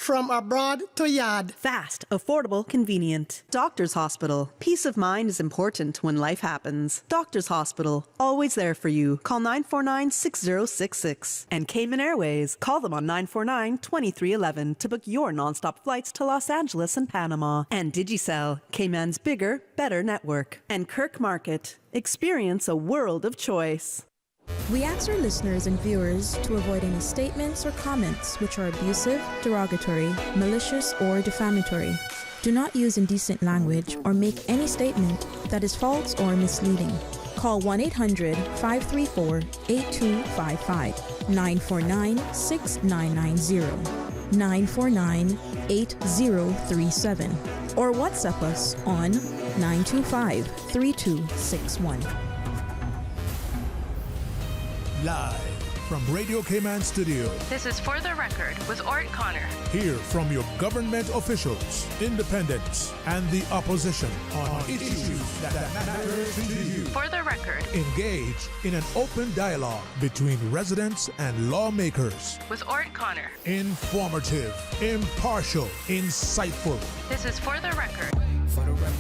From abroad to yard. Fast, affordable, convenient. Doctor's Hospital. Peace of mind is important when life happens. Doctor's Hospital. Always there for you. Call 949-6066. And Cayman Airways. Call them on 949-2311 to book your nonstop flights to Los Angeles and Panama. And Digicel. Cayman's bigger, better network. And Kirk Market. Experience a world of choice. We ask our listeners and viewers to avoid any statements or comments which are abusive, derogatory, malicious, or defamatory. Do not use indecent language or make any statement that is false or misleading. Call 1-800-534-8255, 949-6990, 949-8037, or WhatsApp us on 925-3261. Live from Radio Cayman Studio. This is For the Record with Orrett Connor. Hear from your government officials, independents, and the opposition on issues that matter to you. For the Record. Engage in an open dialogue between residents and lawmakers. With Orrett Connor. Informative, impartial, insightful. This is For the Record. For the Record.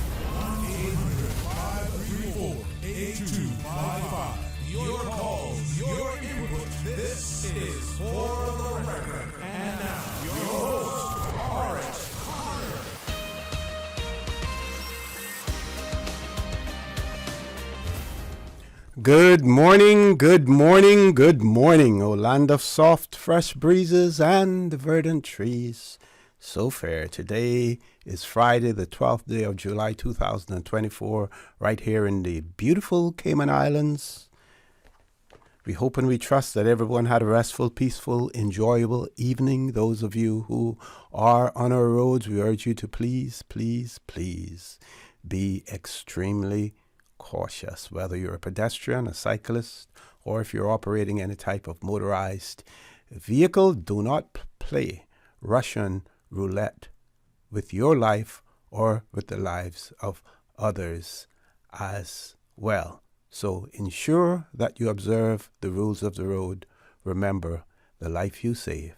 1-800-534-8255. Your calls, your input. This is For the Record. And now, your host, Orrett Connor. Good morning, good morning, good morning, O land of soft, fresh breezes and verdant trees. So fair. Today is Friday, the 12th day of July, 2024, right here in the beautiful Cayman Islands. We hope and we trust that everyone had a restful, peaceful, enjoyable evening. Those of you who are on our roads, we urge you to please, please, please be extremely cautious. Whether you're a pedestrian, a cyclist, or if you're operating any type of motorized vehicle, do not play Russian roulette with your life or with the lives of others as well. So ensure that you observe the rules of the road. Remember, the life you save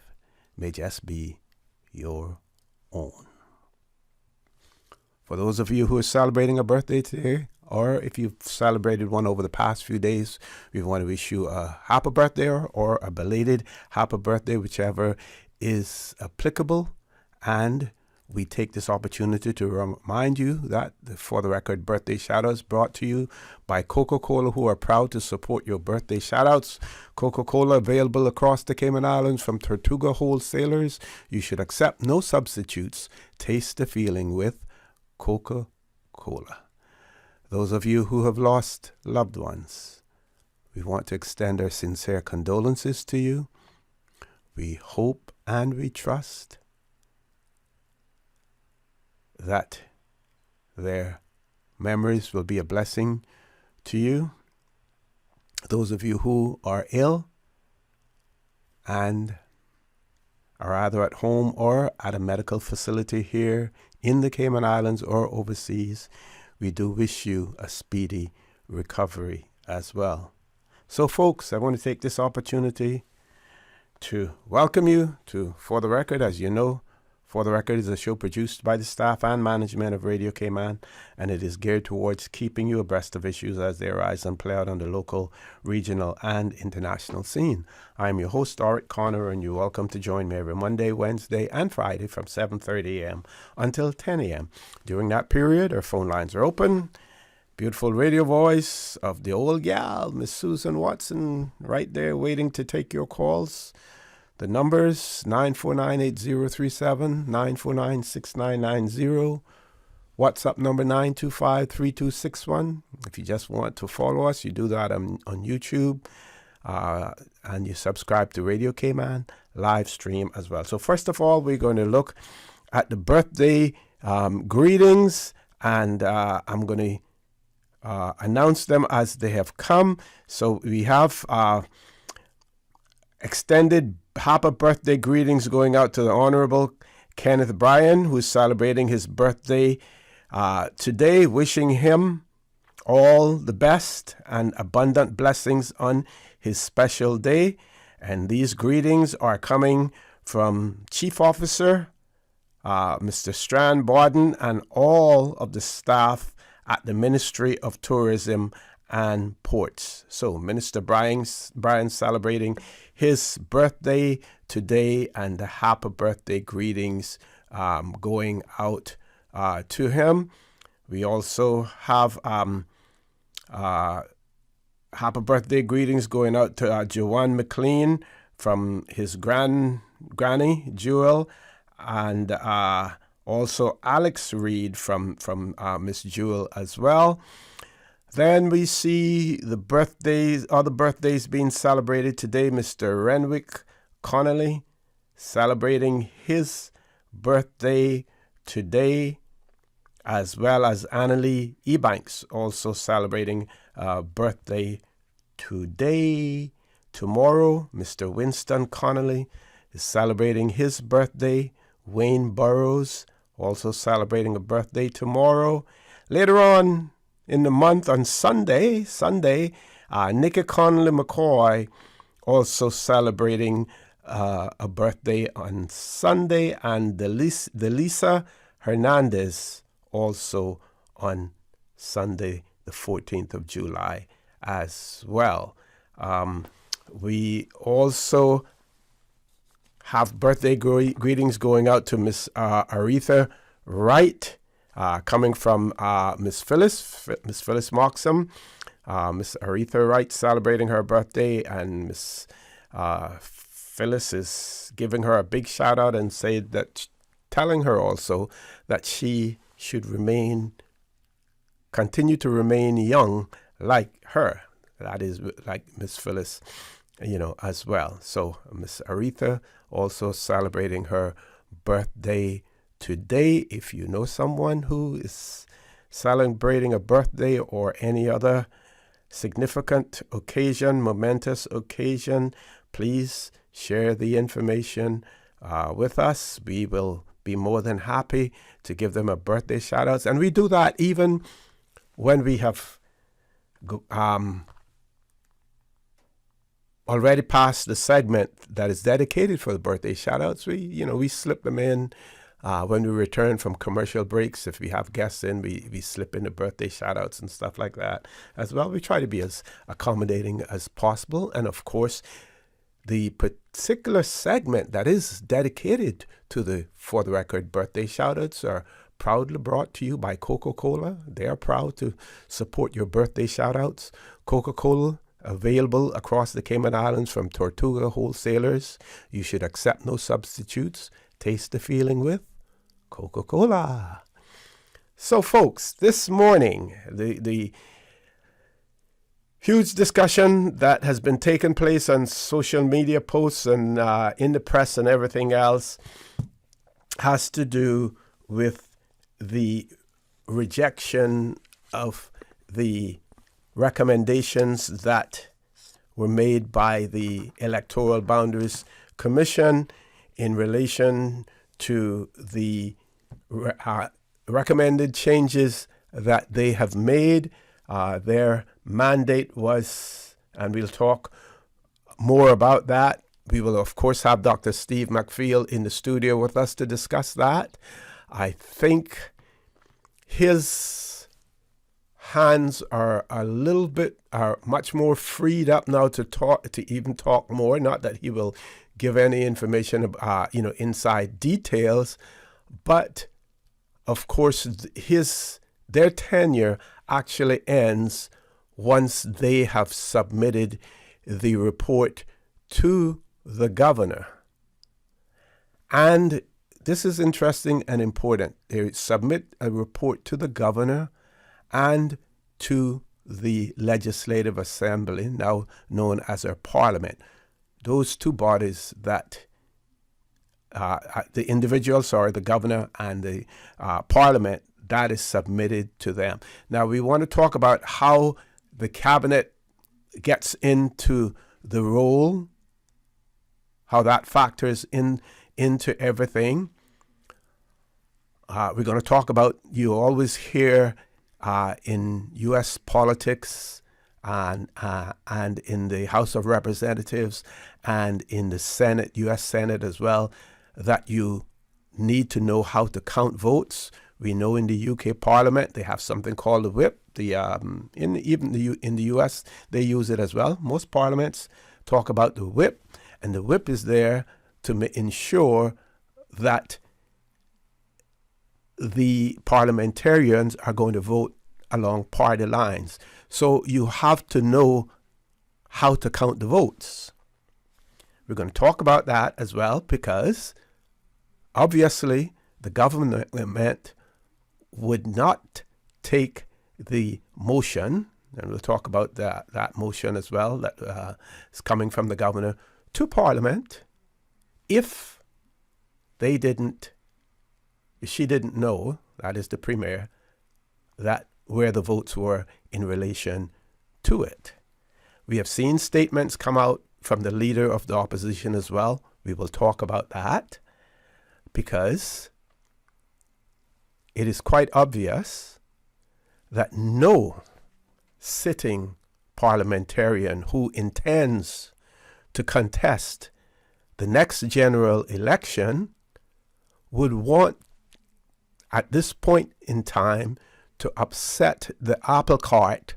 may just be your own. For those of you who are celebrating a birthday today, or if you've celebrated one over the past few days, we want to wish you a happy birthday or a belated happy birthday, whichever is applicable. And we take this opportunity to remind you that the For the Record birthday shoutouts brought to you by Coca-Cola, who are proud to support your birthday shoutouts. Coca-Cola available across the Cayman Islands from Tortuga wholesalers. You should accept no substitutes. Taste the feeling with Coca-Cola. Those of you who have lost loved ones, we want to extend our sincere condolences to you. We hope and we trust that their memories will be a blessing to you. Those of you who are ill and are either at home or at a medical facility here in the Cayman Islands or overseas, we do wish you a speedy recovery as well. So folks, I want to take this opportunity to welcome you to For the Record. As you know, For the Record is a show produced by the staff and management of Radio Cayman, and it is geared towards keeping you abreast of issues as they arise and play out on the local, regional, and international scene. I'm your host, Orrett Connor, and you're welcome to join me every Monday, Wednesday, and Friday from 7:30 a.m. until 10 a.m. During that period, our phone lines are open. Beautiful radio voice of the old gal, Miss Susan Watson, right there waiting to take your calls. The numbers, 949-8037, 949-6990. WhatsApp number 925-3261. If you just want to follow us, you do that on YouTube. And you subscribe to Radio Cayman live stream as well. So first of all, we're going to look at the birthday greetings. And I'm going to announce them as they have come. So we have extended happy birthday greetings going out to the Honorable Kenneth Bryan, who's celebrating his birthday today, wishing him all the best and abundant blessings on his special day. And these greetings are coming from Chief Officer Mr. Strand Borden, and all of the staff at the Ministry of Tourism and Ports. So Minister Brian celebrating his birthday today, and the happy birthday greetings going out to him. We also have happy birthday greetings going out to Joanne McLean from his granny Jewel, and also Alex Reed from Miss Jewel as well. Then we see other birthdays being celebrated today. Mr. Renwick Connolly celebrating his birthday today, as well as Annalie Ebanks also celebrating birthday today. Tomorrow, Mr. Winston Connolly is celebrating his birthday. Wayne Burrows also celebrating a birthday tomorrow. Later on in the month, on Sunday, Nikki Connolly McCoy also celebrating a birthday on Sunday, and Delisa Hernandez also on Sunday, the 14th of July as well. We also have birthday greetings going out to Miss Aretha Wright, coming from Miss Phyllis Moxham. Miss Aretha Wright celebrating her birthday, and Miss Phyllis is giving her a big shout out and telling her also that she should continue to remain young like her. That is like Miss Phyllis, as well. So Miss Aretha also celebrating her birthday today. If you know someone who is celebrating a birthday or any other significant occasion, momentous occasion, please share the information with us. We will be more than happy to give them a birthday shout outs. And we do that even when we have already passed the segment that is dedicated for the birthday shout-outs. We slip them in when we return from commercial breaks. If we have guests in, we slip in the birthday shout-outs and stuff like that as well. We try to be as accommodating as possible. And of course, the particular segment that is dedicated to the For the Record birthday shout-outs are proudly brought to you by Coca-Cola. They are proud to support your birthday shout-outs. Coca-Cola, available across the Cayman Islands from Tortuga wholesalers. You should accept no substitutes. Taste the feeling with Coca-Cola. So, folks, this morning, the huge discussion that has been taking place on social media posts and in the press and everything else has to do with the rejection of the recommendations that were made by the Electoral Boundaries Commission in relation to the recommended changes that they have made. Their mandate was, and we'll talk more about that. We will, of course, have Dr. Steve McField in the studio with us to discuss that. I think his hands are much more freed up now to talk more. Not that he will give any information, inside details, but of course their tenure actually ends once they have submitted the report to the governor. And this is interesting and important. They submit a report to the governor and to the Legislative Assembly, now known as our Parliament. Those two bodies that the governor and the Parliament, that is submitted to them. Now we want to talk about how the cabinet gets into the role, how that factors into everything. We're going to talk about, you always hear in U.S. politics and in the House of Representatives and in the Senate, U.S. Senate as well, that you need to know how to count votes. We know in the UK Parliament they have something called the whip. In the US they use it as well. Most parliaments talk about the whip, and the whip is there to ensure that the parliamentarians are going to vote along party lines. So you have to know how to count the votes. We're going to talk about that as well, because obviously the government would not take the motion, and we'll talk about that motion as well that is coming from the governor to Parliament, if she didn't know, that is the Premier, that where the votes were in relation to it. We have seen statements come out from the leader of the opposition as well. We will talk about that, because it is quite obvious that no sitting parliamentarian who intends to contest the next general election would want, at this point in time, to upset the apple cart,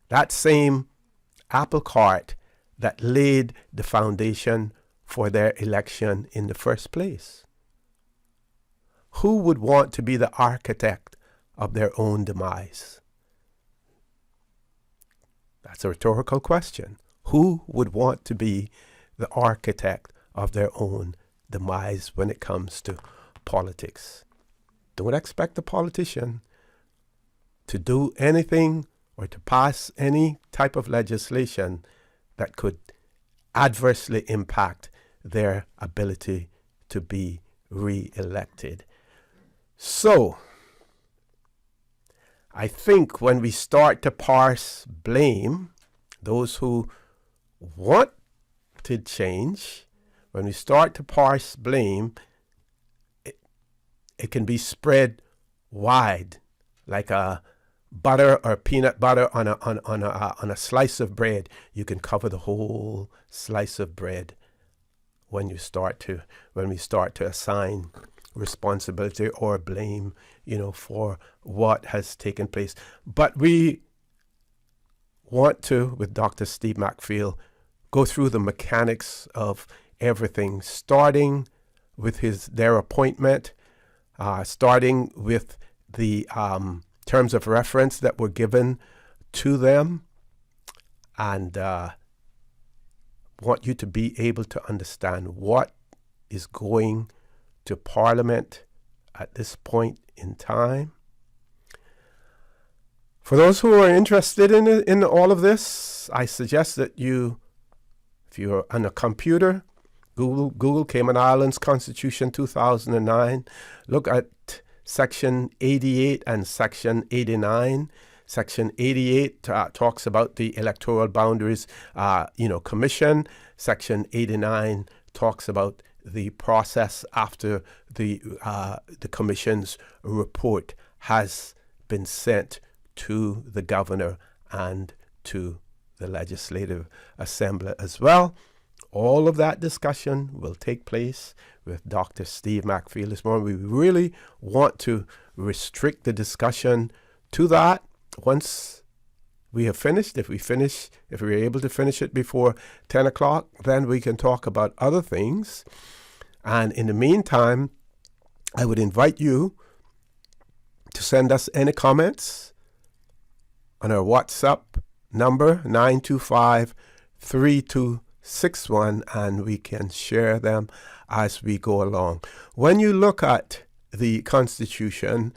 that same apple cart that laid the foundation for their election in the first place. Who would want to be the architect of their own demise? That's a rhetorical question. Who would want to be the architect of their own demise when it comes to politics? Don't expect a politician to do anything or to pass any type of legislation that could adversely impact their ability to be re-elected. So, I think when we start to parse blame, those who wanted change, when we start to parse blame, it can be spread wide, like a butter or peanut butter on a slice of bread. You can cover the whole slice of bread when we start to assign responsibility or blame, for what has taken place. But we want to, with Dr. Steve McField, go through the mechanics of everything, starting with their appointment, starting with the terms of reference that were given to them, and want you to be able to understand what is going to Parliament at this point in time. For those who are interested in all of this, I suggest that if you're on a computer, Google Cayman Islands Constitution 2009, look at Section 88 and Section 89. Section 88 talks about the Electoral Boundaries Commission. Section 89 talks about the process after the Commission's report has been sent to the governor and to the Legislative Assembly as well. All of that discussion will take place with Dr. Steve McField this morning. We really want to restrict the discussion to that. Once we have finished, if we're able to finish it before 10 o'clock, then we can talk about other things. And in the meantime, I would invite you to send us any comments on our WhatsApp number, 925-3261, and we can share them as we go along. When you look at the Constitution,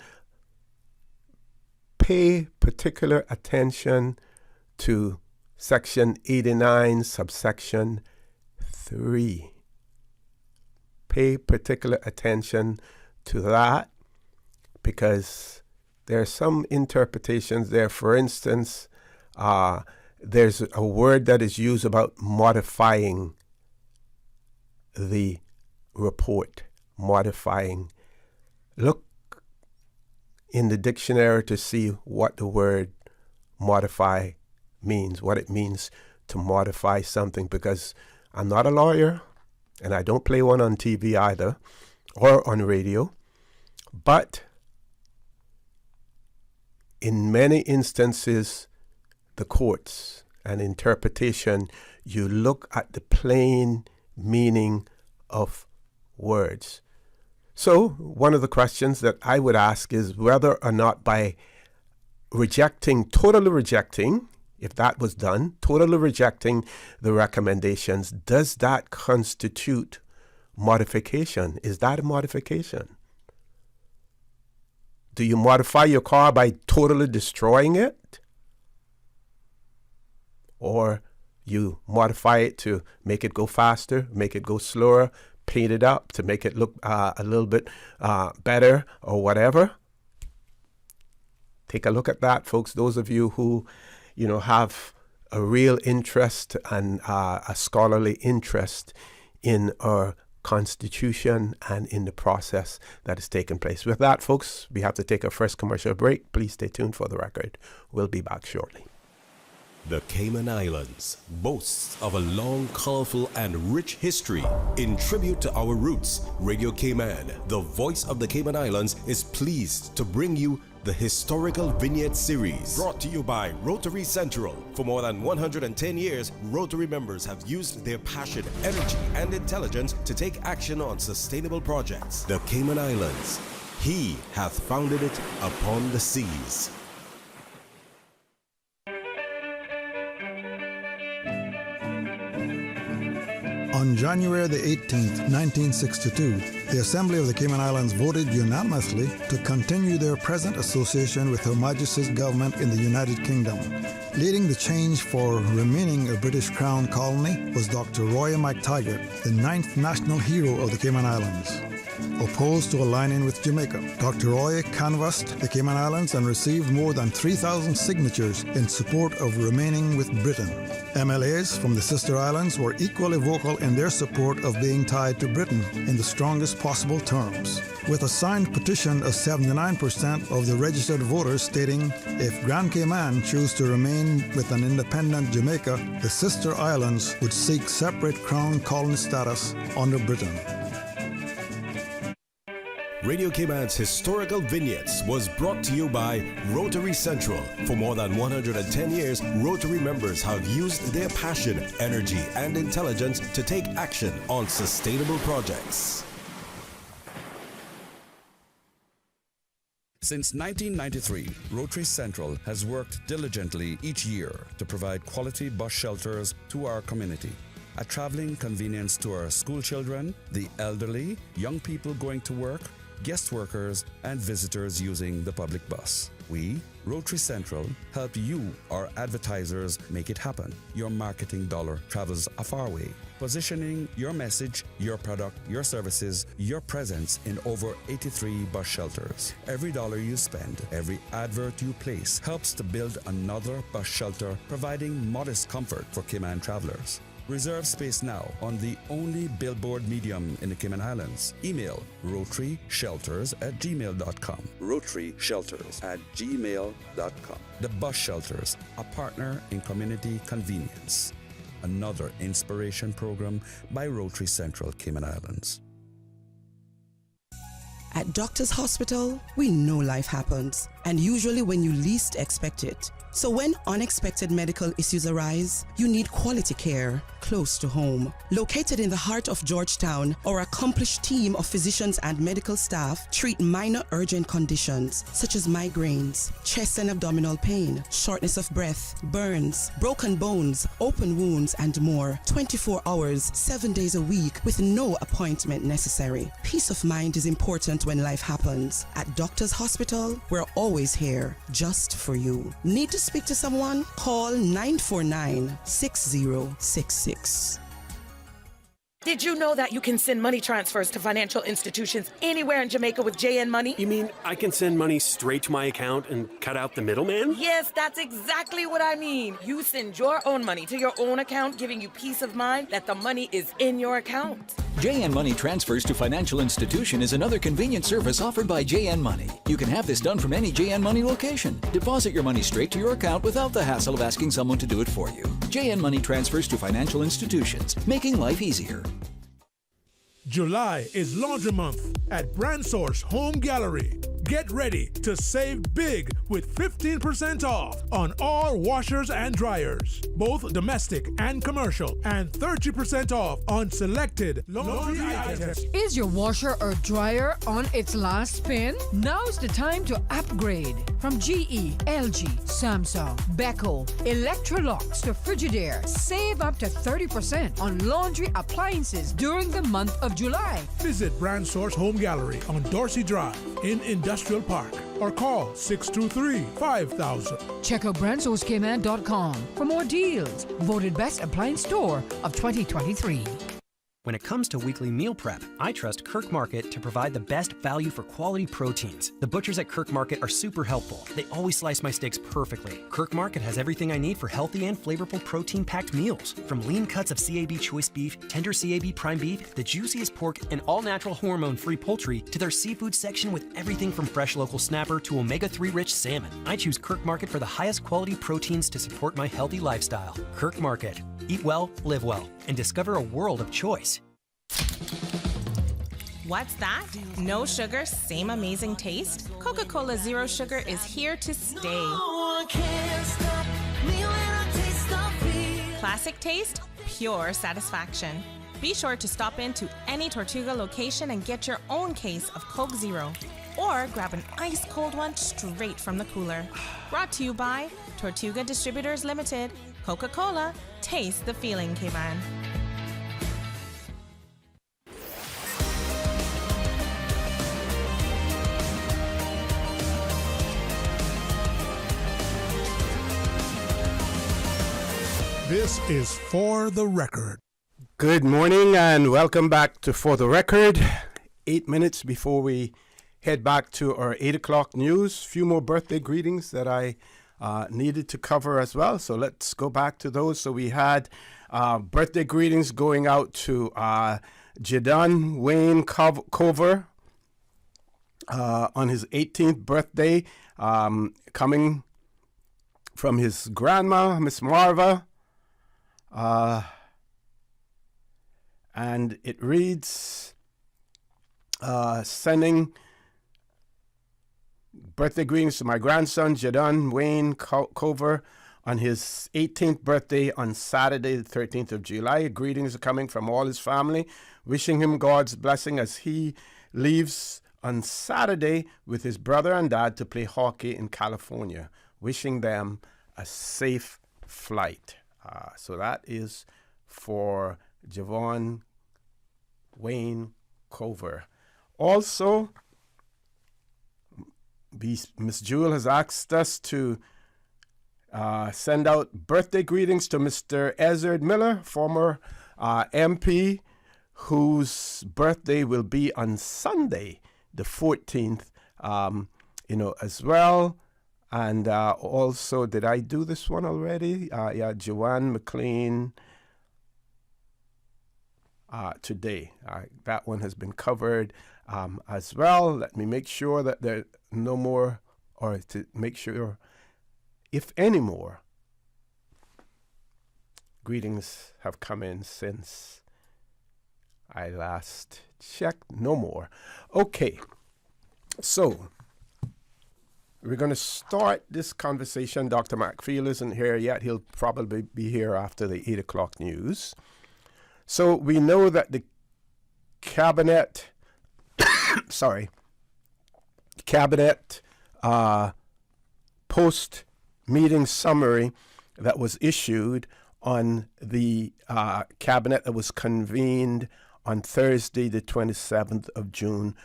pay particular attention to Section 89, subsection 3. Pay particular attention to that, because there are some interpretations there. For instance, there's a word that is used about modifying the report. Modifying. Look in the dictionary to see what the word modify means, what it means to modify something, because I'm not a lawyer and I don't play one on TV either. or on radio, but in many instances, the courts and interpretation, you look at the plain meaning of words. So one of the questions that I would ask is whether or not by totally rejecting, if that was done, totally rejecting the recommendations, does that constitute modification? Is that a modification? Do you modify your car by totally destroying it? Or you modify it to make it go faster, make it go slower, paint it up to make it look a little bit better or whatever? Take a look at that, folks. Those of you who, have a real interest and a scholarly interest in our Constitution and in the process that is taking place. With that, folks, we have to take our first commercial break. Please stay tuned for the record. We'll be back shortly. The Cayman Islands boasts of a long, colorful, and rich history. In tribute to our roots, Radio Cayman, the voice of the Cayman Islands, is pleased to bring you the Historical Vignette Series, brought to you by Rotary Central. For more than 110 years, Rotary members have used their passion, energy, and intelligence to take action on sustainable projects. The Cayman Islands, He hath founded it upon the seas. On January the 18th, 1962, the Assembly of the Cayman Islands voted unanimously to continue their present association with Her Majesty's government in the United Kingdom. Leading the change for remaining a British Crown colony was Dr. Roy McTaggart, the 9th national hero of the Cayman Islands. Opposed to aligning with Jamaica, Dr. Roy canvassed the Cayman Islands and received more than 3,000 signatures in support of remaining with Britain. MLAs from the sister islands were equally vocal in their support of being tied to Britain in the strongest possible terms, with a signed petition of 79% of the registered voters stating if Grand Cayman chose to remain with an independent Jamaica, the sister islands would seek separate crown colony status under Britain. Radio Cayman's Historical Vignettes was brought to you by Rotary Central. For more than 110 years, Rotary members have used their passion, energy, and intelligence to take action on sustainable projects. Since 1993, Rotary Central has worked diligently each year to provide quality bus shelters to our community. A traveling convenience to our school children, the elderly, young people going to work, guest workers, and visitors using the public bus. We, Rotary Central, help you, our advertisers, make it happen. Your marketing dollar travels a far way. Positioning your message, your product, your services, your presence in over 83 bus shelters. Every dollar you spend, every advert you place helps to build another bus shelter, providing modest comfort for Cayman travelers. Reserve space now on the only billboard medium in the Cayman Islands. Email rotaryshelters@gmail.com. rotaryshelters@gmail.com. The Bus Shelters, a partner in community convenience. Another inspiration program by Rotary Central Cayman Islands. At Doctors Hospital, we know life happens, and usually when you least expect it. So when unexpected medical issues arise, you need quality care close to home. Located in the heart of Georgetown, our accomplished team of physicians and medical staff treat minor urgent conditions such as migraines, chest and abdominal pain, shortness of breath, burns, broken bones, open wounds, and more. 24 hours, 7 days a week with no appointment necessary. Peace of mind is important when life happens. At Doctors Hospital, we're always here just for you. Need to speak to someone? Call 949-6066. Did you know that you can send money transfers to financial institutions anywhere in Jamaica with JN Money? You mean I can send money straight to my account and cut out the middleman? Yes, that's exactly what I mean. You send your own money to your own account, giving you peace of mind that the money is in your account. JN Money Transfers to Financial Institution is another convenient service offered by JN Money. You can have this done from any JN Money location. Deposit your money straight to your account without the hassle of asking someone to do it for you. JN Money Transfers to Financial Institutions, making life easier. July is Laundry Month at Brand Source Home Gallery. Get ready to save big with 15% off on all washers and dryers, both domestic and commercial, and 30% off on selected laundry items. Is your washer or dryer on its last spin? Now's the time to upgrade. From GE, LG, Samsung, Beko, Electrolux to Frigidaire, save up to 30% on laundry appliances during the month of July. Visit Brand Source Home Gallery on Dorsey Drive in Industrial Park or call 623-5000. Check out brandsourcecayman.com for more deals. Voted Best Appliance Store of 2023. When it comes to weekly meal prep, I trust Kirk Market to provide the best value for quality proteins. The butchers at Kirk Market are super helpful. They always slice my steaks perfectly. Kirk Market has everything I need for healthy and flavorful protein-packed meals. From lean cuts of CAB choice beef, tender CAB prime beef, the juiciest pork, and all-natural hormone-free poultry, to their seafood section with everything from fresh local snapper to omega-3 rich salmon. I choose Kirk Market for the highest quality proteins to support my healthy lifestyle. Kirk Market. Eat well, live well, and discover a world of choice. What's that? No sugar, same amazing taste? Coca-Cola Zero Sugar is here to stay. Classic taste, pure satisfaction. Be sure to stop into any Tortuga location and get your own case of Coke Zero. Or grab an ice cold one straight from the cooler. Brought to you by Tortuga Distributors Limited. Coca-Cola, taste the feeling, K-Man. This is For the Record. Good morning and welcome back to For the Record. 8 minutes before we head back to our 8 o'clock news. Few more birthday greetings that I needed to cover as well. So let's go back to those. So we had birthday greetings going out to Jadon Wayne Cover on his 18th birthday, coming from his grandma, Miss Marva. And it reads, sending birthday greetings to my grandson, Jadon Wayne Cover, on his 18th birthday on Saturday, the 13th of July. Greetings are coming from all his family, wishing him God's blessing as he leaves on Saturday with his brother and dad to play hockey in California, wishing them a safe flight. So that is for Javon Wayne Cover. Also, Miss Jewel has asked us to send out birthday greetings to Mr. Ezard Miller, former MP, whose birthday will be on Sunday, the 14th, as well. And also, did I do this one already? Joanne McLean today. That one has been covered as well. Let me make sure that there are no more, or to make sure, if any more, greetings have come in since I last checked. No more. Okay, so we're going to start this conversation. Dr. McField isn't here yet. He'll probably be here after the 8 o'clock news. So we know that the cabinet, post-meeting summary that was issued on the cabinet that was convened on Thursday, the 27th of June,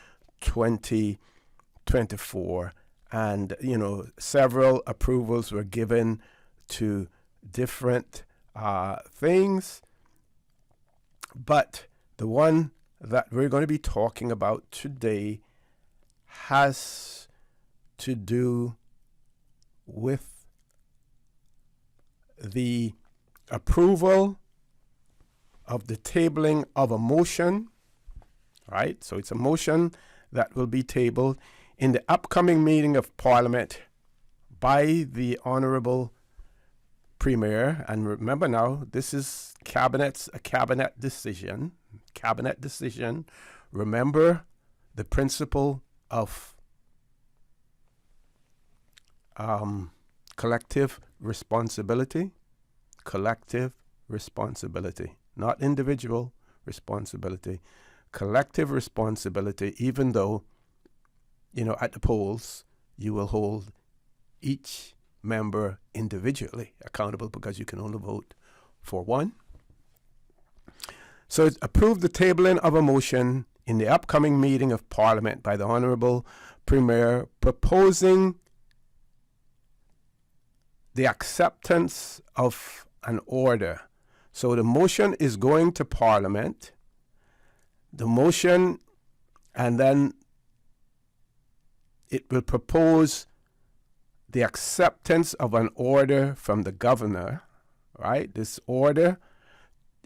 2024. And, several approvals were given to different things. But the one that we're going to be talking about today has to do with the approval of the tabling of a motion, right? So it's a motion that will be tabled in the upcoming meeting of Parliament by the Honourable Premier. And remember now, this is a cabinet decision. cabinet decision. Remember the principle of collective responsibility, not individual responsibility, collective responsibility, even though, at the polls, you will hold each member individually accountable because you can only vote for one. So it's approved the tabling of a motion in the upcoming meeting of Parliament by the Honourable Premier proposing the acceptance of an order. So the motion is going to Parliament. The motion, and then it will propose the acceptance of an order from the governor, right? This order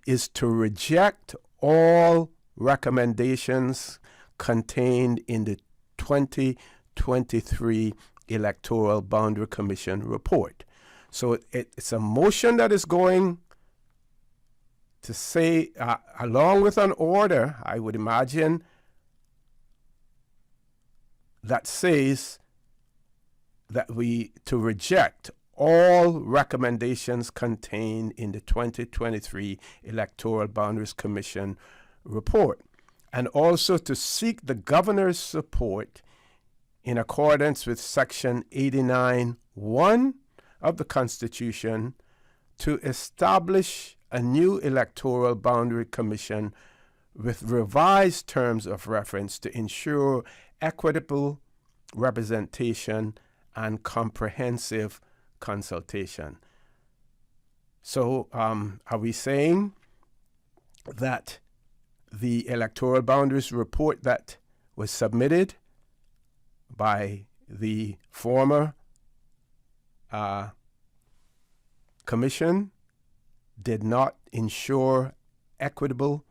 is to reject all recommendations contained in the 2023 Electoral Boundary Commission report. So it's a motion that is going to say, along with an order, I would imagine, that says that to reject all recommendations contained in the 2023 Electoral Boundaries Commission report, and also to seek the governor's support in accordance with Section 89(1) of the Constitution to establish a new Electoral Boundary Commission with revised terms of reference to ensure equitable representation and comprehensive consultation. So are we saying that the electoral boundaries report that was submitted by the former commission did not ensure equitable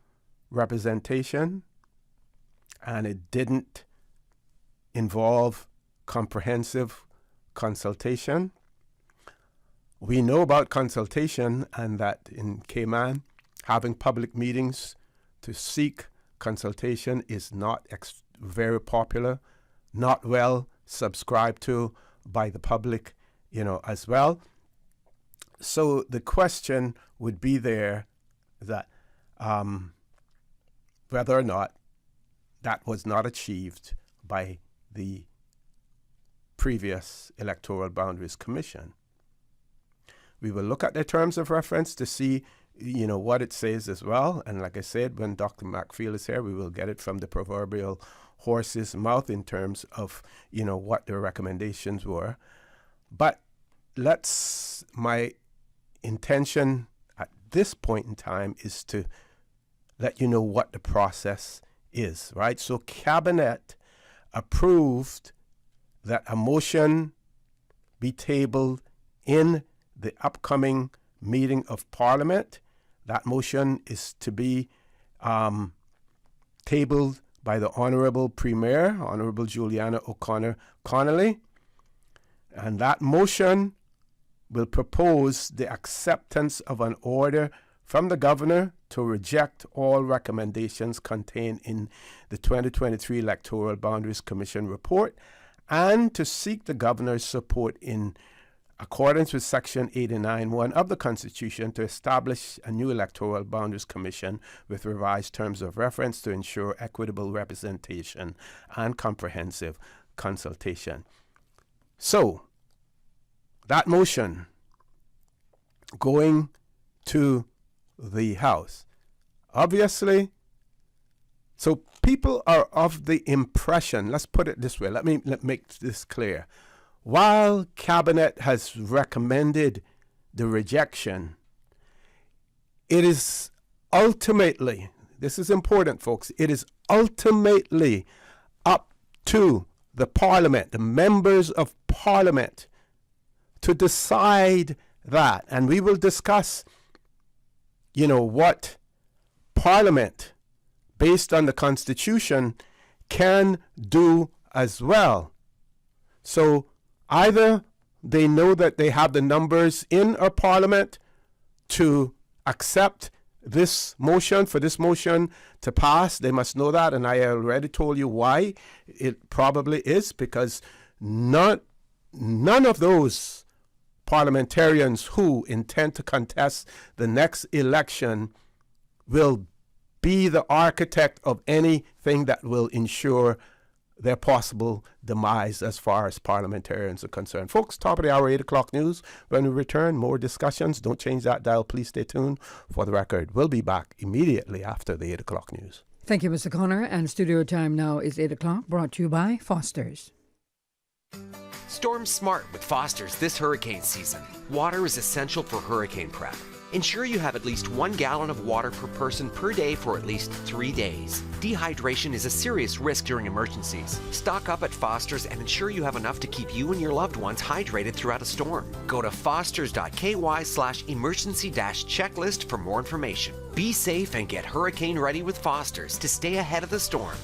representation, and it didn't involve comprehensive consultation? We know about consultation, and that in Cayman, having public meetings to seek consultation is not very popular, not well subscribed to by the public, as well. So the question would be there that whether or not that was not achieved by the previous Electoral Boundaries Commission. We will look at the terms of reference to see, what it says as well. And like I said, when Dr. McField is here, we will get it from the proverbial horse's mouth in terms of, what the recommendations were. But my intention at this point in time is to let you know what the process is, right? So Cabinet approved that a motion be tabled in the upcoming meeting of Parliament. That motion is to be tabled by the Honourable Premier, Honourable Juliana O'Connor Connolly. And that motion will propose the acceptance of an order from the governor to reject all recommendations contained in the 2023 Electoral Boundaries Commission report, and to seek the governor's support in accordance with Section 89(1) of the Constitution to establish a new Electoral Boundaries Commission with revised terms of reference to ensure equitable representation and comprehensive consultation. So, that motion going to the House, obviously, so people are of the impression, let's put it this way, let make this clear. While Cabinet has recommended the rejection, it is ultimately, this is important, folks, it is ultimately up to the Parliament, the members of Parliament, to decide that. And we will discuss, what Parliament, based on the Constitution, can do as well. So either they know that they have the numbers in our Parliament to accept this motion to pass. They must know that, and I already told you why it probably is, because none of those parliamentarians who intend to contest the next election will be the architect of anything that will ensure their possible demise as far as parliamentarians are concerned. Folks, top of the hour, 8 o'clock news. When we return, more discussions. Don't change that dial. Please stay tuned. For the record, we'll be back immediately after the 8 o'clock news. Thank you, Mr. Connor. And studio time now is 8 o'clock, brought to you by Foster's. Storm smart with Foster's this hurricane season. Water is essential for hurricane prep. Ensure you have at least 1 gallon of water per person per day for at least 3 days. Dehydration is a serious risk during emergencies. Stock up at Foster's and ensure you have enough to keep you and your loved ones hydrated throughout a storm. Go to fosters.ky/emergency-checklist for more information. Be safe and get hurricane ready with Foster's to stay ahead of the storm.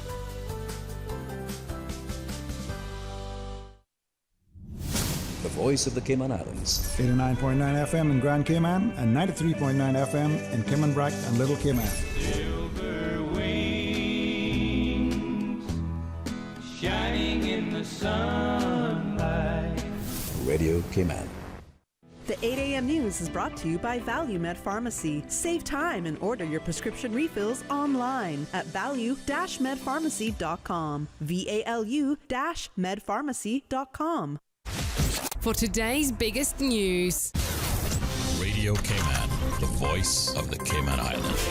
The voice of the Cayman Islands. 89.9 FM in Grand Cayman and 93.9 FM in Cayman Brac and Little Cayman. Silver wings shining in the sunlight. Radio Cayman. The 8 a.m. news is brought to you by ValueMed Pharmacy. Save time and order your prescription refills online at value-medpharmacy.com. VALU-medpharmacy.com. For today's biggest news. Radio Cayman, the voice of the Cayman Islands.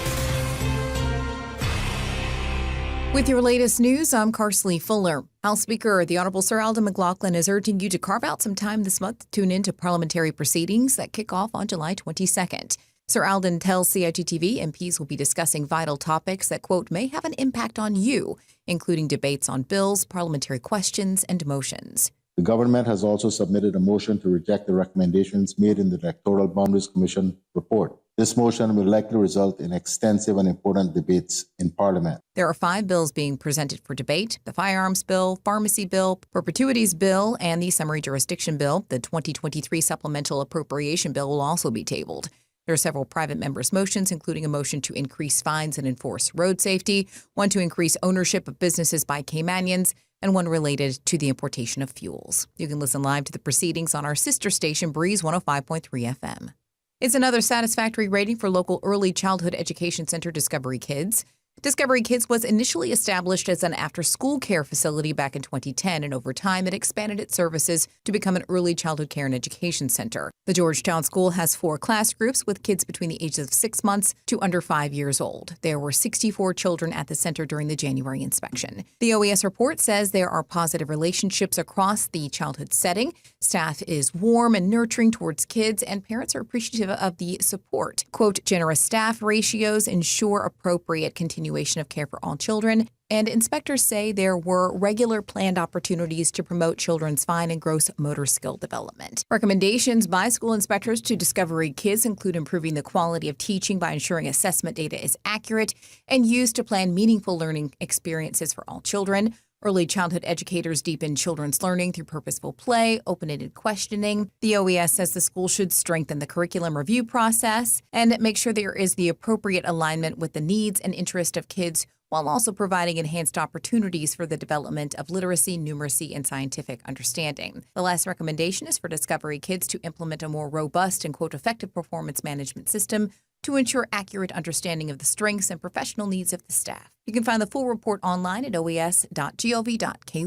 With your latest news, I'm Carsley Fuller. House Speaker, the Honourable Sir Alden McLaughlin, is urging you to carve out some time this month to tune in to parliamentary proceedings that kick off on July 22nd. Sir Alden tells CIGTV MPs will be discussing vital topics that, quote, may have an impact on you, including debates on bills, parliamentary questions, and motions. The government has also submitted a motion to reject the recommendations made in the Electoral Boundaries Commission report. This motion will likely result in extensive and important debates in Parliament. There are 5 bills being presented for debate: the Firearms Bill, Pharmacy Bill, Perpetuities Bill, and the Summary Jurisdiction Bill. The 2023 Supplemental Appropriation Bill will also be tabled. There are several private members' motions, including a motion to increase fines and enforce road safety, one to increase ownership of businesses by Caymanians, and one related to the importation of fuels. You can listen live to the proceedings on our sister station, Breeze 105.3 FM. It's another satisfactory rating for local early childhood education center Discovery Kids. Discovery Kids was initially established as an after-school care facility back in 2010, and over time it expanded its services to become an early childhood care and education center. The Georgetown School has 4 class groups with kids between the ages of 6 months to under 5 years old. There were 64 children at the center during the January inspection. The OES report says there are positive relationships across the childhood setting. Staff is warm and nurturing towards kids, and parents are appreciative of the support. Quote, generous staff ratios ensure appropriate continuation of care for all children, and inspectors say there were regular planned opportunities to promote children's fine and gross motor skill development. Recommendations by school inspectors to Discovery Kids include improving the quality of teaching by ensuring assessment data is accurate and used to plan meaningful learning experiences for all children. Early childhood educators deepen children's learning through purposeful play, open-ended questioning. The OES says the school should strengthen the curriculum review process and make sure there is the appropriate alignment with the needs and interest of kids, while also providing enhanced opportunities for the development of literacy, numeracy, and scientific understanding. The last recommendation is for Discovery Kids to implement a more robust and, quote, effective performance management system to ensure accurate understanding of the strengths and professional needs of the staff. You can find the full report online at oes.gov.ky.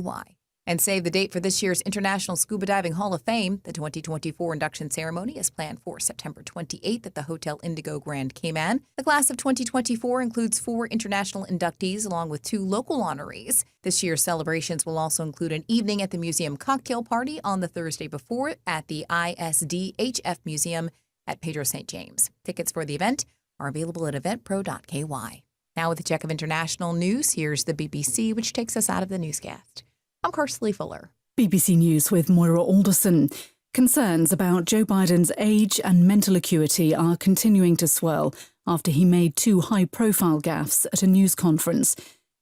And save the date for this year's International Scuba Diving Hall of Fame. The 2024 induction ceremony is planned for September 28th at the Hotel Indigo Grand Cayman. The class of 2024 includes 4 international inductees along with 2 local honorees. This year's celebrations will also include an evening at the museum cocktail party on the Thursday before at the ISDHF Museum at Pedro St. James. Tickets for the event are available at eventpro.ky. Now with a check of international news, here's the BBC, which takes us out of the newscast. I'm Carsley Fuller. BBC News with Moira Alderson. Concerns about Joe Biden's age and mental acuity are continuing to swirl after he made 2 high-profile gaffes at a news conference.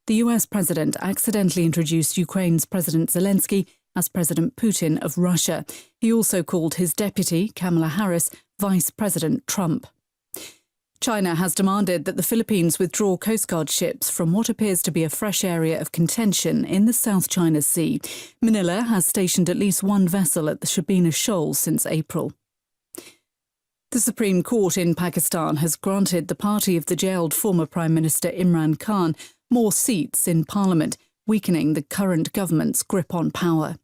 The US president accidentally introduced Ukraine's President Zelensky as President Putin of Russia. He also called his deputy, Kamala Harris, Vice President Trump. China has demanded that the Philippines withdraw Coast Guard ships from what appears to be a fresh area of contention in the South China Sea. Manila has stationed at least one vessel at the Shabina Shoal since April. The Supreme Court in Pakistan has granted the party of the jailed former Prime Minister Imran Khan more seats in Parliament, weakening the current government's grip on power.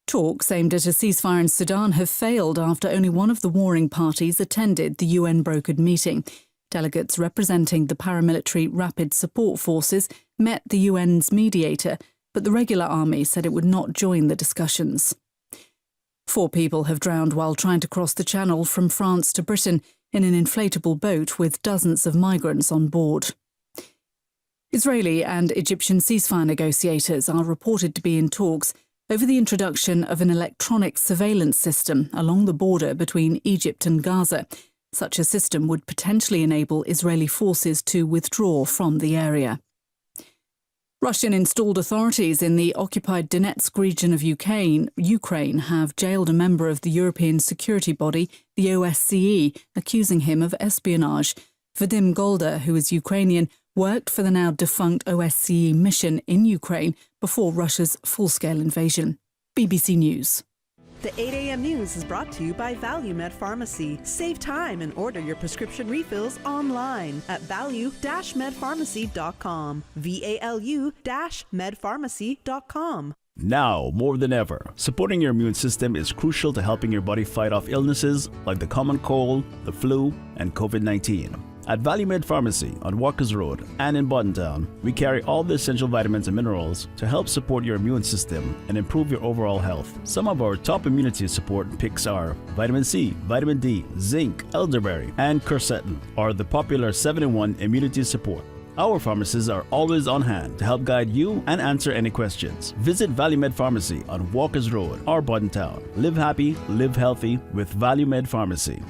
Talks aimed at a ceasefire in Sudan have failed after only one of the warring parties attended the UN-brokered meeting. Delegates representing the paramilitary Rapid Support Forces met the UN's mediator, but the regular army said it would not join the discussions. 4 people have drowned while trying to cross the Channel from France to Britain in an inflatable boat with dozens of migrants on board. Israeli and Egyptian ceasefire negotiators are reported to be in talks over the introduction of an electronic surveillance system along the border between Egypt and Gaza. Such a system would potentially enable Israeli forces to withdraw from the area. Russian-installed authorities in the occupied Donetsk region of Ukraine have jailed a member of the European security body, the OSCE, accusing him of espionage. Vadim Golda, who is Ukrainian, worked for the now defunct OSCE mission in Ukraine before Russia's full-scale invasion. BBC News. The 8 a.m. news is brought to you by ValueMed Pharmacy. Save time and order your prescription refills online at value-medpharmacy.com. VALU-medpharmacy.com. Now, more than ever, supporting your immune system is crucial to helping your body fight off illnesses like the common cold, the flu, and COVID-19. At ValueMed Pharmacy on Walkers Road and in Buttontown, we carry all the essential vitamins and minerals to help support your immune system and improve your overall health. Some of our top immunity support picks are vitamin C, vitamin D, zinc, elderberry, and quercetin are the popular 7-in-1 immunity support. Our pharmacists are always on hand to help guide you and answer any questions. Visit ValueMed Pharmacy on Walkers Road or Buttontown. Live happy, live healthy with ValueMed Pharmacy.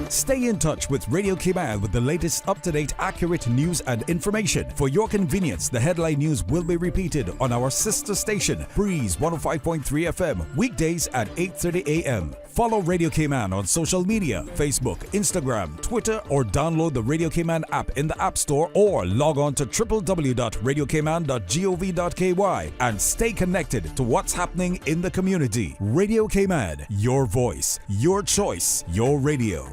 Stay in touch with Radio Cayman with the latest up-to-date, accurate news and information. For your convenience, the headline news will be repeated on our sister station, Breeze 105.3 FM, weekdays at 8:30 a.m. Follow Radio Cayman on social media, Facebook, Instagram, Twitter, or download the Radio Cayman app in the App Store or log on to www.radiocayman.gov.ky and stay connected to what's happening in the community. Radio Cayman, your voice, your choice, your radio.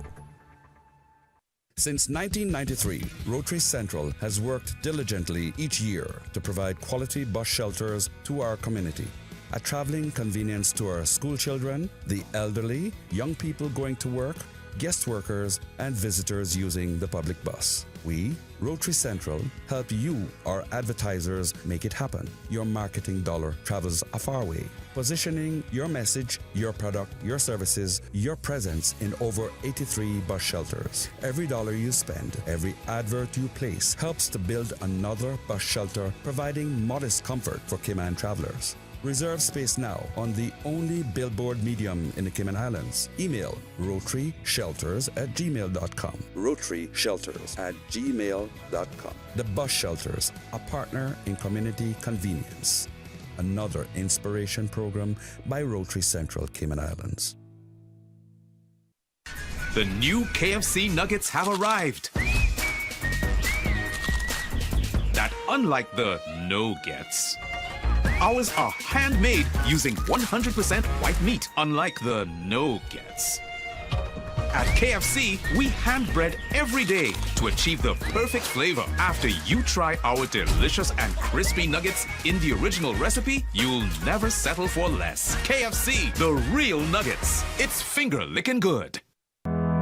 Since 1993, Rotary Central has worked diligently each year to provide quality bus shelters to our community. A traveling convenience to our school children, the elderly, young people going to work, guest workers, and visitors using the public bus. We, Rotary Central, help you, our advertisers, make it happen. Your marketing dollar travels a far way, positioning your message, your product, your services, your presence in over 83 bus shelters. Every dollar you spend, every advert you place helps to build another bus shelter, providing modest comfort for Cayman travelers. Reserve space now on the only billboard medium in the Cayman Islands. Email rotaryshelters@gmail.com. rotaryshelters@gmail.com. The Bus Shelters, a partner in community convenience. Another inspiration program by Rotary Central Cayman Islands. The new KFC nuggets have arrived. That, unlike the no-gets, ours are handmade using 100% white meat, unlike the no-gets. At KFC, we hand-bread every day to achieve the perfect flavor. After you try our delicious and crispy nuggets in the original recipe, you'll never settle for less. KFC, the real nuggets. It's finger-licking good.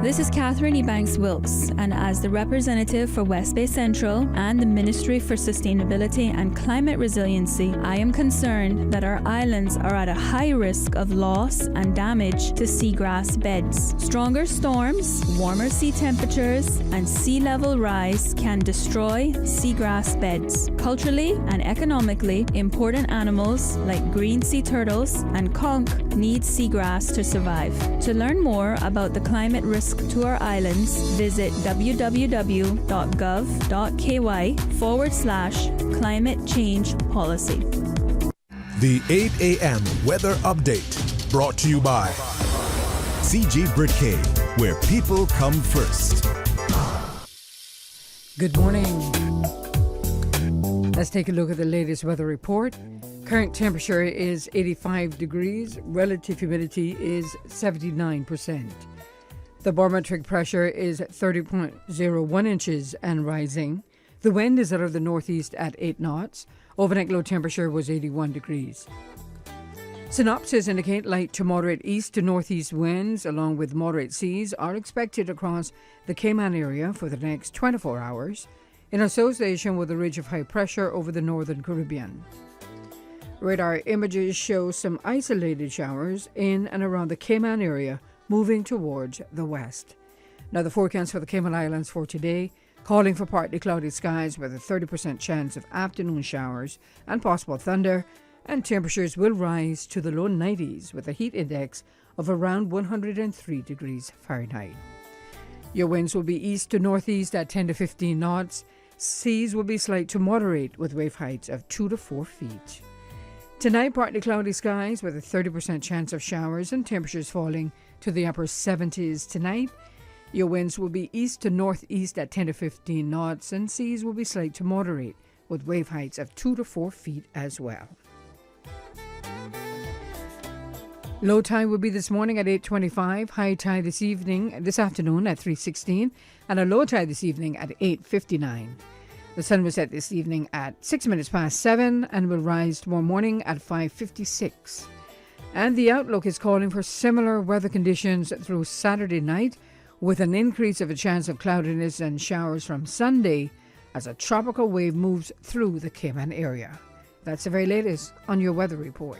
This is Catherine Ebanks-Wilkes, and as the representative for West Bay Central and the Ministry for Sustainability and Climate Resiliency, I am concerned that our islands are at a high risk of loss and damage to seagrass beds. Stronger storms, warmer sea temperatures, and sea level rise can destroy seagrass beds. Culturally and economically important animals like green sea turtles and conch need seagrass to survive. To learn more about the climate risk to our islands, visit www.gov.ky/climate change policy. The 8 a.m. weather update brought to you by CG Britcay, where people come first. Good morning. Let's take a look at the latest weather report. Current temperature is 85 degrees. Relative humidity is 79%. The barometric pressure is 30.01 inches and rising. The wind is out of the northeast at 8 knots. Overnight low temperature was 81 degrees. Synopsis indicate light to moderate east to northeast winds along with moderate seas are expected across the Cayman area for the next 24 hours in association with a ridge of high pressure over the northern Caribbean. Radar images show some isolated showers in and around the Cayman area moving towards the west. Now the forecast for the Cayman Islands for today, calling for partly cloudy skies with a 30% chance of afternoon showers and possible thunder, and temperatures will rise to the low 90s with a heat index of around 103 degrees Fahrenheit. Your winds will be east to northeast at 10 to 15 knots. Seas will be slight to moderate with wave heights of 2 to 4 feet. Tonight, partly cloudy skies with a 30% chance of showers and temperatures falling to the upper 70s tonight. Your winds will be east to northeast at 10 to 15 knots, and seas will be slight to moderate with wave heights of 2 to 4 feet as well. Low tide will be this morning at 8:25, high tide this afternoon at 3:16, and a low tide this evening at 8:59. The sun will set this evening at 6 minutes past 7 and will rise tomorrow morning at 5:56. And the outlook is calling for similar weather conditions through Saturday night, with an increase of a chance of cloudiness and showers from Sunday as a tropical wave moves through the Cayman area. That's the very latest on your weather report.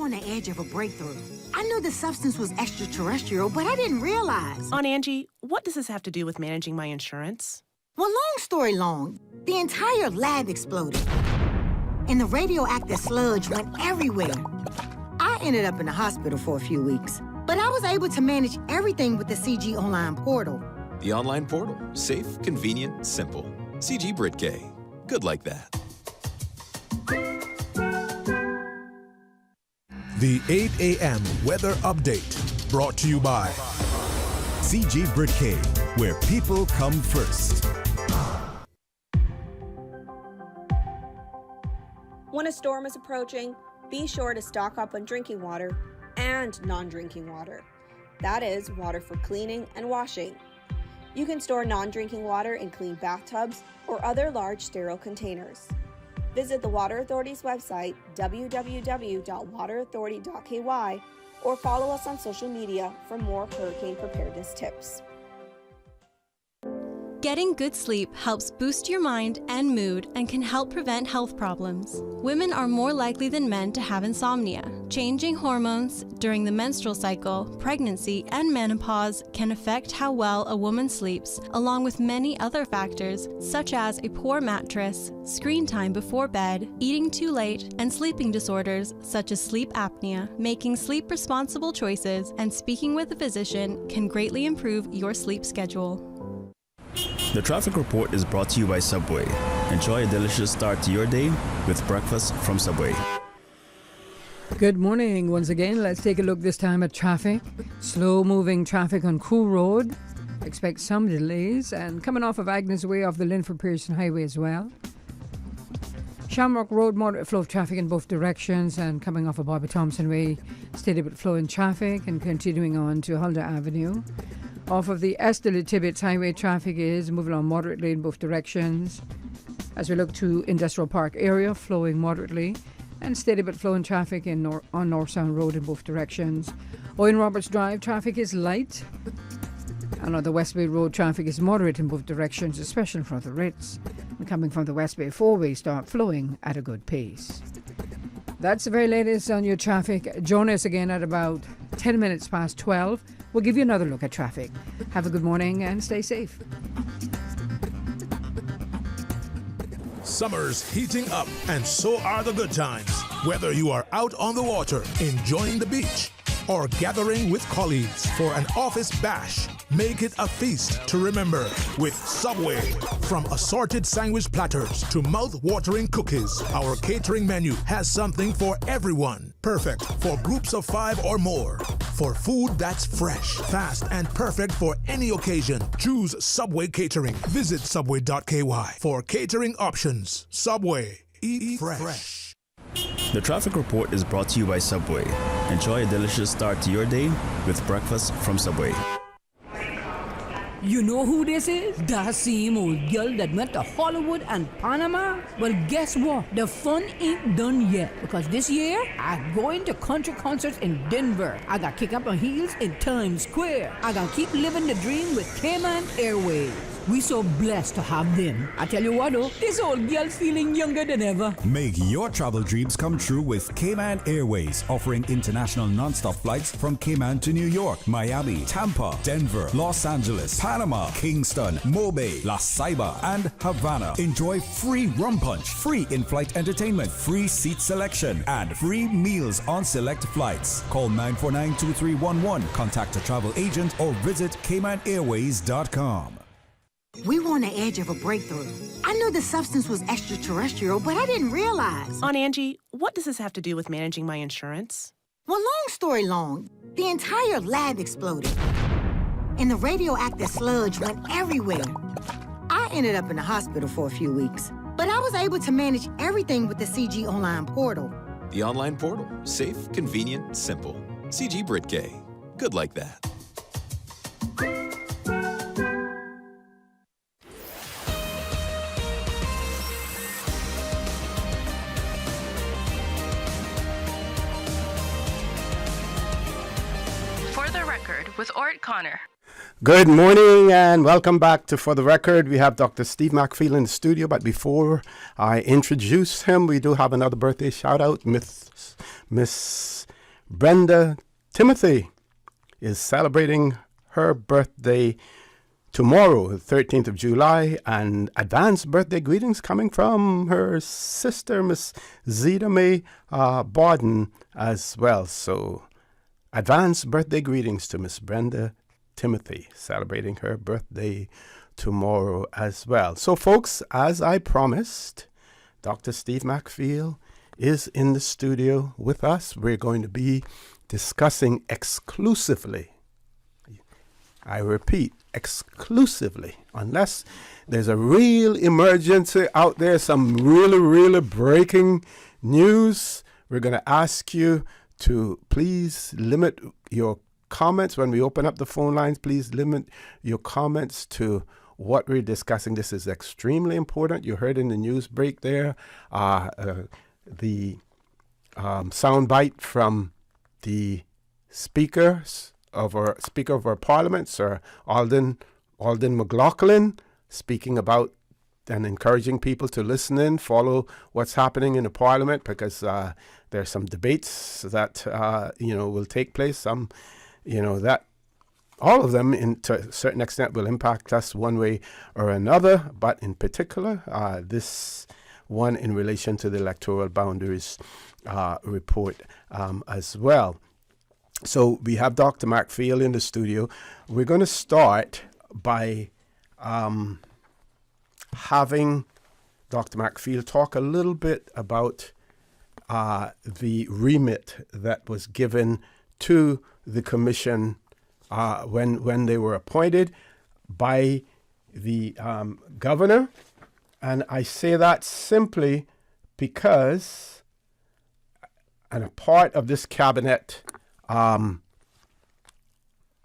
On the edge of a breakthrough. I knew the substance was extraterrestrial, but I didn't realize. Aunt Angie, what does this have to do with managing my insurance? Well, long story long, the entire lab exploded, and the radioactive sludge went everywhere. I ended up in the hospital for a few weeks, but I was able to manage everything with the CG online portal. The online portal. Safe, convenient, simple. CG Britcay. Good like that. The 8 a.m. weather update brought to you by CG Britcay, where people come first. When a storm is approaching, be sure to stock up on drinking water and non-drinking water. That is, water for cleaning and washing. You can store non-drinking water in clean bathtubs or other large sterile containers. Visit the Water Authority's website, www.waterauthority.ky, or follow us on social media for more hurricane preparedness tips. Getting good sleep helps boost your mind and mood and can help prevent health problems. Women are more likely than men to have insomnia. Changing hormones during the menstrual cycle, pregnancy, and menopause can affect how well a woman sleeps, along with many other factors such as a poor mattress, screen time before bed, eating too late, and sleeping disorders such as sleep apnea. Making sleep-responsible choices and speaking with a physician can greatly improve your sleep schedule. The traffic report is brought to you by Subway. Enjoy a delicious start to your day with breakfast from Subway. Good morning. Once again, let's take a look this time at traffic. Slow-moving traffic on Cool Road. Expect some delays. And coming off of Agnes Way off the Linford Pearson Highway as well. Shamrock Road, moderate flow of traffic in both directions. And coming off of Bobby Thompson Way, steady but flowing traffic. And continuing on to Huldah Avenue. Off of the Esther Tibbetts Highway, traffic is moving on moderately in both directions. As we look to Industrial Park area, flowing moderately, and steady but flowing traffic on North Sound Road in both directions. Owen Roberts Drive, traffic is light. And on the West Bay Road, traffic is moderate in both directions, especially from the Ritz. And coming from the West Bay four-way, start flowing at a good pace. That's the very latest on your traffic. Join us again at about 10 minutes past 12. We'll give you another look at traffic. Have a good morning and stay safe. Summer's heating up, and so are the good times. Whether you are out on the water, enjoying the beach, or gathering with colleagues for an office bash, make it a feast to remember with Subway. From assorted sandwich platters to mouth-watering cookies, our catering menu has something for everyone. Perfect for groups of 5 or more. For food that's fresh, fast, and perfect for any occasion, choose Subway Catering. Visit subway.ky for catering options. Subway. Eat fresh. The traffic report is brought to you by Subway. Enjoy a delicious start to your day with breakfast from Subway. You know who this is? That same old girl that went to Hollywood and Panama? Well, guess what? The fun ain't done yet. Because this year, I'm going to country concerts in Denver. I got kick up my heels in Times Square. I got keep living the dream with Cayman Airways. We so blessed to have them. I tell you what though, this old girl's feeling younger than ever. Make your travel dreams come true with Cayman Airways, offering international non-stop flights from Cayman to New York, Miami, Tampa, Denver, Los Angeles, Panama, Kingston, Mobay, La Ceiba, and Havana. Enjoy free rum punch, free in-flight entertainment, free seat selection, and free meals on select flights. Call 949-2311, contact a travel agent, or visit CaymanAirways.com. We were on the edge of a breakthrough. I knew the substance was extraterrestrial, but I didn't realize. Aunt Angie, what does this have to do with managing my insurance? Well, long story long, the entire lab exploded. And the radioactive sludge went everywhere. I ended up in the hospital for a few weeks, but I was able to manage everything with the CG online portal. The online portal. Safe, convenient, simple. CG Brit-K. Good like that. With Orrett Connor. Good morning and welcome back to For the Record. We have Dr. Steve McField in the studio, but before I introduce him, we do have another birthday shout out. Miss Brenda Timothy is celebrating her birthday tomorrow, the 13th of July, and advanced birthday greetings coming from her sister, Miss Zeta May Borden, as well. So advanced birthday greetings to Miss Brenda Timothy, celebrating her birthday tomorrow as well. So, folks, as I promised, Dr. Steve McField is in the studio with us. We're going to be discussing exclusively, I repeat, exclusively, unless there's a real emergency out there, some really breaking news, we're going to ask you to please limit your comments when we open up the phone lines. Please limit your comments to what we're discussing. This is extremely important. You heard in the news break there the soundbite from the Speaker of our Parliament, Sir Alden McLaughlin, speaking about and encouraging people to listen in, follow what's happening in the Parliament, because there's some debates that will take place. Some, that all of them, to a certain extent, will impact us one way or another. But in particular, this one in relation to the electoral boundaries report as well. So we have Dr. McField in the studio. We're going to start by having Dr. McField talk a little bit about the remit that was given to the commission when they were appointed by the governor. And I say that simply because, and a part of this cabinet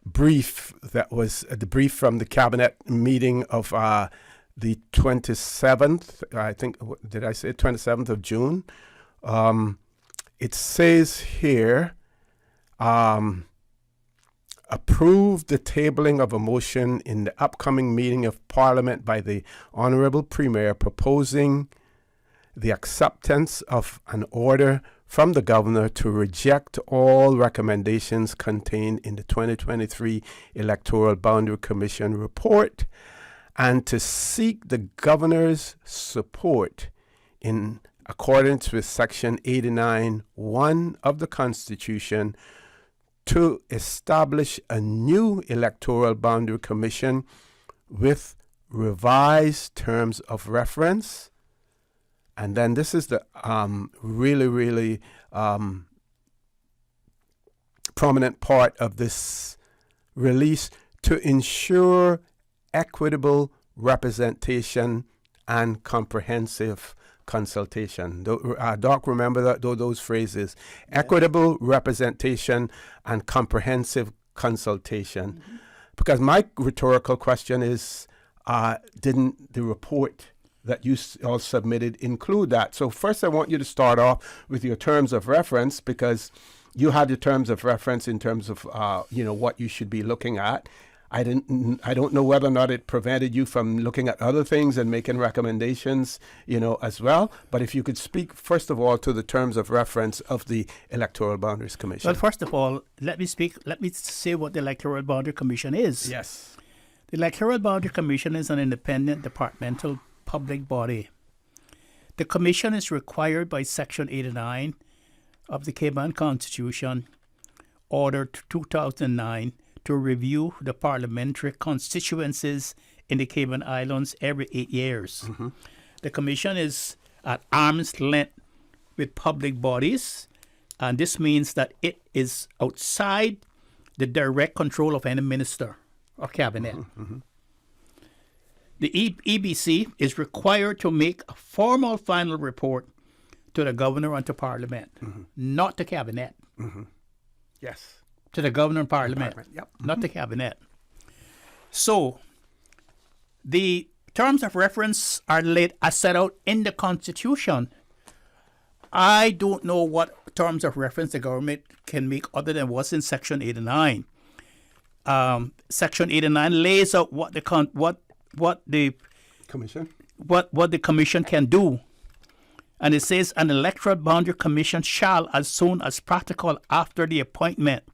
brief, that was the brief from the cabinet meeting of the 27th, I think, did I say 27th of June? It says here, approve the tabling of a motion in the upcoming meeting of Parliament by the Honourable Premier proposing the acceptance of an order from the Governor to reject all recommendations contained in the 2023 Electoral Boundary Commission report and to seek the Governor's support in accordance with Section 89(1) of the Constitution to establish a new Electoral Boundary Commission with revised terms of reference. And then this is the really prominent part of this release, to ensure equitable representation and comprehensive consultation. Doc, remember those phrases: equitable representation and comprehensive consultation. Mm-hmm. Because my rhetorical question is, didn't the report that you all submitted include that? So first I want you to start off with your terms of reference, because you had the terms of reference in terms of what you should be looking at. I don't know whether or not it prevented you from looking at other things and making recommendations, as well. But if you could speak first of all to the terms of reference of the Electoral Boundaries Commission. Well, first of all, let me say what the Electoral Boundary Commission is. Yes. The Electoral Boundary Commission is an independent departmental public body. The commission is required by Section 89 of the Cayman Constitution, Order 2009, to review the parliamentary constituencies in the Cayman Islands every 8 years. Mm-hmm. The commission is at arm's length with public bodies, and this means that it is outside the direct control of any minister or cabinet. Mm-hmm. Mm-hmm. The EBC is required to make a formal final report to the governor and to Parliament, mm-hmm. not the cabinet. Mm-hmm. Yes. To the governor and Parliament, yep. not mm-hmm. the cabinet. So, the terms of reference are set out in the Constitution. I don't know what terms of reference the government can make other than what's in Section 89. Section 89 lays out what the commission what the commission can do, and it says an electoral boundary commission shall, as soon as practical after the appointment,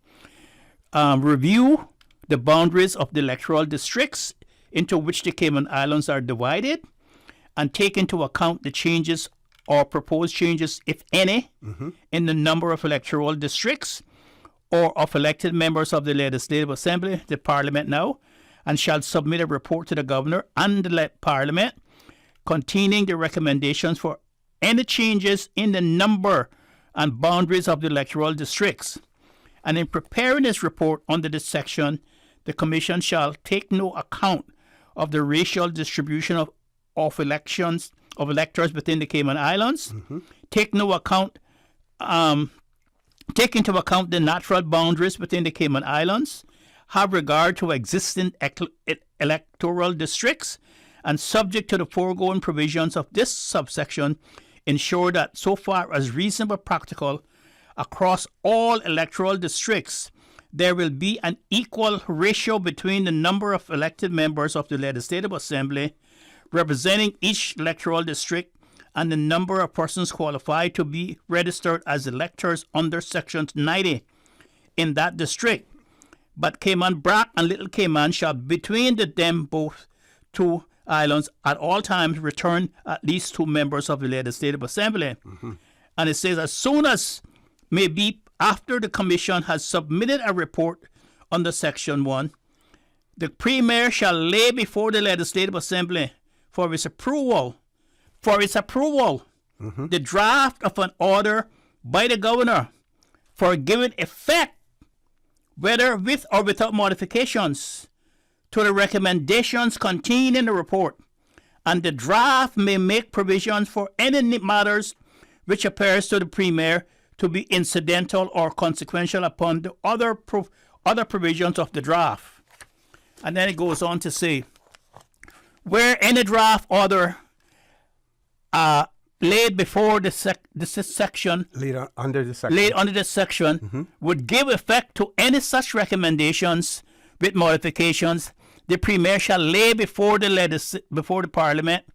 review the boundaries of the electoral districts into which the Cayman Islands are divided, and take into account the changes or proposed changes, if any, mm-hmm. in the number of electoral districts or of elected members of the Legislative Assembly, the Parliament now, and shall submit a report to the Governor and the Parliament containing the recommendations for any changes in the number and boundaries of the electoral districts. And in preparing this report under this section, the Commission shall take no account of the racial distribution of electors within the Cayman Islands, mm-hmm. take into account the natural boundaries within the Cayman Islands, have regard to existing electoral districts, and subject to the foregoing provisions of this subsection, ensure that so far as reasonable practical across all electoral districts, there will be an equal ratio between the number of elected members of the Legislative Assembly representing each electoral district and the number of persons qualified to be registered as electors under Section 90 in that district. But Cayman Brac and Little Cayman shall between them both two islands at all times return at least 2 members of the Legislative Assembly. Mm-hmm. And it says, as soon as may be after the Commission has submitted a report under Section 1, the Premier shall lay before the Legislative Assembly for its approval, mm-hmm. the draft of an order by the Governor for giving effect, whether with or without modifications, to the recommendations contained in the report, and the draft may make provisions for any matters which appears to the Premier to be incidental or consequential upon the other provisions of the draft. And then it goes on to say, where any draft order laid before this section, laid under this section, mm-hmm. would give effect to any such recommendations with modifications, the Premier shall lay before the Parliament,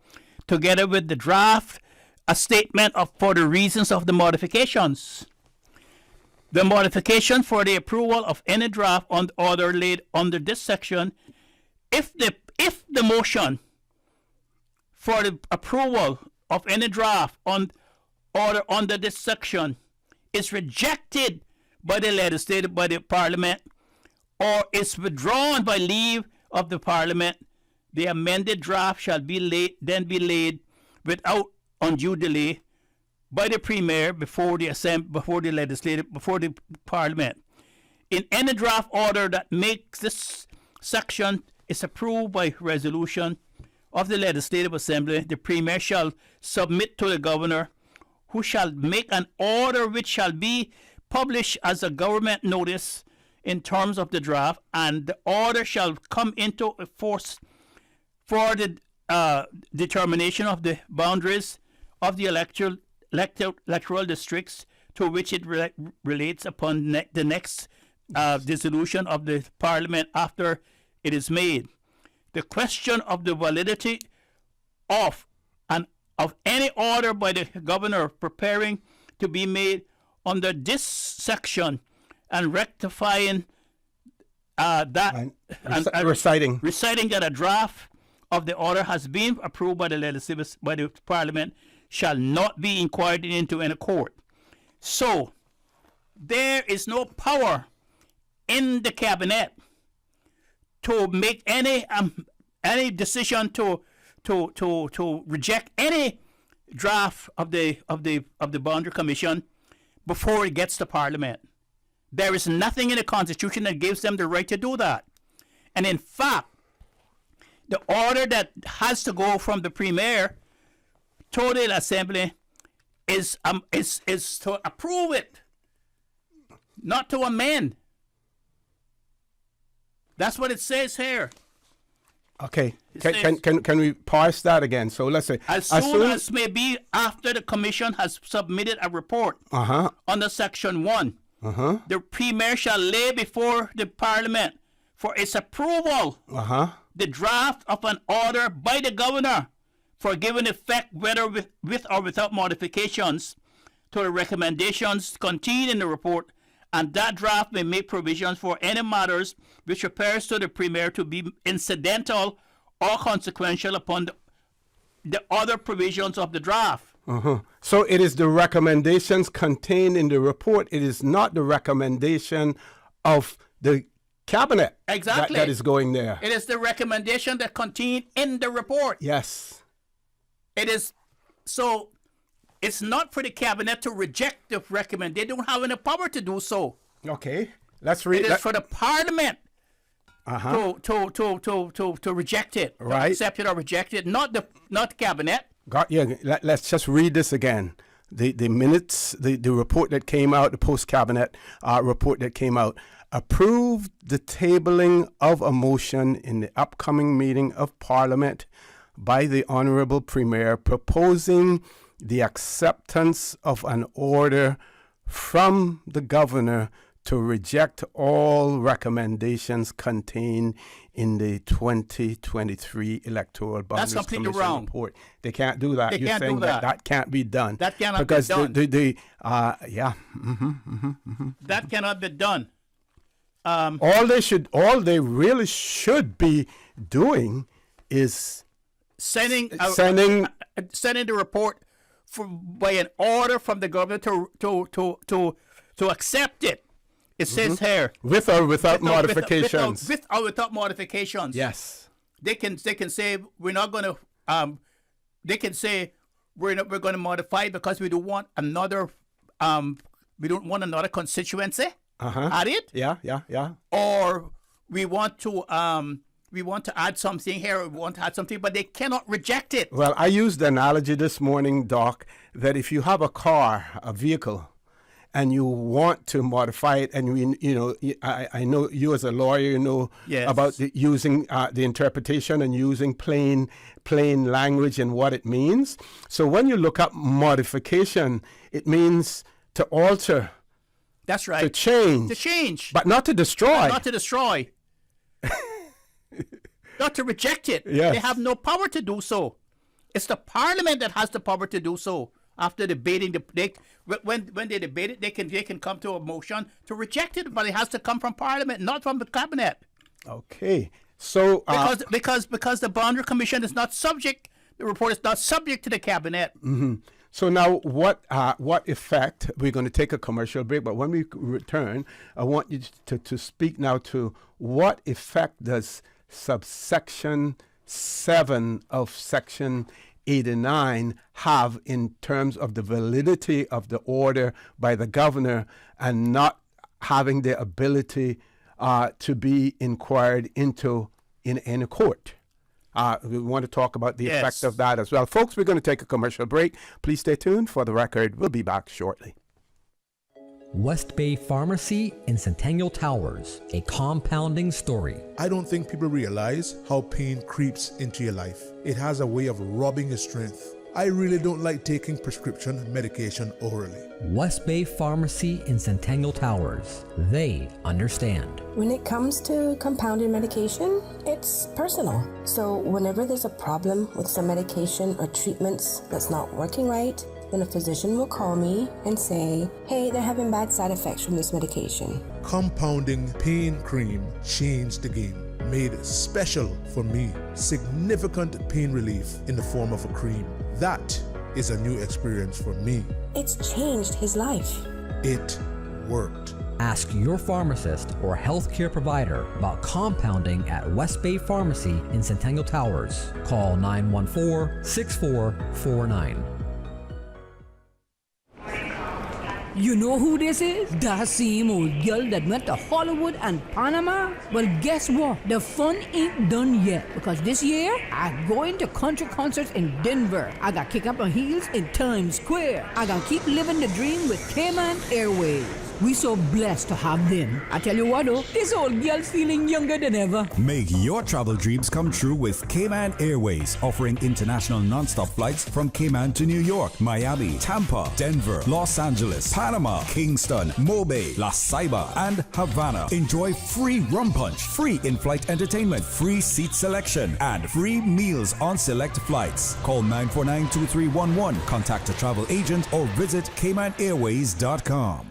together with the draft, a statement for the reasons of the modifications. The modification for the approval of any draft on order laid under this section, if the motion for the approval of any draft on order under this section is rejected by the Parliament, or is withdrawn by leave of the Parliament, the amended draft shall be laid without undue delay by the Premier before the Parliament. In any draft order that makes this section is approved by resolution of the Legislative Assembly, the Premier shall submit to the Governor, who shall make an order which shall be published as a government notice in terms of the draft, and the order shall come into force for the determination of the boundaries of the electoral districts to which it relates upon the next dissolution of the Parliament after it is made. The question of the validity of any order by the Governor preparing to be made under this section and rectifying reciting that a draft of the order has been approved by the Parliament shall not be inquired into in a court. So there is no power in the cabinet to make any decision to reject any draft of the Boundary Commission before it gets to Parliament. There is nothing in the Constitution that gives them the right to do that. And in fact, the order that has to go from the Premier to the Assembly is to approve it, not to amend. That's what it says here. Okay. Can we parse that again? So let's say as soon as may be after the Commission has submitted a report under Section 1, the Premier shall lay before the Parliament for its approval the draft of an order by the Governor for giving effect, whether with or without modifications, to the recommendations contained in the report, and that draft may make provisions for any matters which appears to the Premier to be incidental or consequential upon the other provisions of the draft. So it is the recommendations contained in the report. It is not the recommendation of the Cabinet that is going there. It is the recommendation that contained in the report. Yes. It is. So it's not for the Cabinet to reject the recommendation. They don't have any power to do so. Okay. Let's read it. It is for the Parliament to reject it, right? Accept it or reject it, not the Cabinet. Let's just read this again. The minutes, the report that came out, the post-Cabinet report that came out, approved the tabling of a motion in the upcoming meeting of Parliament by the Honourable Premier proposing the acceptance of an order from the Governor to reject all recommendations contained in the 2023 Electoral Boundaries Commission report. They can't do that. You're saying that can't be done. That cannot because be done. That cannot be done. All they really should be doing is sending the report by an order from the Governor to accept it. It says here, with or without modifications. With or without modifications. Yes. They can say we're not going to. They can say we're going to modify because we don't want another. We don't want another constituency at it. Yeah. Or we want to add something here. We want to add something, but they cannot reject it. Well, I used the analogy this morning, Doc, that if you have a vehicle, and you want to modify it, and I know you as a lawyer know about using the interpretation and using plain language and what it means. So when you look up modification, it means to alter. That's right. To change. To change. But not to destroy. Not to destroy. Not to reject it. Yes. They have no power to do so. It's the Parliament that has the power to do so. After debating, when they debate it, they can come to a motion to reject it, but it has to come from Parliament, not from the Cabinet. Okay, so because the Boundary Commission is not subject, the report is not subject to the Cabinet. Mm-hmm. So now, what effect? We're going to take a commercial break, but when we return, I want you to speak now to what effect does subsection 7 of Section 89 have in terms of the validity of the order by the Governor, and not having the ability to be inquired into in a court. We want to talk about the effect of that as well. Folks, we're going to take a commercial break. Please stay tuned for the record. We'll be back shortly. West Bay Pharmacy in Centennial Towers, a compounding story. I don't think people realize how pain creeps into your life. It has a way of robbing your strength. I really don't like taking prescription medication orally. West Bay Pharmacy in Centennial Towers. They understand. When it comes to compounded medication, it's personal. So whenever there's a problem with some medication or treatments that's not working right, then a physician will call me and say, hey, they're having bad side effects from this medication. Compounding pain cream changed the game. Made special for me. Significant pain relief in the form of a cream. That is a new experience for me. It's changed his life. It worked. Ask your pharmacist or healthcare provider about compounding at West Bay Pharmacy in Centennial Towers. Call 914-6449. You know who this is? That same old girl that went to Hollywood and Panama? Well, guess what? The fun ain't done yet, because this year, I'm going to country concerts in Denver. I got kick up my heels in Times Square. I got keep living the dream with Cayman Airways. We so blessed to have them. I tell you what though, this old girl's feeling younger than ever. Make your travel dreams come true with Cayman Airways, offering international non-stop flights from Cayman to New York, Miami, Tampa, Denver, Los Angeles, Panama, Kingston, Mobay, La Ceiba, and Havana. Enjoy free rum punch, free in-flight entertainment, free seat selection, and free meals on select flights. Call 949-2311, contact a travel agent, or visit CaymanAirways.com.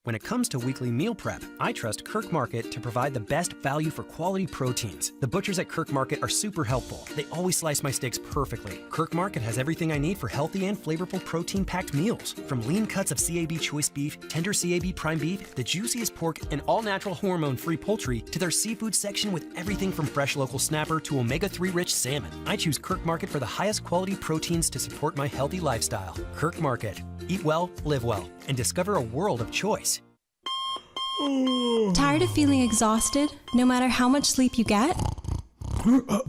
When it comes to weekly meal prep, I trust Kirk Market to provide the best value for quality proteins. The butchers at Kirk Market are super helpful. They always slice my steaks perfectly. Kirk Market has everything I need for healthy and flavorful protein-packed meals. From lean cuts of CAB choice beef, tender CAB prime beef, the juiciest pork, and all-natural hormone-free poultry, to their seafood section with everything from fresh local snapper to omega-3 rich salmon. I choose Kirk Market for the highest quality proteins to support my healthy lifestyle. Kirk Market. Eat well, live well, and discover a world of choice. Tired of feeling exhausted, no matter how much sleep you get?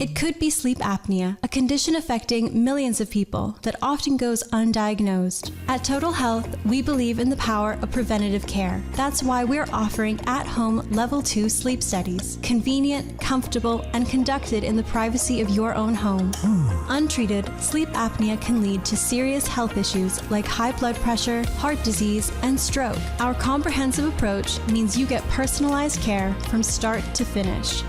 It could be sleep apnea, a condition affecting millions of people that often goes undiagnosed. At Total Health, we believe in the power of preventative care. That's why we're offering at-home Level 2 sleep studies, convenient, comfortable, and conducted in the privacy of your own home. Untreated, sleep apnea can lead to serious health issues like high blood pressure, heart disease, and stroke. Our comprehensive approach means you get personalized care from start to finish.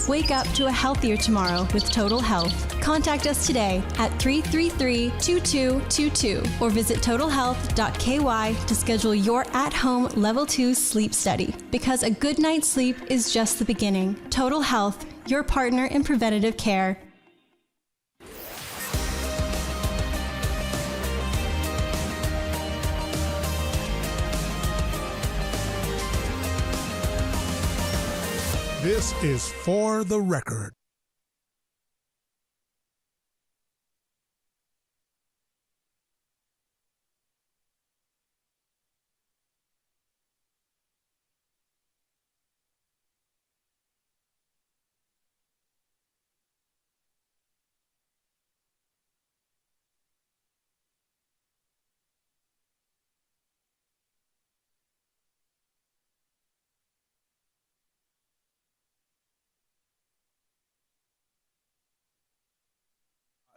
Wake up to a healthier tomorrow with Total Health. Contact us today at 333-2222 or visit totalhealth.ky to schedule your at-home Level 2 sleep study. Because a good night's sleep is just the beginning. Total Health, your partner in preventative care. This is For the Record.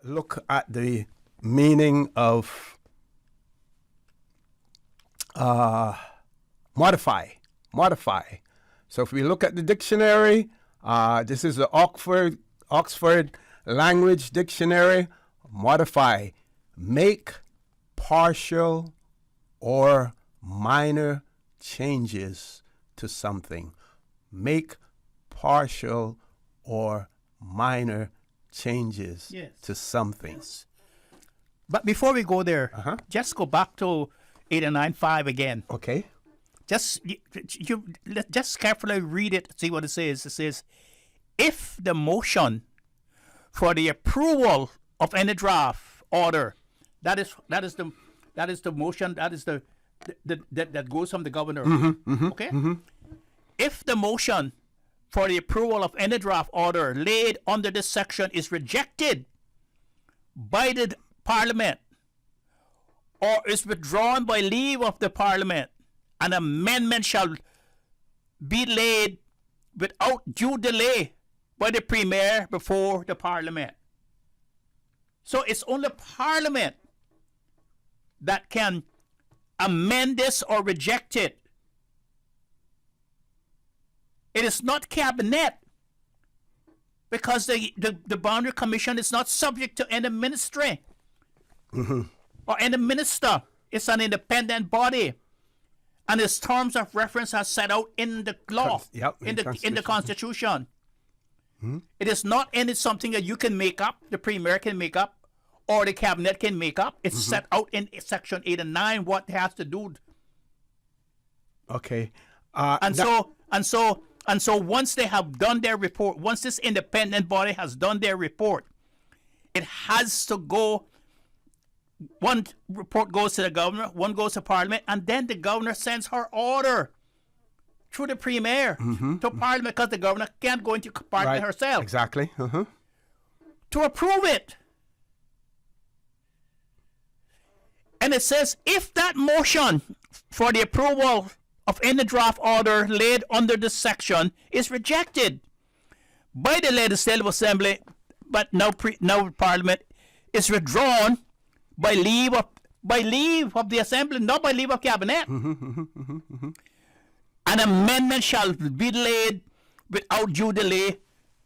Look at the meaning of modify. So if we look at the dictionary, this is the Oxford Language Dictionary. Modify, make partial or minor changes to something. Make partial or minor changes to something. Yes. But before we go there, just go back to 895 again. Okay. Just just carefully read it, see what it says. It says, if the motion for the approval of any draft order, that is the motion, that is the that goes from the governor. Okay? Mm-hmm. If the motion for the approval of any draft order laid under this section is rejected by the Parliament or is withdrawn by leave of the Parliament, an amendment shall be laid without due delay by the Premier before the Parliament. So it's only Parliament that can amend this or reject it. It is not Cabinet, because the Boundary Commission is not subject to any ministry or any minister. It's an independent body, and its terms of reference are set out in the law, in the Constitution. It is not something that you can make up, the Premier can make up, or the Cabinet can make up. It's set out in Section 8 and 9 what it has to do. Okay. And so once they have done their report, once this independent body has done their report, it has to go, one report goes to the governor, one goes to Parliament, and then the governor sends her order through the Premier to Parliament, because the governor can't go into Parliament herself. Exactly. To approve it. And it says, if that motion for the approval of any draft order laid under this section is rejected by the Legislative Assembly, but now Parliament, is withdrawn by leave of the Assembly, not by leave of Cabinet. An amendment shall be laid without due delay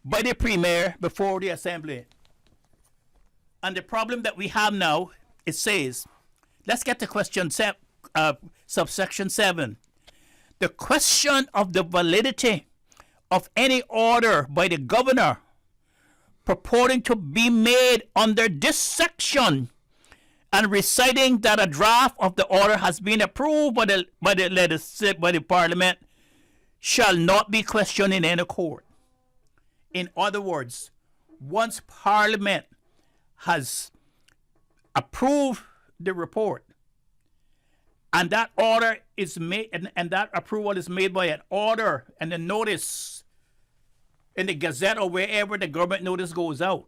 by the Premier before the Assembly. And the problem that we have now, it says, let's get to subsection 7. The question of the validity of any order by the governor purporting to be made under this section and reciting that a draft of the order has been approved by the Parliament shall not be questioned in any court. In other words, once Parliament has approved the report, and that order is made, and that approval is made by an order and a notice in the Gazette or wherever the government notice goes out,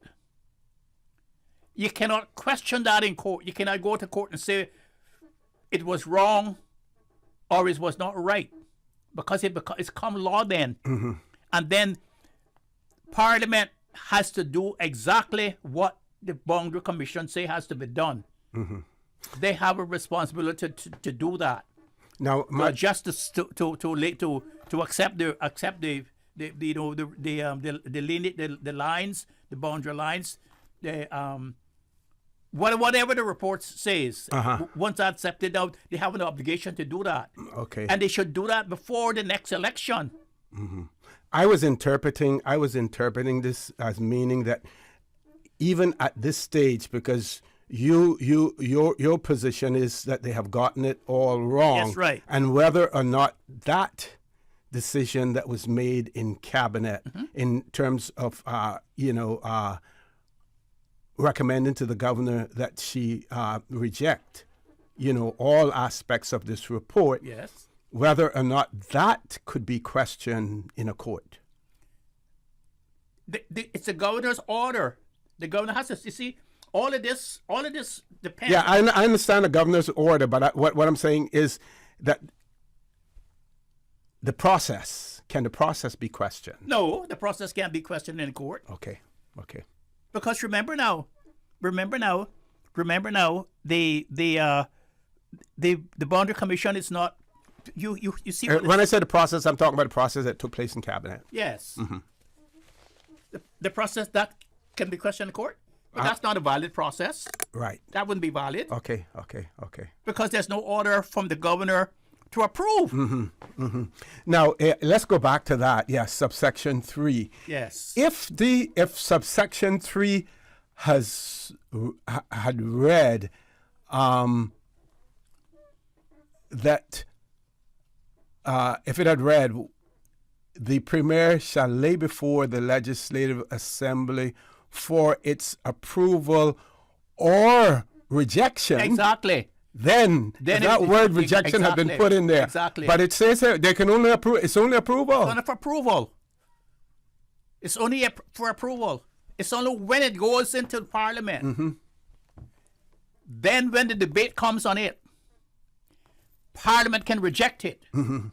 you cannot question that in court. You cannot go to court and say it was wrong or it was not right, because it's common law then. And then Parliament has to do exactly what the Boundary Commission say has to be done. They have a responsibility to do that. Now, justice to accept the lines, the boundary lines, whatever the report says. Once that's accepted out, they have an obligation to do that. Okay. And they should do that before the next election. I was interpreting this as meaning that even at this stage, because your position is that they have gotten it all wrong. Yes, right. And whether or not that decision that was made in Cabinet in terms of recommending to the governor that she reject all aspects of this report, yes, whether or not that could be questioned in a court. It's the governor's order. The governor has to, you see, all of this depends. Yeah, I understand the governor's order, but what I'm saying is that the process be questioned? No, the process can't be questioned in court. Okay. Because remember now, the Boundary Commission is not. You see. When I said the process, I'm talking about the process that took place in Cabinet. Yes. The process that can be questioned in court, but that's not a valid process. Right. That wouldn't be valid. Okay. Because there's no order from the governor to approve. Now, let's go back to that. Yes, subsection 3. Yes. If subsection 3 had read that if it had read, the Premier shall lay before the Legislative Assembly for its approval or rejection. Exactly. then that word rejection has been put in there. Exactly. But it says here they can only approve. It's only approval. It's only for approval. It's only for approval. It's only when it goes into Parliament. Mm-hmm. Then when the debate comes on it, Parliament can reject it. Mm-hmm.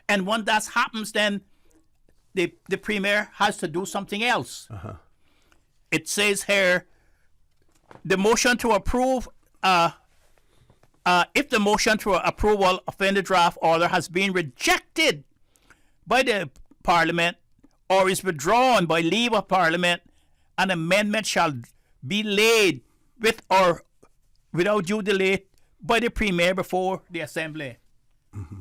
And when that happens, then the Premier has to do something else. Uh-huh. It says here, the motion to approve, if the motion to approval of any draft order has been rejected by the Parliament or is withdrawn by leave of Parliament, an amendment shall be laid with or without due delay by the Premier before the Assembly. Mm-hmm.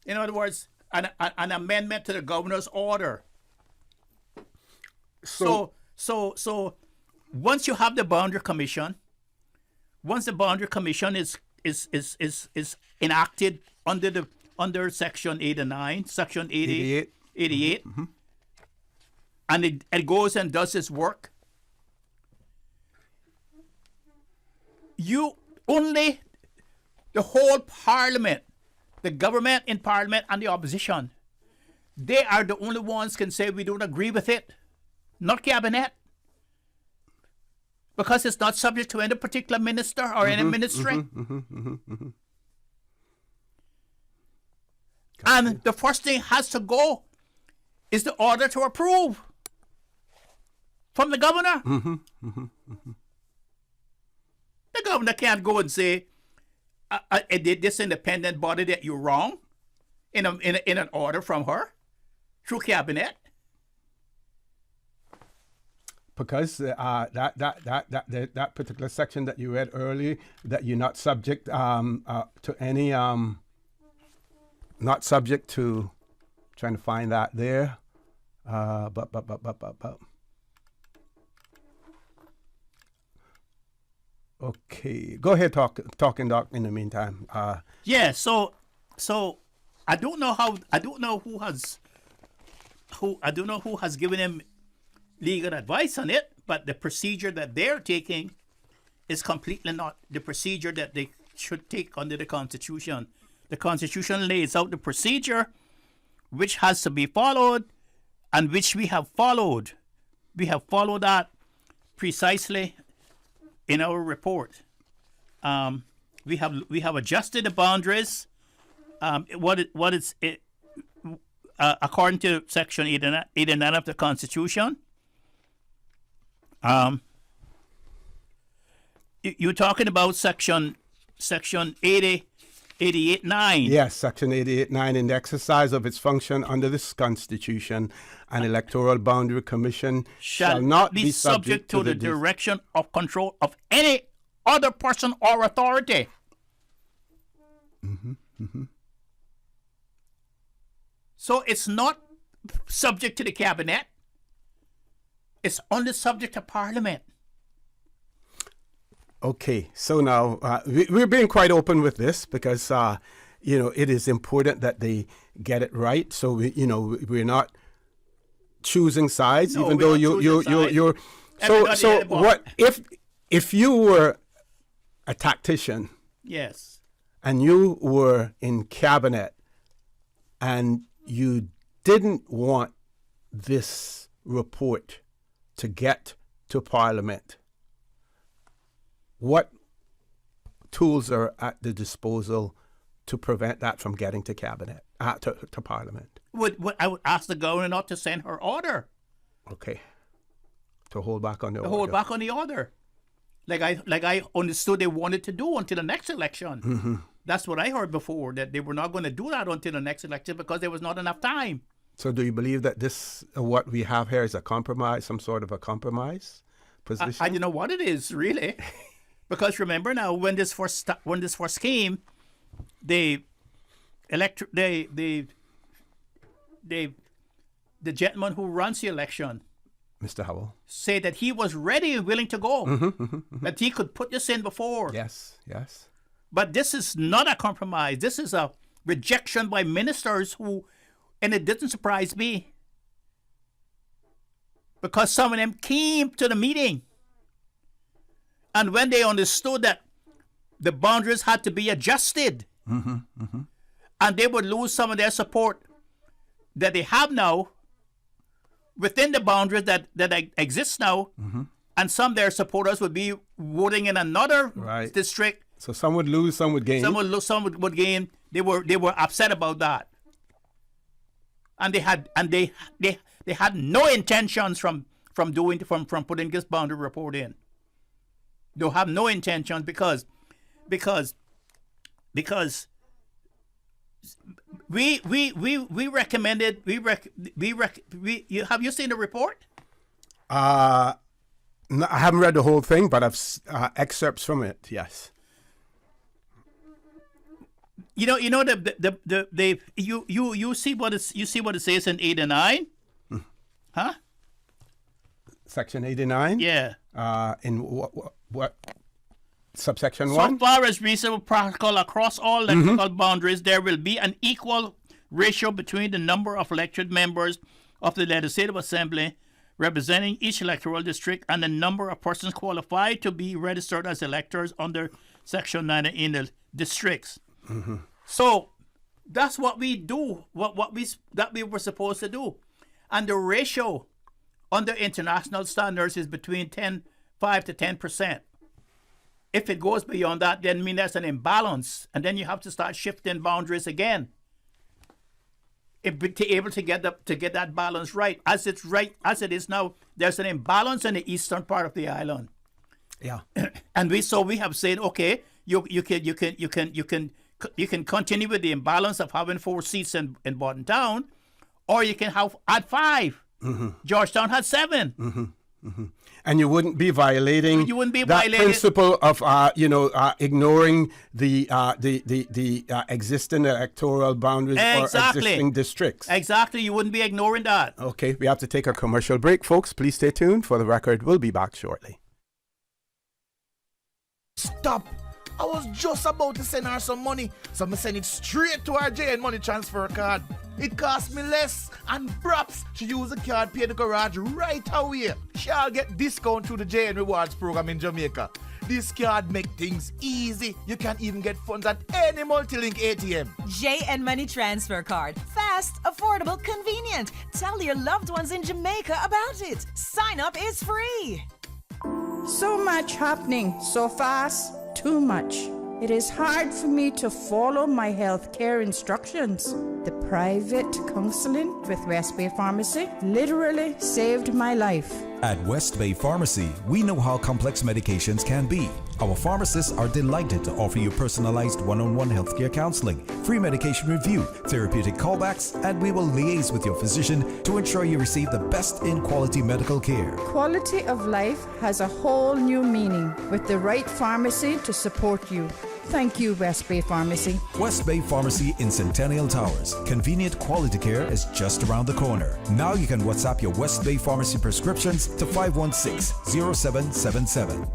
In other words, an amendment to the Governor's order. So once you have the Boundary Commission, once the Boundary Commission is enacted under Section 89, Section 88, Mm-hmm. and it goes and does its work, you only the whole Parliament, the government in Parliament and the opposition, they are the only ones can say we don't agree with it, not Cabinet. Because it's not subject to any particular minister or any ministry. And the first thing has to go is the order to approve from the governor. The governor can't go and say, this independent body that you're wrong in an order from her through Cabinet. Because that particular section that you read earlier, that you're not subject to any not subject to, trying to find that there, okay, go ahead, talking Doc. In the meantime, yeah. So I don't know who has given him legal advice on it, but the procedure that they're taking is completely not the procedure that they should take under the Constitution. The Constitution lays out the procedure which has to be followed and which we have followed. We have followed that precisely in our report. We have adjusted the boundaries. According to Section 89 of the Constitution. You're talking about section 88.9. Yes, Section 88.9. In the exercise of its function under this Constitution, an electoral boundary commission shall not be subject to the direction of control of any other person or authority. So it's not subject to the Cabinet. It's only subject to Parliament. Okay, so now we're being quite open with this because it is important that they get it right. So we're not choosing sides, No, even we're though not you're choosing you're. Everybody So at the bottom. what if you were a tactician? Yes. And you were in Cabinet, and you didn't want this report to get to Parliament, what tools are at the disposal to prevent that from getting to Cabinet, to Parliament? I would ask the governor not to send her order. Okay. To hold back on the order. To hold back on the order. Like I understood they wanted to do until the next election. That's what I heard before, that they were not going to do that until the next election because there was not enough time. So do you believe that this, what we have here, is a compromise, some sort of a compromise position? I don't know what it is, really. Because remember now, when this first came, the gentleman who runs the election, Mr. Howell, said that he was ready and willing to go, that he could put this in before. Yes. But this is not a compromise. This is a rejection by ministers who, and it didn't surprise me, because some of them came to the meeting, and when they understood that the boundaries had to be adjusted. And they would lose some of their support that they have now within the boundaries that exist now. And some of their supporters would be voting in another district. So some would lose, some would gain. Some would lose, some would gain. They were upset about that. And they had no intentions from putting this boundary report in. They'll have no intentions because we recommended have you seen the report? No, I haven't read the whole thing, but I've excerpts from it. Yes. You know you see what it says in 89, huh? Section 89. Yeah. In what subsection So 1? far as reasonable practical across all electoral boundaries, there will be an equal ratio between the number of elected members of the Legislative Assembly representing each electoral district and the number of persons qualified to be registered as electors under Section 9 in the districts. So that's what we do, what we were supposed to do. And the ratio under international standards is between 5 to 10%. If it goes beyond that, then mean there's an imbalance, and then you have to start shifting boundaries again. To be able to get that balance right. As it is now, there's an imbalance in the eastern part of the island. Yeah. And we have said, okay, you can continue with the imbalance of having 4 seats in Boston Town, or you can add 5. Georgetown had 7. And you wouldn't be violating that principle of ignoring the existing electoral boundaries or existing districts. Exactly, you wouldn't be ignoring that. Okay, we have to take a commercial break, folks. Please stay tuned. For the record, we'll be back shortly. Stop! I was just about to send her some money, so I send it straight to her JN money transfer card. It cost me less, and perhaps she use the card, pay the garage right away. She'll get discount through the JN Rewards program in Jamaica. This card make things easy. You can even get funds at any multi-link ATM. JN Money Transfer Card. Fast, affordable, convenient. Tell your loved ones in Jamaica about it. Sign up is free. So much happening so fast, too much. It is hard for me to follow my healthcare instructions. The private counseling with West Bay Pharmacy literally saved my life. At West Bay Pharmacy, we know how complex medications can be. Our pharmacists are delighted to offer you personalized one-on-one healthcare counseling, free medication review, therapeutic callbacks, and we will liaise with your physician to ensure you receive the best in quality medical care. Quality of life has a whole new meaning with the right pharmacy to support you. Thank you, West Bay Pharmacy. West Bay Pharmacy in Centennial Towers. Convenient quality care is just around the corner. Now you can WhatsApp your West Bay Pharmacy prescriptions to 516-0777.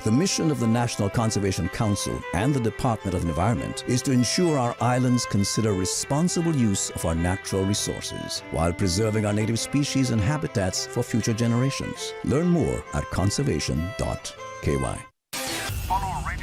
The mission of the National Conservation Council and the Department of Environment is to ensure our islands consider responsible use of our natural resources while preserving our native species and habitats for future generations. Learn more at conservation.ky.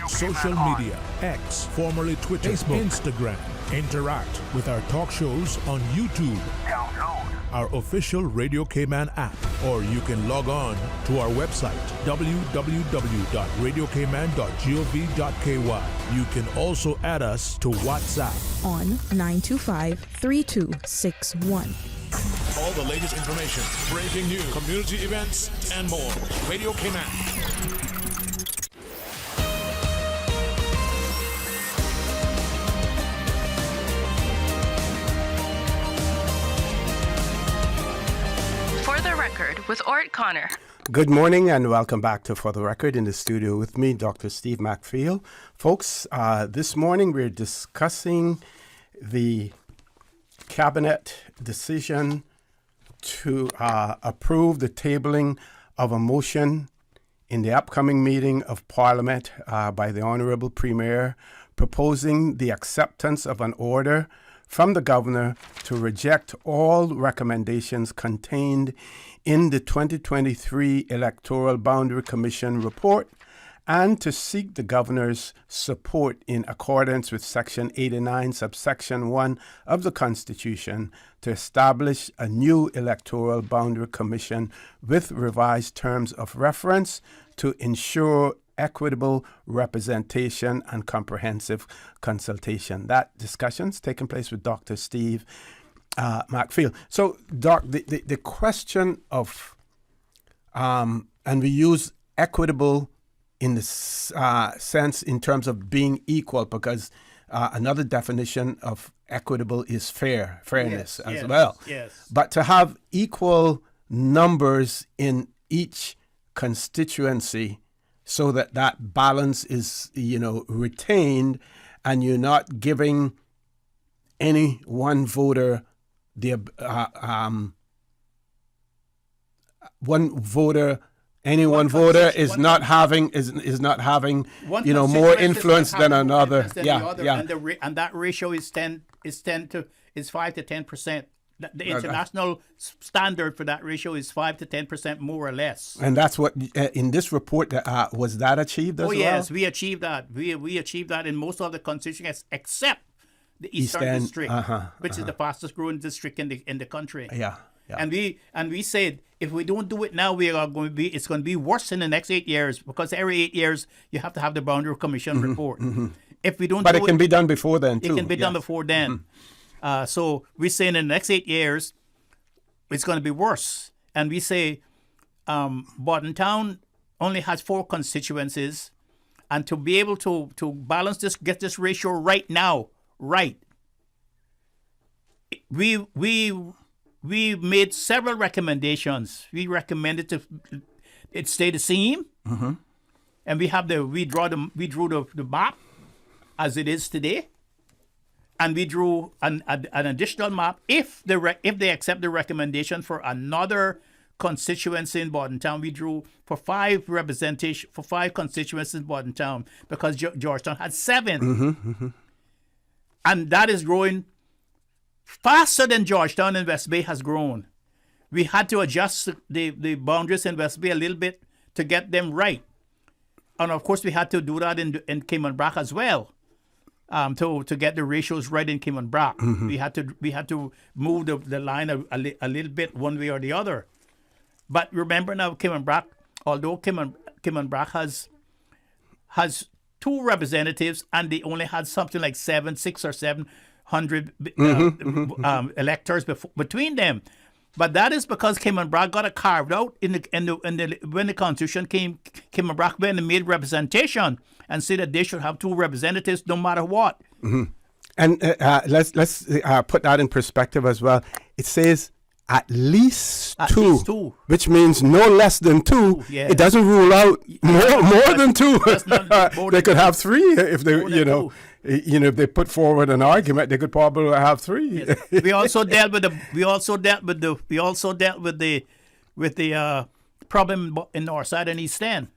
Social media, X, formerly Twitter, Facebook, Instagram. Interact with our talk shows on YouTube. Download our official Radio Cayman app, or you can log on to our website, www.radiocayman.gov.ky. You can also add us to WhatsApp on 925-3261. All the latest information, breaking news, community events, and more. Radio Cayman. For the Record with Orrett Connor. Good morning and welcome back to For the Record. In the studio with me, Dr. Steve McField. Folks, this morning we're discussing the cabinet decision to approve the tabling of a motion in the upcoming meeting of Parliament by the Honourable Premier proposing the acceptance of an order from the Governor to reject all recommendations contained in the 2023 Electoral Boundary Commission report and to seek the governor's support in accordance with Section 89, subsection 1 of the Constitution to establish a new electoral boundary commission with revised terms of reference to ensure equitable representation and comprehensive consultation. That discussion's taking place with Dr. Steve McField. So, Doc, the question of, and we use equitable in the sense in terms of being equal, because another definition of equitable is fairness as well. Yes. But to have equal numbers in each constituency so that that balance is, retained, and you're not giving any one voter the one voter is not having more influence than another. And that ratio is 5 to 10%. The international standard for that ratio is 5 to 10% more or less. And that's what in this report was that achieved as well? Oh yes, we achieved that. We achieved that in most of the constituencies except the Eastern District, which is the fastest growing district in the country. Yeah. And we said if we don't do it now, it's going to be worse in the next 8 years, because every 8 years you have to have the Boundary Commission report. If we don't, but it can be done before then too. It can be done before then. So we say in the next 8 years it's going to be worse, and we say Borden Town only has 4 constituencies, and to be able to balance this, get this ratio right now, we made several recommendations. We recommended it stay the same, and we drew the map as it is today, and we drew an additional map if they accept the recommendation for another constituency in Borden Town. We drew for 5 constituencies in Borden Town, because Georgetown had 7, and that is growing faster than Georgetown and West Bay has grown. We had to adjust the boundaries in West Bay a little bit to get them right. And of course, we had to do that in Cayman Brac as well, to get the ratios right in Cayman Brac. We had to move the line a little bit one way or the other. But remember now, Cayman Brac, although Cayman Brac has 2 representatives, and they only had something like 600 or 700 electors between them. But that is because Cayman Brac got it carved out when the Constitution came. Cayman Brac went and made representation and said that they should have 2 representatives no matter what. And let's put that in perspective as well. It says at least two, which means no less than 2. Yeah. It doesn't rule out more than 2. They could have 3 if they, if they put forward an argument. They could probably have 3. Yes. We also dealt with the problem in Northside and East End,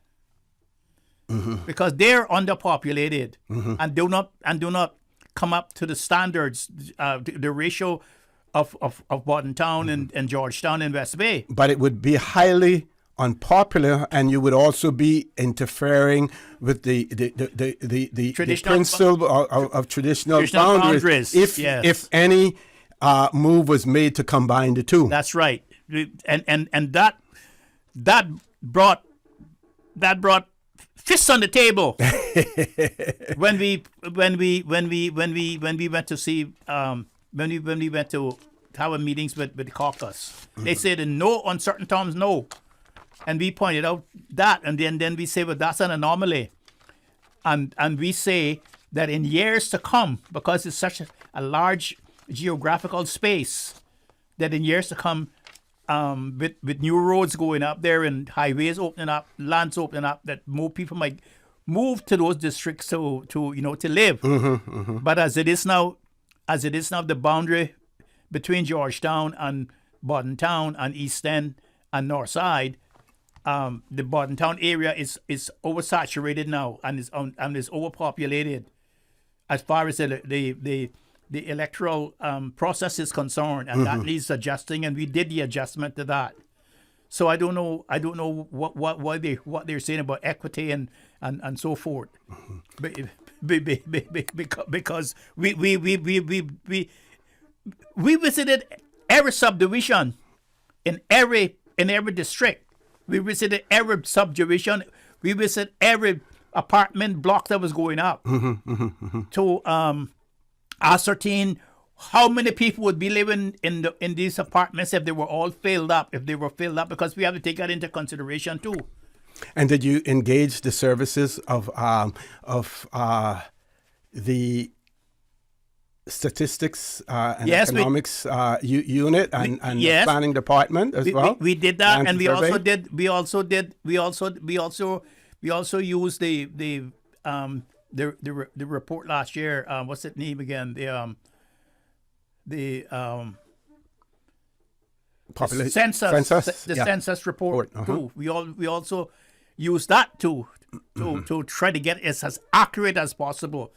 because they're underpopulated and do not come up to the standards, the ratio of Borden Town and Georgetown and West Bay. But it would be highly unpopular, and you would also be interfering with the principle of traditional boundaries if any move was made to combine the 2. That's right, and that brought fists on the table when we went to see when we went to have meetings with the caucus. They said in no uncertain terms no. And we pointed out that, and then we say, well, that's an anomaly. And we say that in years to come, because it's such a large geographical space, that in years to come, with new roads going up there and highways opening up, lands opening up, that more people might move to those districts to live. But as it is now, the boundary between Georgetown and Borden Town and East End and Northside, the Borden Town area is oversaturated now and is overpopulated as far as the electoral process is concerned, and that needs adjusting, and we did the adjustment to that. So I don't know what they're saying about equity and so forth. Because we visited every subdivision in every district. We visited every subdivision. We visited every apartment block that was going up to ascertain how many people would be living in these apartments if they were all filled up. Because we have to take that into consideration too. And did you engage the services of the statistics and economics unit and the planning department as well? We did that, and we also used the report last year. What's its name again? The census report too. We also use that to try to get it as accurate as possible.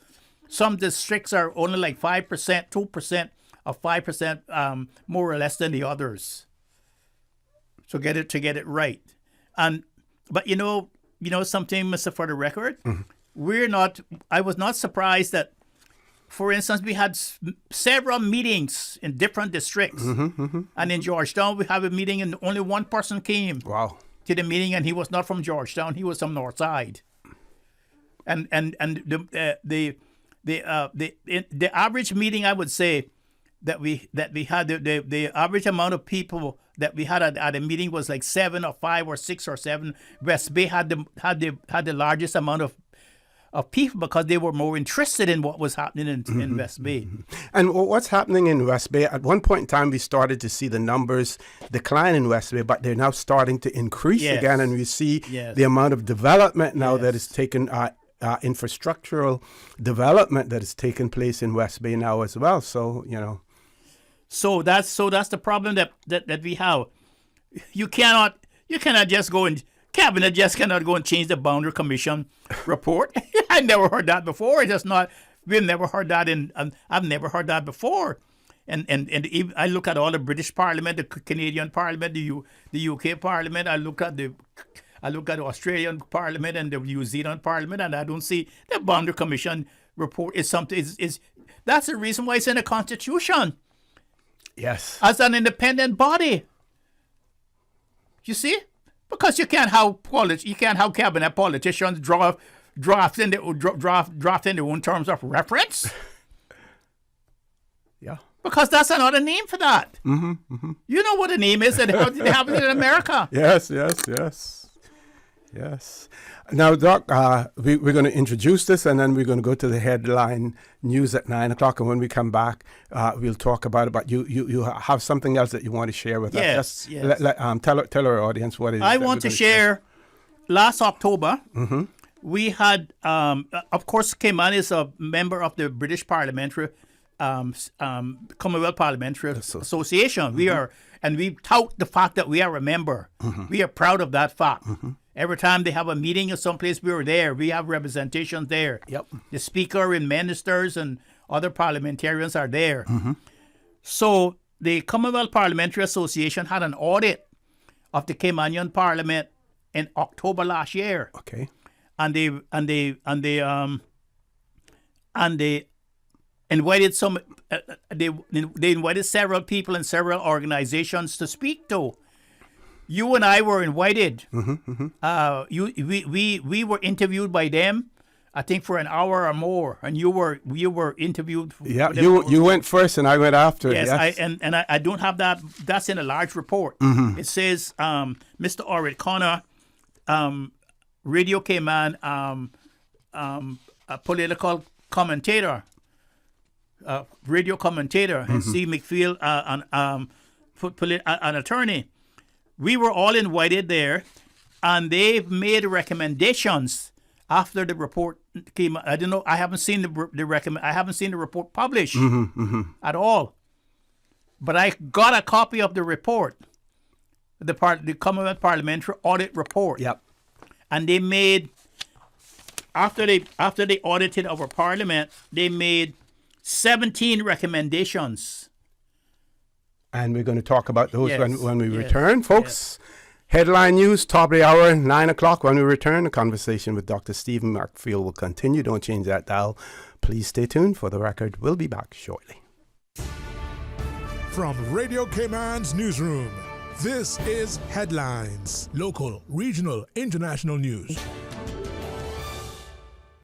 Some districts are only like 5%, 2% of 5% more or less than the others. So get it right. But you know something, Mr. For the record, I was not surprised that, for instance, we had several meetings in different districts. And in Georgetown, we have a meeting and only one person came to the meeting, and he was not from Georgetown. He was from Northside. And the average meeting, I would say, that we had, the average amount of people that we had at a meeting was like 7 or 5 or 6 or 7. West Bay had the largest amount of people because they were more interested in what was happening in West Bay. And what's happening in West Bay? At one point in time, we started to see the numbers decline in West Bay, but they're now starting to increase again, and we see the amount of development now that is taken, infrastructural development that is taking place in West Bay now as well. So, So that's the problem that we have. You cannot just go and Cabinet just cannot go and change the Boundary Commission report. I never heard that before. It's just not. We've never heard that I've never heard that before. And even, I look at all the British Parliament, the Canadian Parliament, the UK Parliament. I look at the Australian Parliament and the New Zealand Parliament, and I don't see the Boundary Commission report is something. Is that's the reason why it's in the Constitution. Yes. As an independent body. You see? Because you can't have cabinet politicians draft in their own terms of reference. Yeah. Because that's another name for that. You know what a name is, and how they have it in America. Yes. Now, Doc, we're going to introduce this, and then we're going to go to the headline news at 9 o'clock. And when we come back, we'll talk about it. But you have something else that you want to share with us. Yes. Tell our audience what it is. I want to share. Last October, we had, of course, Cayman is a member of the British Parliamentary Commonwealth Parliamentary Association. We are, and we tout the fact that we are a member. We are proud of that fact. Every time they have a meeting or someplace, we are there. We have representation there. Yep. The speaker and ministers and other parliamentarians are there. So the Commonwealth Parliamentary Association had an audit of the Caymanian Parliament in October last year. Okay. And they invited they invited several people and several organizations to speak to. You and I were invited. We were interviewed by them, I think, for an hour or more, and you were interviewed. Yeah, you went first, and I went after. Yes, I don't have that. That's in a large report. It says Mr. Orrett Connor, Radio Cayman, a political commentator, radio commentator, and A.Steve McField, an attorney. We were all invited there, and they've made recommendations after the report came. I don't know. I haven't seen I haven't seen the report published at all. But I got a copy of the report, the Commonwealth Parliamentary Audit Report. Yep. And they made after they audited our parliament, they made 17 recommendations. And we're going to talk about those when we return. Folks, Headline news, top of the hour, 9 o'clock. When we return, a conversation with Dr. Steve McField will continue. Don't change that dial. Please stay tuned. For the record, we'll be back shortly. From Radio Cayman's newsroom, this is Headlines. Local, regional, international news.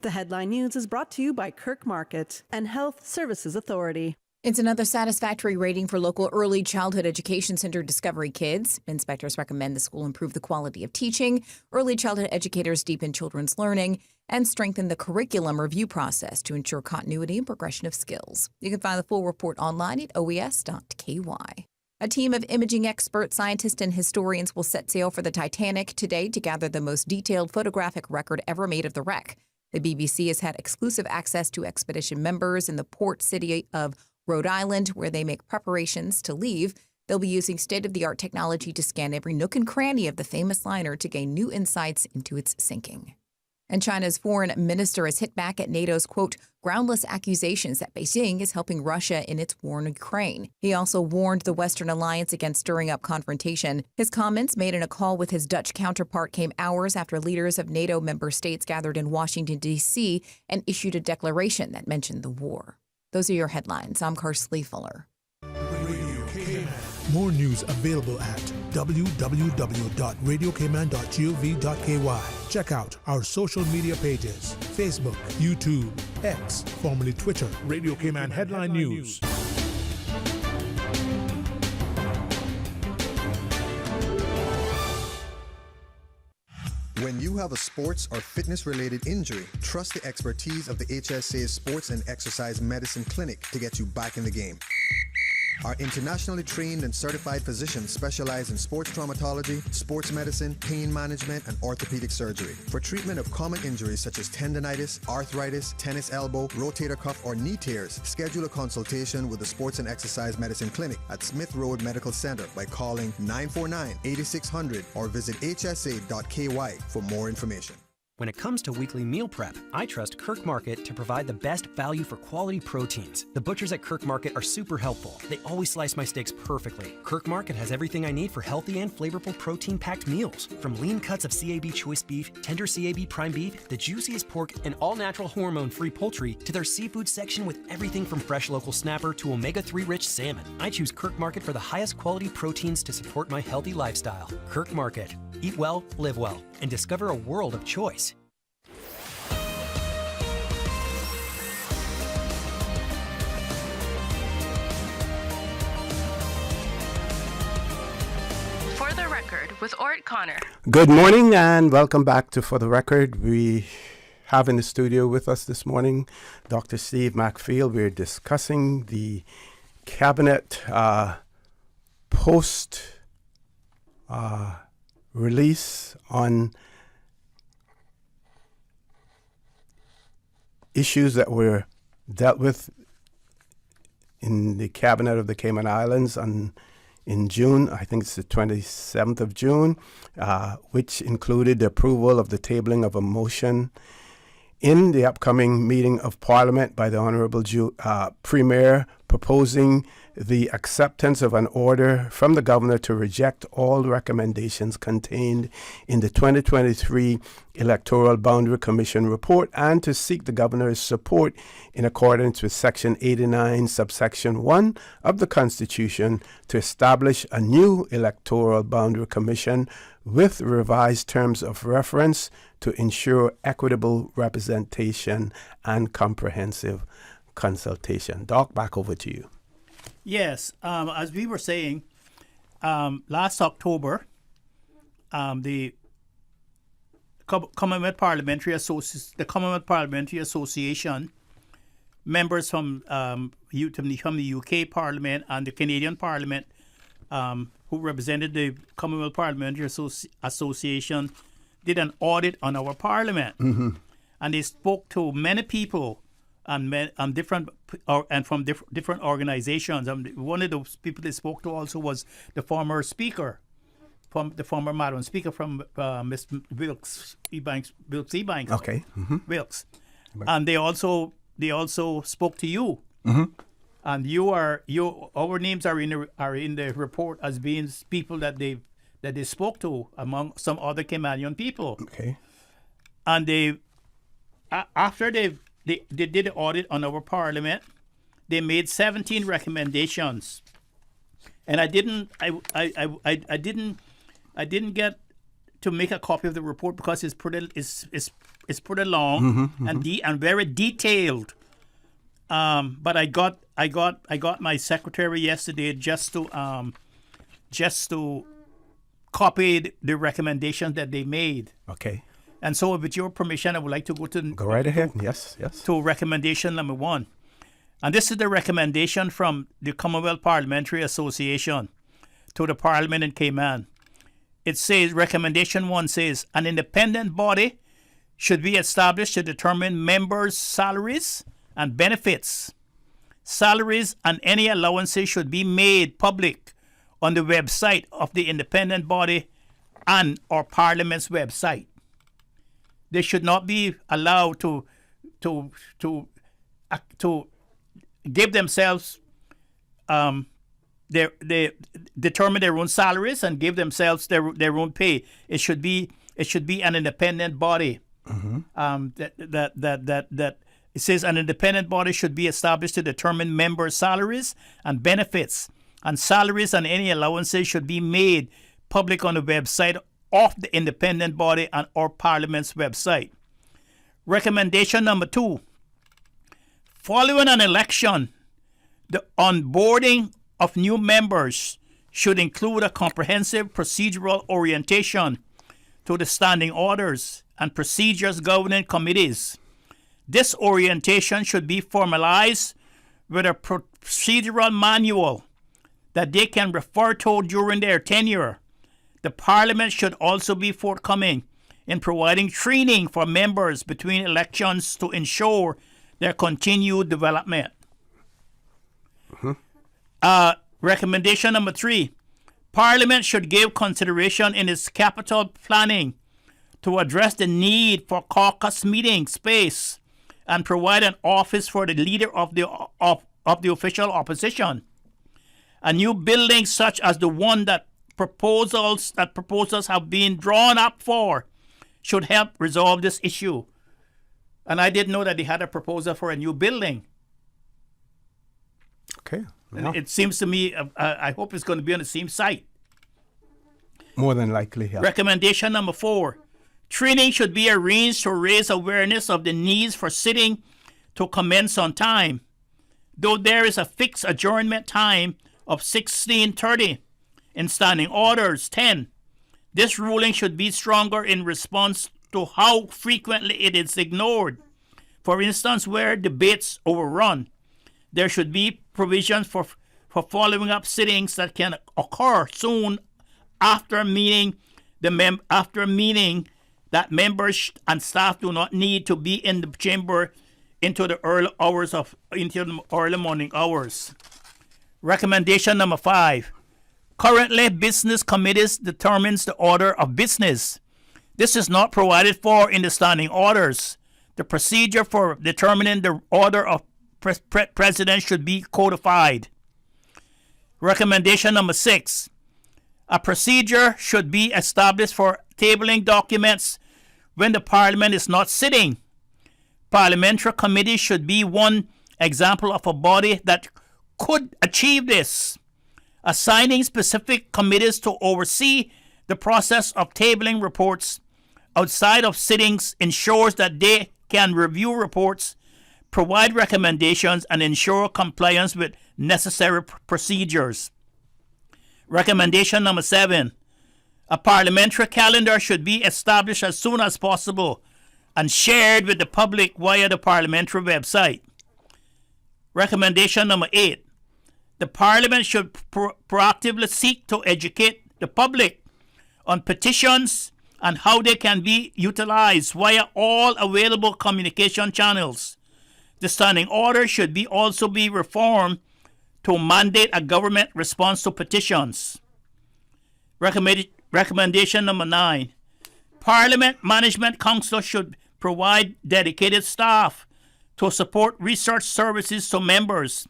The Headline News is brought to you by Kirk Market and Health Services Authority. It's another satisfactory rating for local early childhood education center Discovery Kids. Inspectors recommend the school improve the quality of teaching, early childhood educators deepen children's learning, and strengthen the curriculum review process to ensure continuity and progression of skills. You can find the full report online at oes.ky. A team of imaging experts, scientists, and historians will set sail for the Titanic today to gather the most detailed photographic record ever made of the wreck. The BBC has had exclusive access to expedition members in the port city of Rhode Island, where they make preparations to leave. They'll be using state-of-the-art technology to scan every nook and cranny of the famous liner to gain new insights into its sinking. And China's foreign minister has hit back at NATO's, quote, groundless accusations that Beijing is helping Russia in its war in Ukraine. He also warned the Western alliance against stirring up confrontation. His comments, made in a call with his Dutch counterpart, came hours after leaders of NATO member states gathered in Washington, D.C. and issued a declaration that mentioned the war. Those are your headlines. I'm Carsley Fuller. More news available at www.radiocayman.gov.ky. Check out our social media pages: Facebook, YouTube, X, formerly Twitter, Radio Cayman Headline News. When you have a sports or fitness-related injury, trust the expertise of the HSA's Sports and Exercise Medicine Clinic to get you back in the game. Our internationally trained and certified physicians specialize in sports traumatology, sports medicine, pain management, and orthopedic surgery. For treatment of common injuries such as tendonitis, arthritis, tennis elbow, rotator cuff, or knee tears, schedule a consultation with the Sports and Exercise Medicine Clinic at Smith Road Medical Center by calling 949-8600 or visit hsa.ky for more information. When it comes to weekly meal prep, I trust Kirk Market to provide the best value for quality proteins. The butchers at Kirk Market are super helpful. They always slice my steaks perfectly. Kirk Market has everything I need for healthy and flavorful protein-packed meals. From lean cuts of CAB choice beef, tender CAB prime beef, the juiciest pork, and all-natural hormone-free poultry, to their seafood section with everything from fresh local snapper to omega-3 rich salmon. I choose Kirk Market for the highest quality proteins to support my healthy lifestyle. Kirk Market. Eat well, live well, and discover a world of choice. For the Record with Orrett Connor. Good morning and welcome back to For the Record. We have in the studio with us this morning Dr. Steve McField. We're discussing the cabinet post release on issues that were dealt with in the cabinet of the Cayman Islands in June. I think it's the 27th of June, which included the approval of the tabling of a motion in the upcoming meeting of Parliament by the Honourable Premier, proposing the acceptance of an order from the Governor to reject all recommendations contained in the 2023 Electoral Boundary Commission report and to seek the Governor's support in accordance with Section 89, subsection 1 of the Constitution to establish a new Electoral Boundary Commission with revised terms of reference to ensure equitable representation and comprehensive consultation. Doc, back over to you. Yes, as we were saying, last October, the Commonwealth Parliamentary Association members from the UK Parliament and the Canadian Parliament, who represented the Commonwealth Parliamentary Association, did an audit on our Parliament, and they spoke to many people and different organizations. One of those people they spoke to also was the former Speaker, Madam Speaker from Miss Wilkes Ebanks. Okay. Wilkes, and they also spoke to you, and our names are in the report as being people that that they spoke to, among some other Caymanian people. Okay. And they, after they did the audit on our parliament, they made 17 recommendations. And I didn't get to make a copy of the report because it's pretty long and very detailed. But I got my secretary yesterday just to copy the recommendations that they made. Okay. And so, with your permission, I would like to go right ahead. Yes. To recommendation number 1. And this is the recommendation from the Commonwealth Parliamentary Association to the Parliament in Cayman. It says, recommendation 1 says, an independent body should be established to determine members' salaries and benefits. Salaries and any allowances should be made public on the website of the independent body and or Parliament's website. They should not be allowed to give themselves they determine their own salaries and give themselves their own pay. It should be an independent body. That it says an independent body should be established to determine members' salaries and benefits, and salaries and any allowances should be made public on the website of the independent body and or Parliament's website. Recommendation number 2. Following an election, the onboarding of new members should include a comprehensive procedural orientation to the standing orders and procedures governing committees. This orientation should be formalized with a procedural manual that they can refer to during their tenure. The Parliament should also be forthcoming in providing training for members between elections to ensure their continued development. Recommendation number 3. Parliament should give consideration in its capital planning to address the need for caucus meeting space and provide an office for the leader of the official opposition. A new building such as the one that proposals have been drawn up for should help resolve this issue. And I didn't know that they had a proposal for a new building. Okay. And it seems to me, I hope it's going to be on the same site. More than likely, yeah. Recommendation number 4. Training should be arranged to raise awareness of the needs for sitting to commence on time. Though there is a fixed adjournment time of 16:30 in Standing Orders 10, this ruling should be stronger in response to how frequently it is ignored. For instance, where debates overrun, there should be provisions for following up sittings that can occur soon after meeting that members and staff do not need to be in the chamber into the early morning hours. Recommendation number 5. Currently, business committees determines the order of business. This is not provided for in the standing orders. The procedure for determining the order of president should be codified. Recommendation number 6. A procedure should be established for tabling documents when the Parliament is not sitting. Parliamentary committees should be one example of a body that could achieve this. Assigning specific committees to oversee the process of tabling reports outside of sittings ensures that they can review reports, provide recommendations, and ensure compliance with necessary procedures. Recommendation number 7. A parliamentary calendar should be established as soon as possible and shared with the public via the parliamentary website. Recommendation number 8. The Parliament should proactively seek to educate the public on petitions and how they can be utilized via all available communication channels. The standing order should also be reformed to mandate a government response to petitions. Recommendation number 9. Parliament Management Council should provide dedicated staff to support research services to members.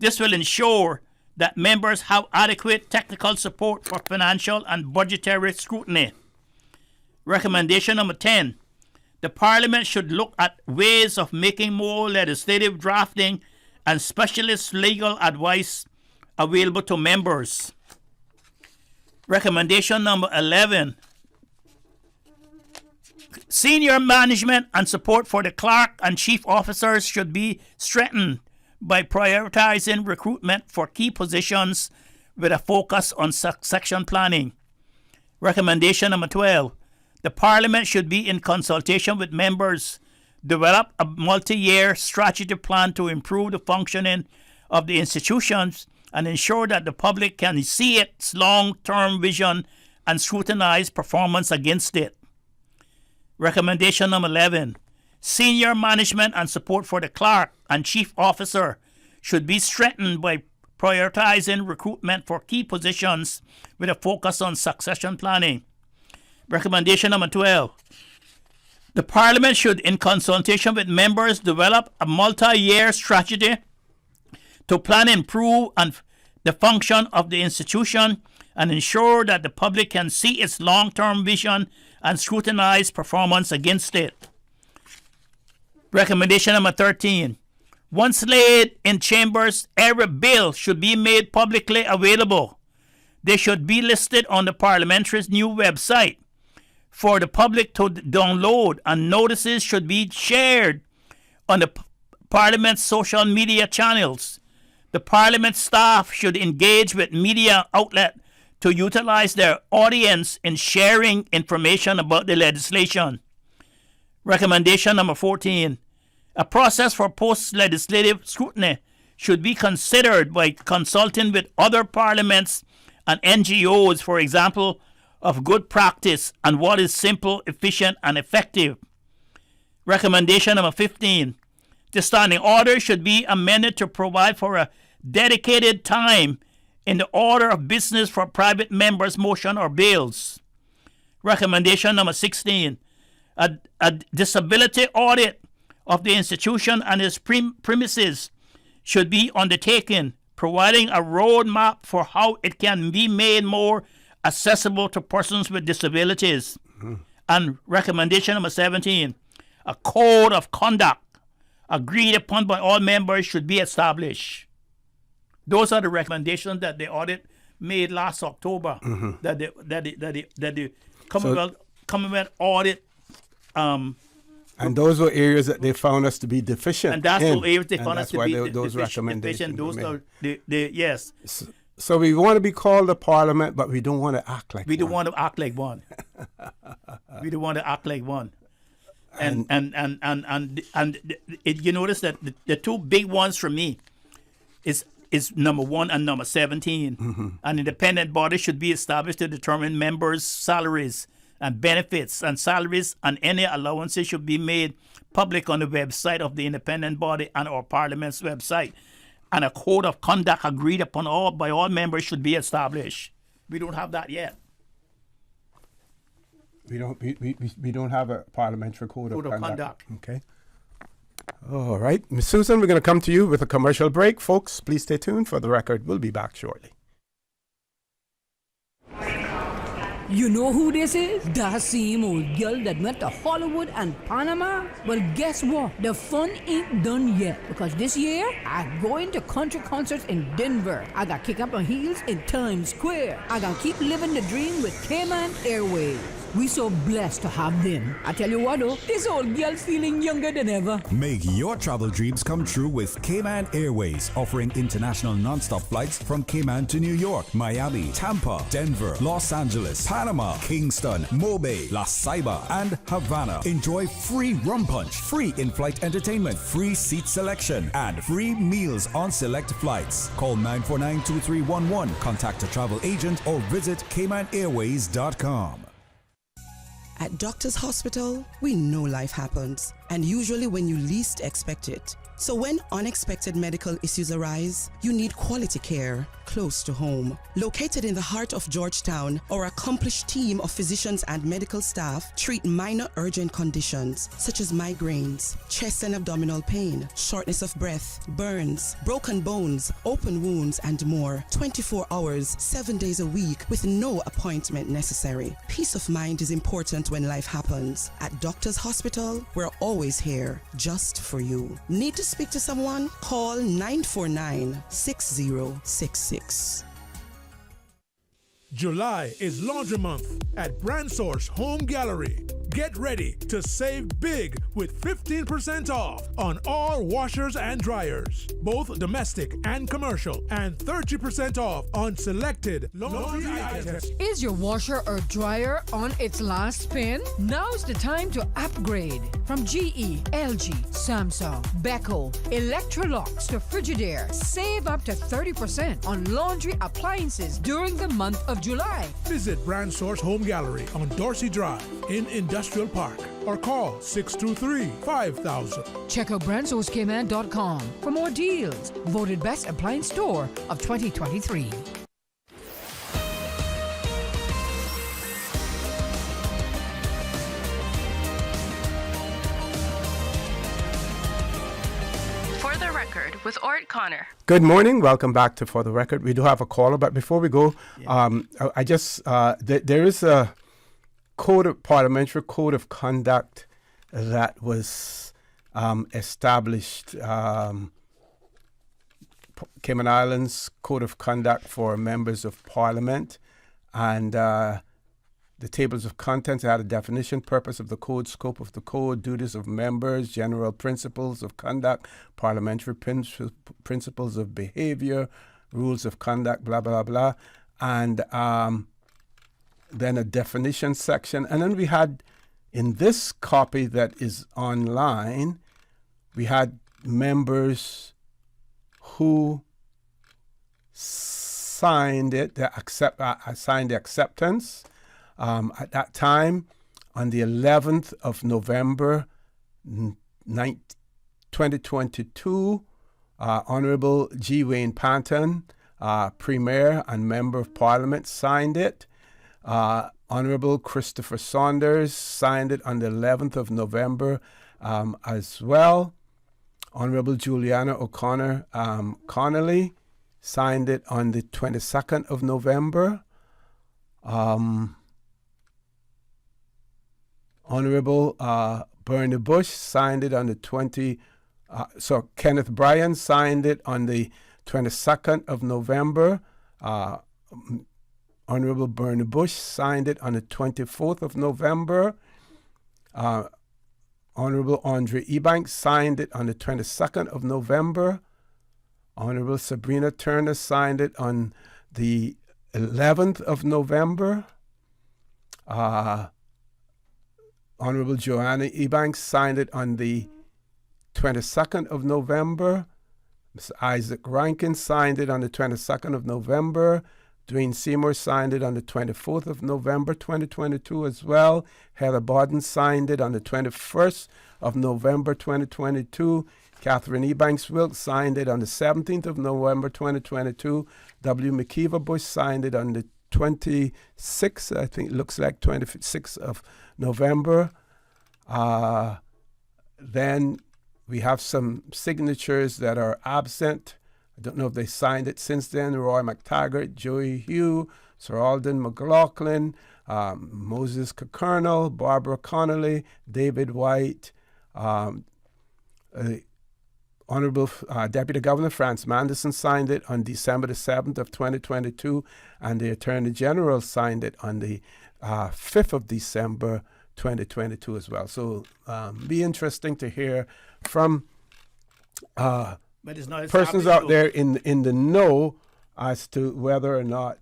This will ensure that members have adequate technical support for financial and budgetary scrutiny. Recommendation number 10. The Parliament should look at ways of making more legislative drafting and specialist legal advice available to members. Recommendation number 11. Senior management and support for the clerk and chief officers should be strengthened by prioritizing recruitment for key positions with a focus on succession planning. Recommendation number 12. The Parliament should be in consultation with members, develop a multi-year strategy plan to improve the functioning of the institutions and ensure that the public can see its long-term vision and scrutinize performance against it. Recommendation number 11. Senior management and support for the clerk and chief officer should be strengthened by prioritizing recruitment for key positions with a focus on succession planning. Recommendation number 12. The Parliament should, in consultation with members, develop a multi-year strategy to plan and improve the function of the institution and ensure that the public can see its long-term vision and scrutinize performance against it. Recommendation number 13. Once laid in chambers, every bill should be made publicly available. They should be listed on the Parliamentary's new website for the public to download, and notices should be shared on the Parliament's social media channels. The Parliament staff should engage with media outlets to utilize their audience in sharing information about the legislation. Recommendation number 14. A process for post-legislative scrutiny should be considered by consulting with other parliaments and NGOs, for example, of good practice and what is simple, efficient, and effective. Recommendation number 15. The standing order should be amended to provide for a dedicated time in the order of business for private members' motion or bills. Recommendation number 16. A disability audit of the institution and its premises should be undertaken, providing a roadmap for how it can be made more accessible to persons with disabilities. And recommendation number 17. A code of conduct agreed upon by all members should be established. Those are the recommendations that the audit made last October. That the Commonwealth audit. And those were areas that they found us to be deficient. And that's the areas they found us to be those recommendations. Those are yes. So we want to be called a parliament, but we don't want to act like we don't want to act like one. We don't want to act like one. And you notice that the two big ones for me is number 1 and number 17. An independent body should be established to determine members' salaries and benefits, and salaries and any allowances should be made public on the website of the independent body and our parliament's website. And a code of conduct agreed upon by all members should be established. We don't have that yet. We don't have a parliamentary code of conduct. Okay. All right, Ms. Susan, we're going to come to you with a commercial break. Folks, please stay tuned for the record. We'll be back shortly. You know who this is? That same old girl that went to Hollywood and Panama? Well, guess what? The fun ain't done yet. Because this year, I'm going to country concerts in Denver. I got kick up my heels in Times Square. I got keep living the dream with Cayman Airways. We so blessed to have them. I tell you what though, this old girl's feeling younger than ever. Make your travel dreams come true with Cayman Airways, offering international non-stop flights from Cayman to New York, Miami, Tampa, Denver, Los Angeles, Panama, Kingston, Mobay, La Ceiba, and Havana. Enjoy free rum punch, free in-flight entertainment, free seat selection, and free meals on select flights. Call 949-2311, contact a travel agent, or visit CaymanAirways.com. At Doctors Hospital, we know life happens, and usually when you least expect it. So when unexpected medical issues arise, you need quality care. close to home. Located in the heart of Georgetown, our accomplished team of physicians and medical staff treat minor urgent conditions such as migraines, chest and abdominal pain, shortness of breath, burns, broken bones, open wounds, and more. 24 hours, 7 days a week with no appointment necessary. Peace of mind is important when life happens. At Doctors Hospital, we're always here just for you. Need to speak to someone? Call 949-6066. July is Laundry Month at Brand Source Home Gallery. Get ready to save big with 15% off on all washers and dryers, both domestic and commercial, and 30% off on selected laundry items. Is your washer or dryer on its last spin? Now's the time to upgrade. From GE, LG, Samsung, Beko, Electrolux to Frigidaire, save up to 30% on laundry appliances during the month of July. Visit Brand Source Home Gallery on Dorsey Drive in Industrial Park or call 623-5000. Check out brandsourcekman.com for more deals. Voted Best Appliance Store of 2023. For the Record with Orrett Connor. Good morning. Welcome back to For the Record. We do have a caller, but before we go, there is a parliamentary code of conduct that was established. Cayman Islands Code of Conduct for members of Parliament, and the tables of contents had a definition, purpose of the code, scope of the code, duties of members, general principles of conduct, parliamentary principles of behavior, rules of conduct, blah, blah, blah. And then a definition section. And then we had, in this copy that is online, we had members who signed it, signed the acceptance. At that time, on the 11th of November, 2022, Honorable G. Wayne Panton, Premier and Member of Parliament, signed it. Honorable Christopher Saunders signed it on the 11th of November as well. Honorable Juliana O'Connor Connolly signed it on the 22nd of November. Honorable Bernie Bush signed it on the Kenneth Bryan signed it on the 22nd of November. Honorable Bernie Bush signed it on the 24th of November. Honorable Andre Ebanks signed it on the 22nd of November. Honorable Sabrina Turner signed it on the 11th of November. Honorable Joanna Ebanks signed it on the 22nd of November. Mr. Isaac Rankin signed it on the 22nd of November. Dwayne Seymour signed it on the 24th of November, 2022 as well. Heather Borden signed it on the 21st of November, 2022. Catherine Ebanks Wilkes signed it on the 17th of November, 2022. W. McKeever Bush signed it on the 26th, I think it looks like 26th of November. Then we have some signatures that are absent. I don't know if they signed it since then. Roy McTaggart, Joey Hugh, Sir Alden McLaughlin, Moses Colonel, Barbara Connolly, David White, Honorable Deputy Governor Franz Manderson signed it on December the 7th of 2022, and the Attorney General signed it on the 5th of December 2022 as well. So be interesting to hear from but it's not persons out there in the know as to whether or not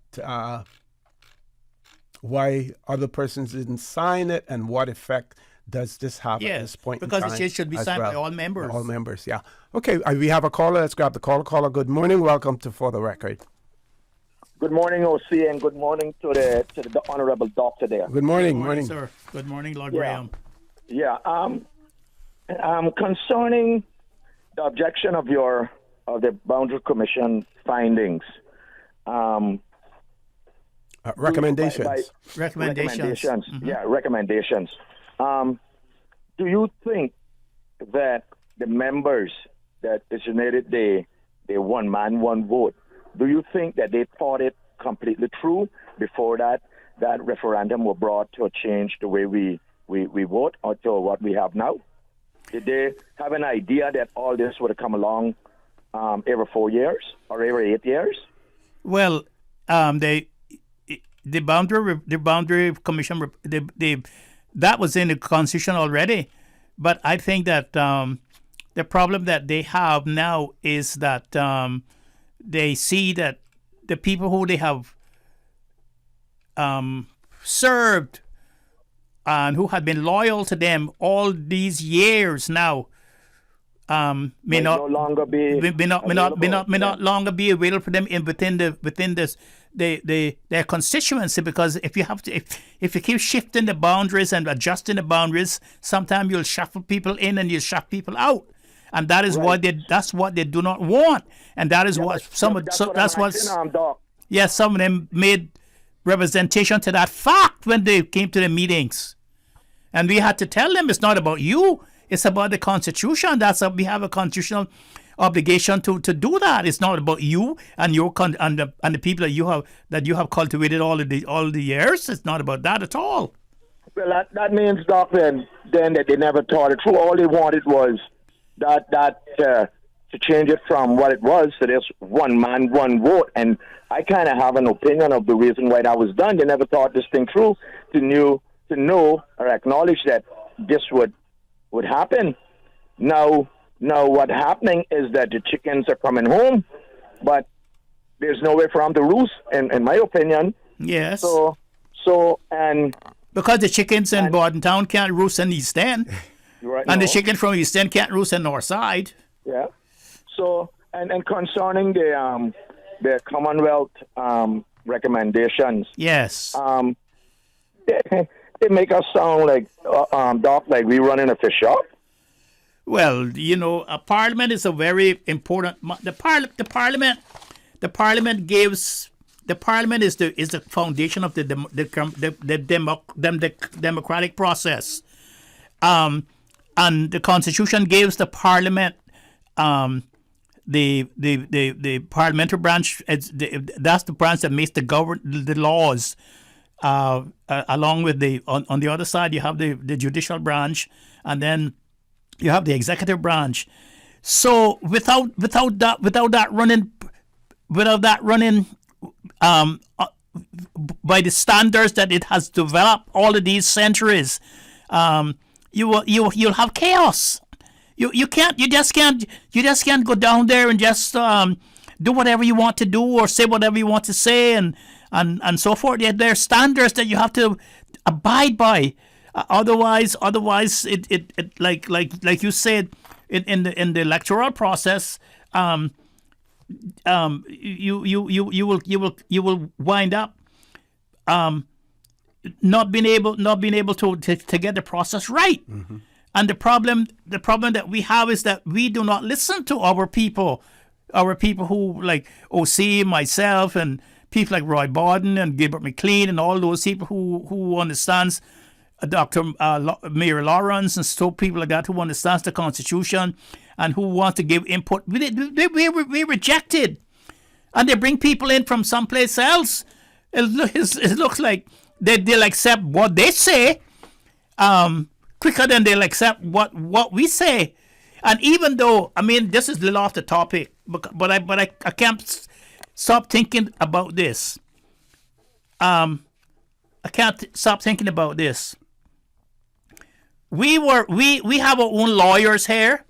why other persons didn't sign it and what effect does this have at this point in time. Because it should be signed by all members. All members, yeah. Okay, we have a caller. Let's grab the caller. Caller, good morning. Welcome to For the Record. Good morning, OC, and good morning to the honorable doctor there. Good morning. Good morning, sir. Good morning, Lord Graham. Yeah. Concerning the objection of the Boundary Commission findings, Recommendations. Recommendations. Mm-hmm. Yeah, recommendations. Do you think that the members that designated the one man, one vote, do you think that they thought it completely through before that referendum were brought to change the way we vote or to what we have now? Did they have an idea that all this would have come along every 4 years or every 8 years? Well, the boundary commission, that was in the constitution already. But I think that the problem that they have now is that they see that the people who they have served and who have been loyal to them all these years now may not longer be longer be available for them within their constituency, because if you keep shifting the boundaries and adjusting the boundaries, sometimes you'll shuffle people in and you'll shuffle people out, and that is what they do not want, and that is some of them made representation to that fact when they came to the meetings, and we had to tell them it's not about you. It's about the Constitution. We have a constitutional obligation to do that. It's not about you and your and the people that you have cultivated all the years. It's not about that at all. Well, that means, Doc, then that they never thought it through. All they wanted was that to change it from what it was to this one man, one vote. And I kind of have an opinion of the reason why that was done. They never thought this thing through to know or acknowledge that this would happen. Now what's happening is that the chickens are coming home, but there's no way for them to roost, in my opinion. Yes. And because the chickens in Bordentown can't roost in East End, the chicken from East End can't roost in North Side. Yeah. So and concerning the Commonwealth recommendations. Yes. They make us sound like Doc, like we running a fish shop. Well, a parliament is a very important. The parliament is the foundation of the democratic process, and the Constitution gives the parliament the parliamentary branch. That's the branch that makes the laws. Along with on the other side, you have the judicial branch, and then you have the executive branch. So without that running by the standards that it has developed all of these centuries, you'll have chaos. You just can't go down there and just do whatever you want to do or say whatever you want to say and so forth. There are standards that you have to abide by. Otherwise, it like you said in the electoral process, you will wind up not being able to get the process right. Mm-hmm. And the problem that we have is that we do not listen to our people who like O.C., myself, and people like Roy Borden and Gilbert McLean and all those people who understands Dr. Mayor Lawrence and so people like that who understands the Constitution and who want to give input. We rejected, and they bring people in from someplace else. It looks like they'll accept what they say quicker than they'll accept what we say. And even though, this is a little off the topic, but I can't stop thinking about this. I can't stop thinking about this. We have our own lawyers here.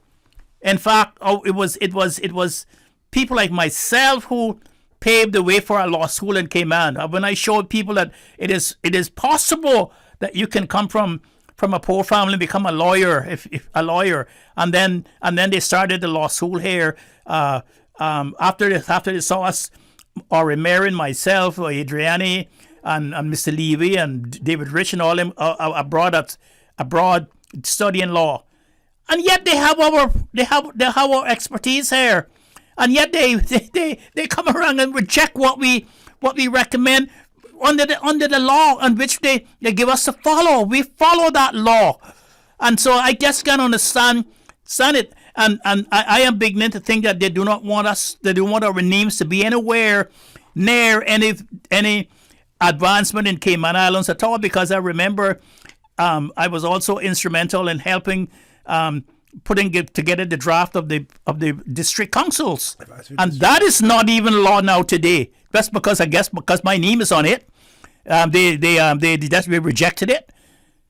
In fact, it was people like myself who paved the way for a law school in Cayman. When I showed people that it is possible that you can come from a poor family and become a lawyer, if a lawyer, and then they started the law school here. After they saw us, or Mary and myself, or Adriani, and Mr. Levy and David Rich and all them abroad studying law, and yet they have our expertise here, and yet they come around and reject what we recommend under the law on which they give us to follow. We follow that law, and so I just can't understand it. And I am beginning to think that they do not want us. They don't want our names to be anywhere near any advancement in Cayman Islands at all. Because I remember I was also instrumental in helping putting together the draft of the district councils, and that is not even law now today. That's because because my name is on it, they rejected it,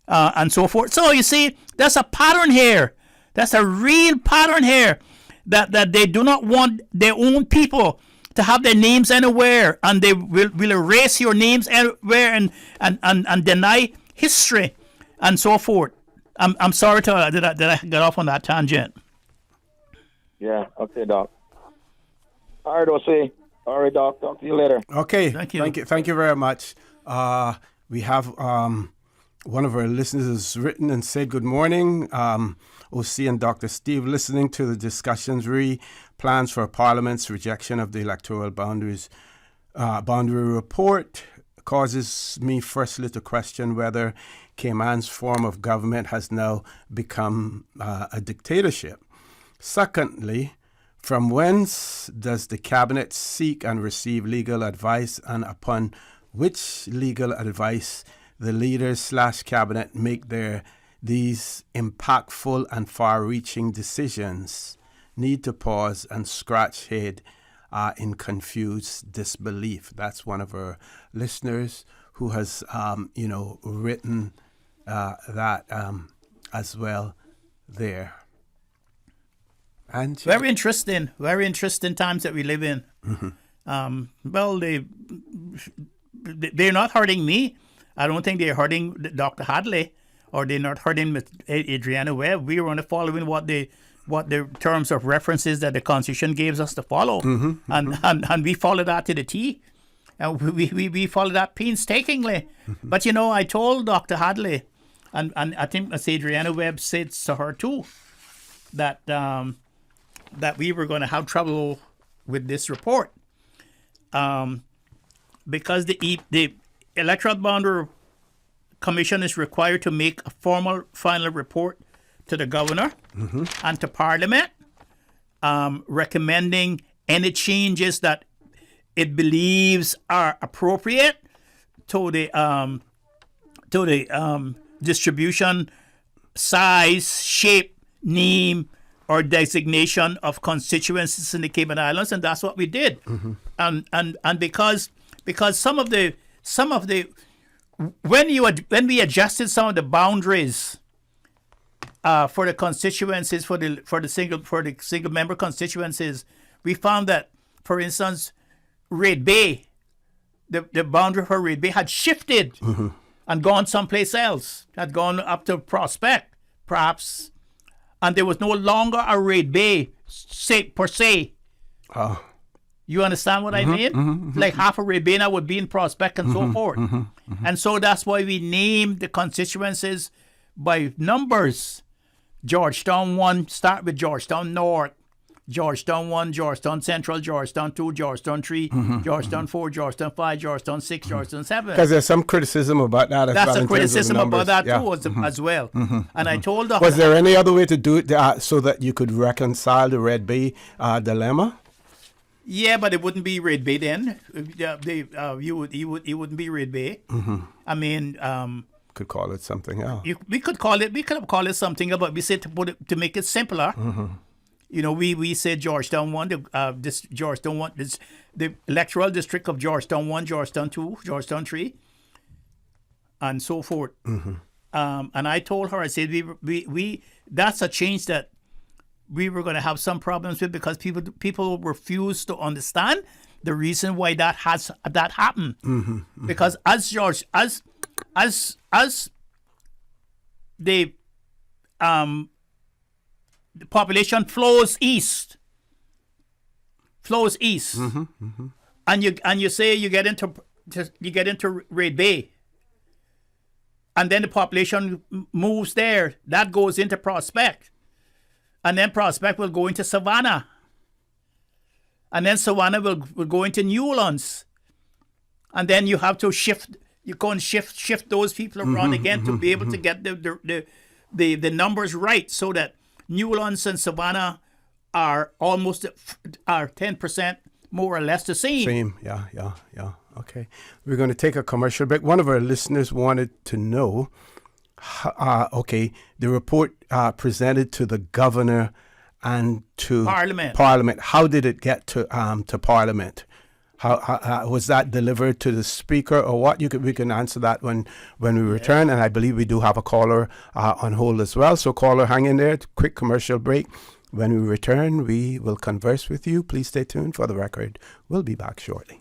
and so forth. So you see, there's a pattern here. That's a real pattern here that they do not want their own people to have their names anywhere, and they will erase your names anywhere and deny history and so forth. I'm sorry that I got off on that tangent. Yeah. Okay, Doc. All right, O.C. All right, Doc. Talk to you later. Okay. Thank you very much. We have one of our listeners has written and said, good morning, O.C. and Dr. Steve. Listening to the discussions, plans for Parliament's rejection of the electoral boundary report causes me firstly to question whether Cayman's form of government has now become a dictatorship. Secondly, from whence does the cabinet seek and receive legal advice, and upon which legal advice the leaders / cabinet make these impactful and far-reaching decisions? Need to pause and scratch head in confused disbelief. That's one of our listeners who has, written that as well there. And very interesting times that we live in. Mm-hmm. Well, they're not hurting me. I don't think they're hurting Dr. Hadley, or they're not hurting Adriana Webb. We are only following what the terms of references that the Constitution gives us to follow, and we follow that to the T, and we follow that painstakingly. But I told Dr. Hadley, and I think as Adriana Webb said to her too, that we were going to have trouble with this report, because the Electoral Boundary Commission is required to make a formal final report to the governor and to Parliament, recommending any changes that it believes are appropriate to the distribution, size, shape, name, or designation of constituencies in the Cayman Islands, and that's what we did. And because some of the when we adjusted some of the boundaries for the constituencies for the single member constituencies, we found that, for instance, Red Bay, the boundary for Red Bay had shifted and gone someplace else, had gone up to Prospect, perhaps, and there was no longer a Red Bay per se. You understand what I mean? Like half of Red Bay now would be in Prospect and so forth. And so that's why we named the constituencies by numbers. Georgetown 1, start with Georgetown North, Georgetown 1, Georgetown Central, Georgetown 2, Georgetown 3, Georgetown 4, Georgetown 5, Georgetown 6, Georgetown 7. Because there's some criticism about that as well. That's a criticism about that too as well. And I told her... Was there any other way to do it so that you could reconcile the Red Bay dilemma? Yeah, but it wouldn't be Red Bay then. You wouldn't be Red Bay. I mean... could call it something else. We could have called it something else, but we said to make it simpler. We said Georgetown 1, Georgetown 1, the electoral district of Georgetown 1, Georgetown 2, Georgetown 3, and so forth. And I told her, I said we that's a change that we were going to have some problems with, because people refuse to understand the reason why that happened. Because as the population flows east, and you say you get into Red Bay, and then the population moves there, that goes into Prospect, and then Prospect will go into Savannah, and then Savannah will go into Newlands, and then you have to shift. You go and shift those people around again to be able to get the numbers right, so that Newlands and Savannah are almost 10% more or less the same. Yeah. Okay, we're going to take a commercial break. One of our listeners wanted to know, the report presented to the governor and to Parliament. How did it get to Parliament? How was that delivered to the Speaker, or what? We can answer that when we return, and I believe we do have a caller on hold as well. So caller, hang in there. Quick commercial break. When we return, we will converse with you. Please stay tuned for the record. We'll be back shortly.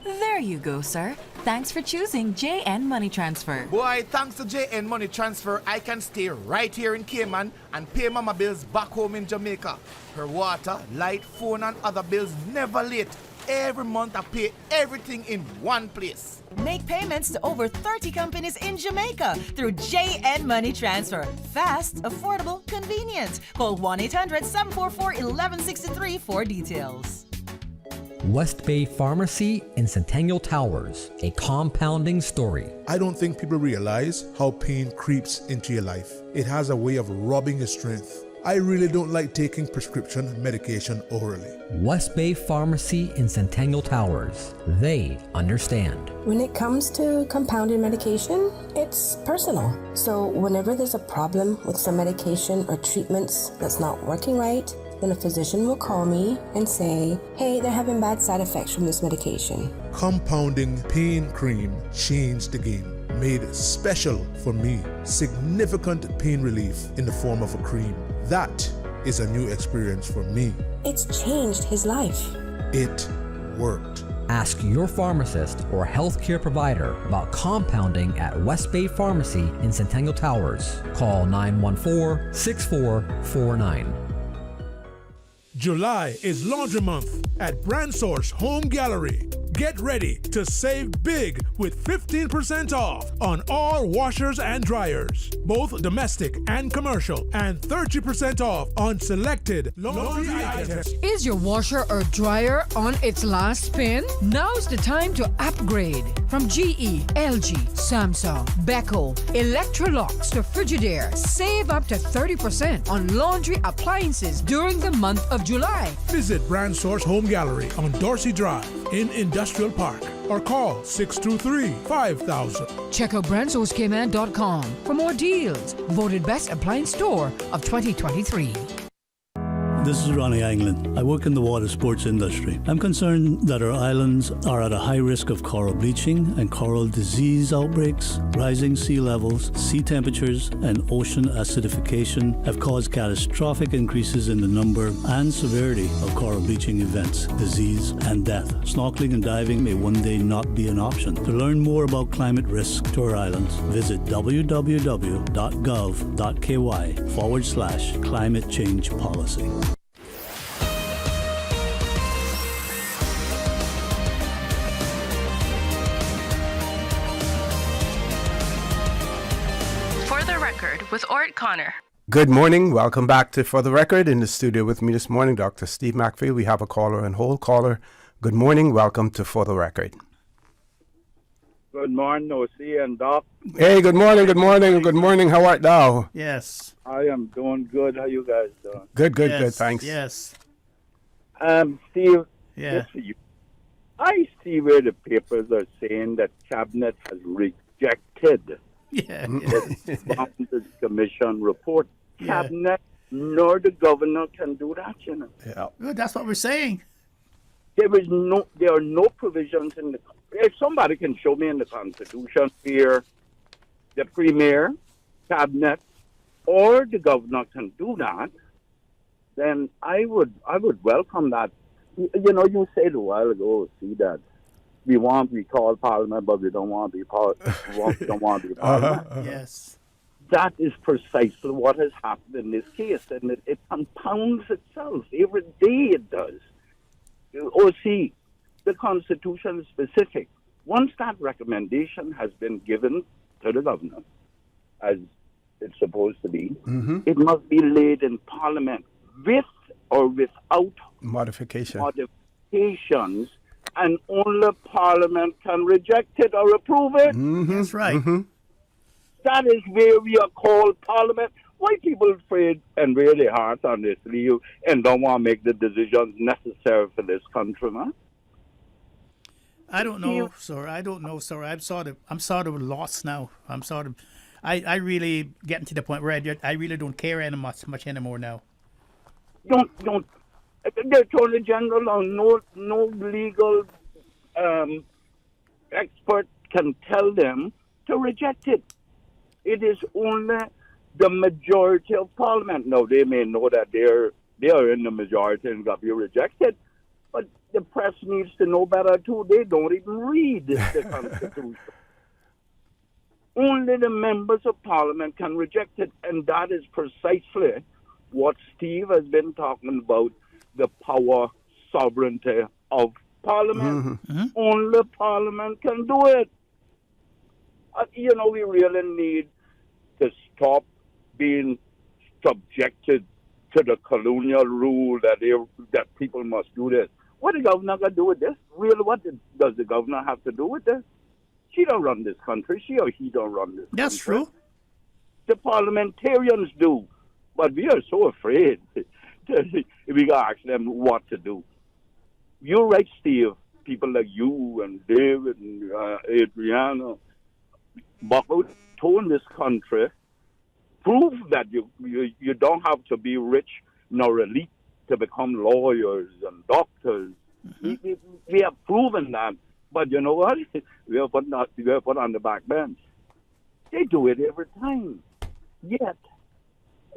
There you go, sir. Thanks for choosing JN Money Transfer. Boy, thanks to JN Money Transfer, I can stay right here in Cayman and pay mama bills back home in Jamaica. Her water, light, phone and other bills never late. Every month I pay everything in one place. Make payments to over 30 companies in Jamaica through JN Money Transfer. Fast, affordable, convenient. Call 1-800-744-1163 for details. West Bay Pharmacy in Centennial Towers, a compounding story. I don't think people realize how pain creeps into your life. It has a way of robbing your strength. I really don't like taking prescription medication orally. West Bay Pharmacy in Centennial Towers. They understand. When it comes to compounded medication, it's personal. So whenever there's a problem with some medication or treatments that's not working right, then a physician will call me and say, hey, they're having bad side effects from this medication. Compounding pain cream changed the game. Made special for me. Significant pain relief in the form of a cream. That is a new experience for me. It's changed his life. It worked. Ask your pharmacist or healthcare provider about compounding at West Bay Pharmacy in Centennial Towers. Call 914-6449. July is Laundry Month at Brand Source Home Gallery. Get ready to save big with 15% off on all washers and dryers, both domestic and commercial, and 30% off on selected laundry items. Is your washer or dryer on its last spin? Now's the time to upgrade. From GE, LG, Samsung, Beko, Electrolux to Frigidaire, save up to 30% on laundry appliances during the month of July. Visit Brand Source Home Gallery on Dorsey Drive in Industrial Park or call 623-5000. Check out brandsourcecayman.com for more deals. Voted Best Appliance Store of 2023. This is Ronnie Anglin. I work in the water sports industry. I'm concerned that our islands are at a high risk of coral bleaching and coral disease outbreaks. Rising sea levels, sea temperatures, and ocean acidification have caused catastrophic increases in the number and severity of coral bleaching events, disease, and death. Snorkeling and diving may one day not be an option. To learn more about climate risk to our islands, visit www.gov.ky/climate change policy. With Orrett Connor. Good morning. Welcome back to For the Record. In the studio with me this morning, Dr. Steve McField. We have a caller on hold. Caller, good morning. Welcome to For the Record. Good morning, O.C. and Doc. Hey, good morning, good morning, good morning. How art thou? Yes. I am doing good. How you guys doing? Good, good, thanks. Yes. Steve, yeah. This for you. I see where the papers are saying that Cabinet has rejected the Boundaries Commission report. Cabinet nor the governor can do that, you know. Yeah. Well, that's what we're saying. There are no provisions in the. If somebody can show me in the Constitution here, the Premier, Cabinet, or the governor can do that, then I would welcome that. You know, you said a while ago, see that we call Parliament, but we don't want to be Parliament. Yes. That is precisely what has happened in this case, and it compounds itself. Every day it does. See, the Constitution is specific. Once that recommendation has been given to the governor, as it's supposed to be, it must be laid in Parliament with or without modification. modifications, and only Parliament can reject it or approve it. That's right. That is where we are called Parliament. Why people afraid and wear their hearts on their sleeve and don't want to make the decisions necessary for this country, man? I don't know, sir. I don't know, sir. I'm sort of lost now. I really getting to the point where I really don't care much anymore now. Don't. The Attorney General or no legal expert can tell them to reject it. It is only the majority of Parliament. Now, they may know that they are in the majority and got to be rejected, but the press needs to know better too. They don't even read the Constitution. Only the members of Parliament can reject it, and that is precisely what Steve has been talking about, the power sovereignty of Parliament. Only Parliament can do it. We really need to stop being subjected to the colonial rule that people must do this. What the governor got to do with this? Really, what does the governor have to do with this? She don't run this country. She or he don't run this country. That's true. The parliamentarians do. But we are so afraid we got to ask them what to do. You're right, Steve. People like you and David and Adriana, but told this country, prove that you don't have to be rich nor elite to become lawyers and doctors. We have proven that. But you know what? We are put on the back bench. They do it every time. Yet,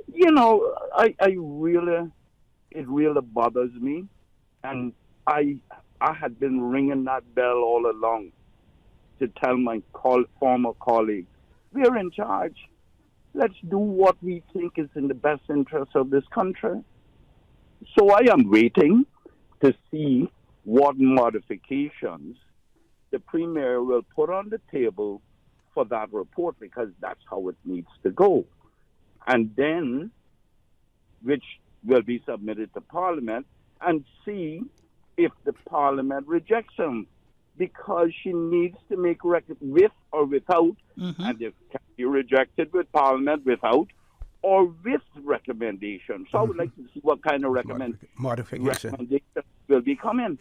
it really bothers me. And I had been ringing that bell all along to tell my former colleagues, we're in charge. Let's do what we think is in the best interest of this country. So I am waiting to see what modifications the Premier will put on the table for that report, because that's how it needs to go. And then, which will be submitted to Parliament, and see if the Parliament rejects them, because she needs to make record with or without, and it can be rejected with Parliament without or with recommendation. So I would like to see what kind of recommendation will be coming.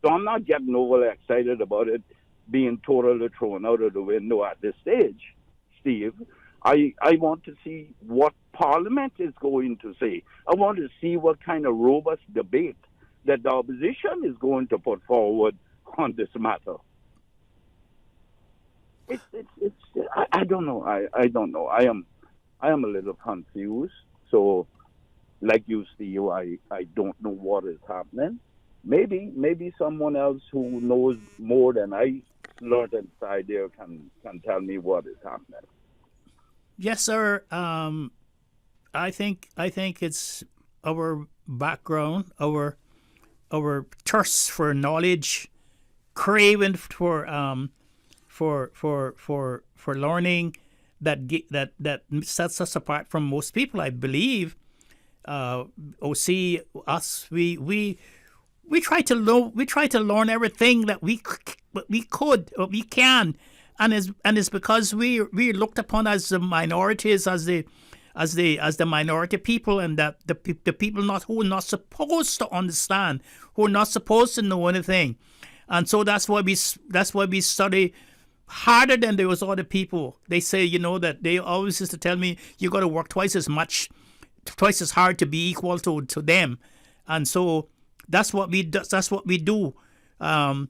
So I'm not getting overly excited about it being totally thrown out of the window at this stage, Steve. I want to see what Parliament is going to say. I want to see what kind of robust debate that the opposition is going to put forward on this matter. I don't know. I don't know. I am a little confused. So, like you, Steve, I don't know what is happening. Maybe someone else who knows more than I learned inside there can tell me what is happening. Yes, sir. I think it's our background, our thirst for knowledge, craving for learning that sets us apart from most people. I believe. OC, us, we try to learn everything that we could or we can, and it's because we looked upon as the minorities, as the minority people, and that the people who are not supposed to understand, who are not supposed to know anything, and so that's why we study harder than those other people. They say, that they always used to tell me, you got to work twice as hard to be equal to them, and so that's what we do. And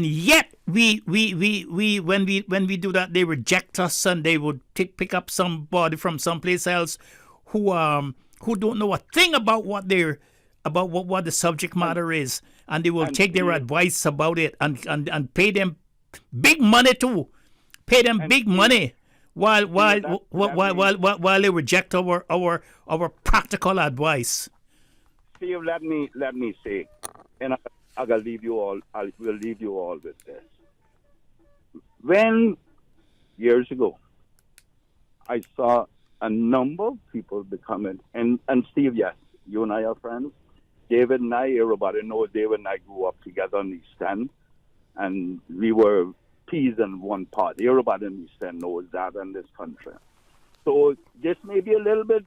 yet we when we do that, they reject us, and they would pick up somebody from someplace else who don't know a thing about what the subject matter is, and they will take their advice about it and pay them big money too, while they reject our practical advice. Steve, let me say, and I will leave you all with this. When years ago I saw a number of people becoming, and Steve, yes, you and I are friends, David and I, everybody knows David and I grew up together in East End, and we were peas in one pot. Everybody in East End knows that in this country. So this may be a little bit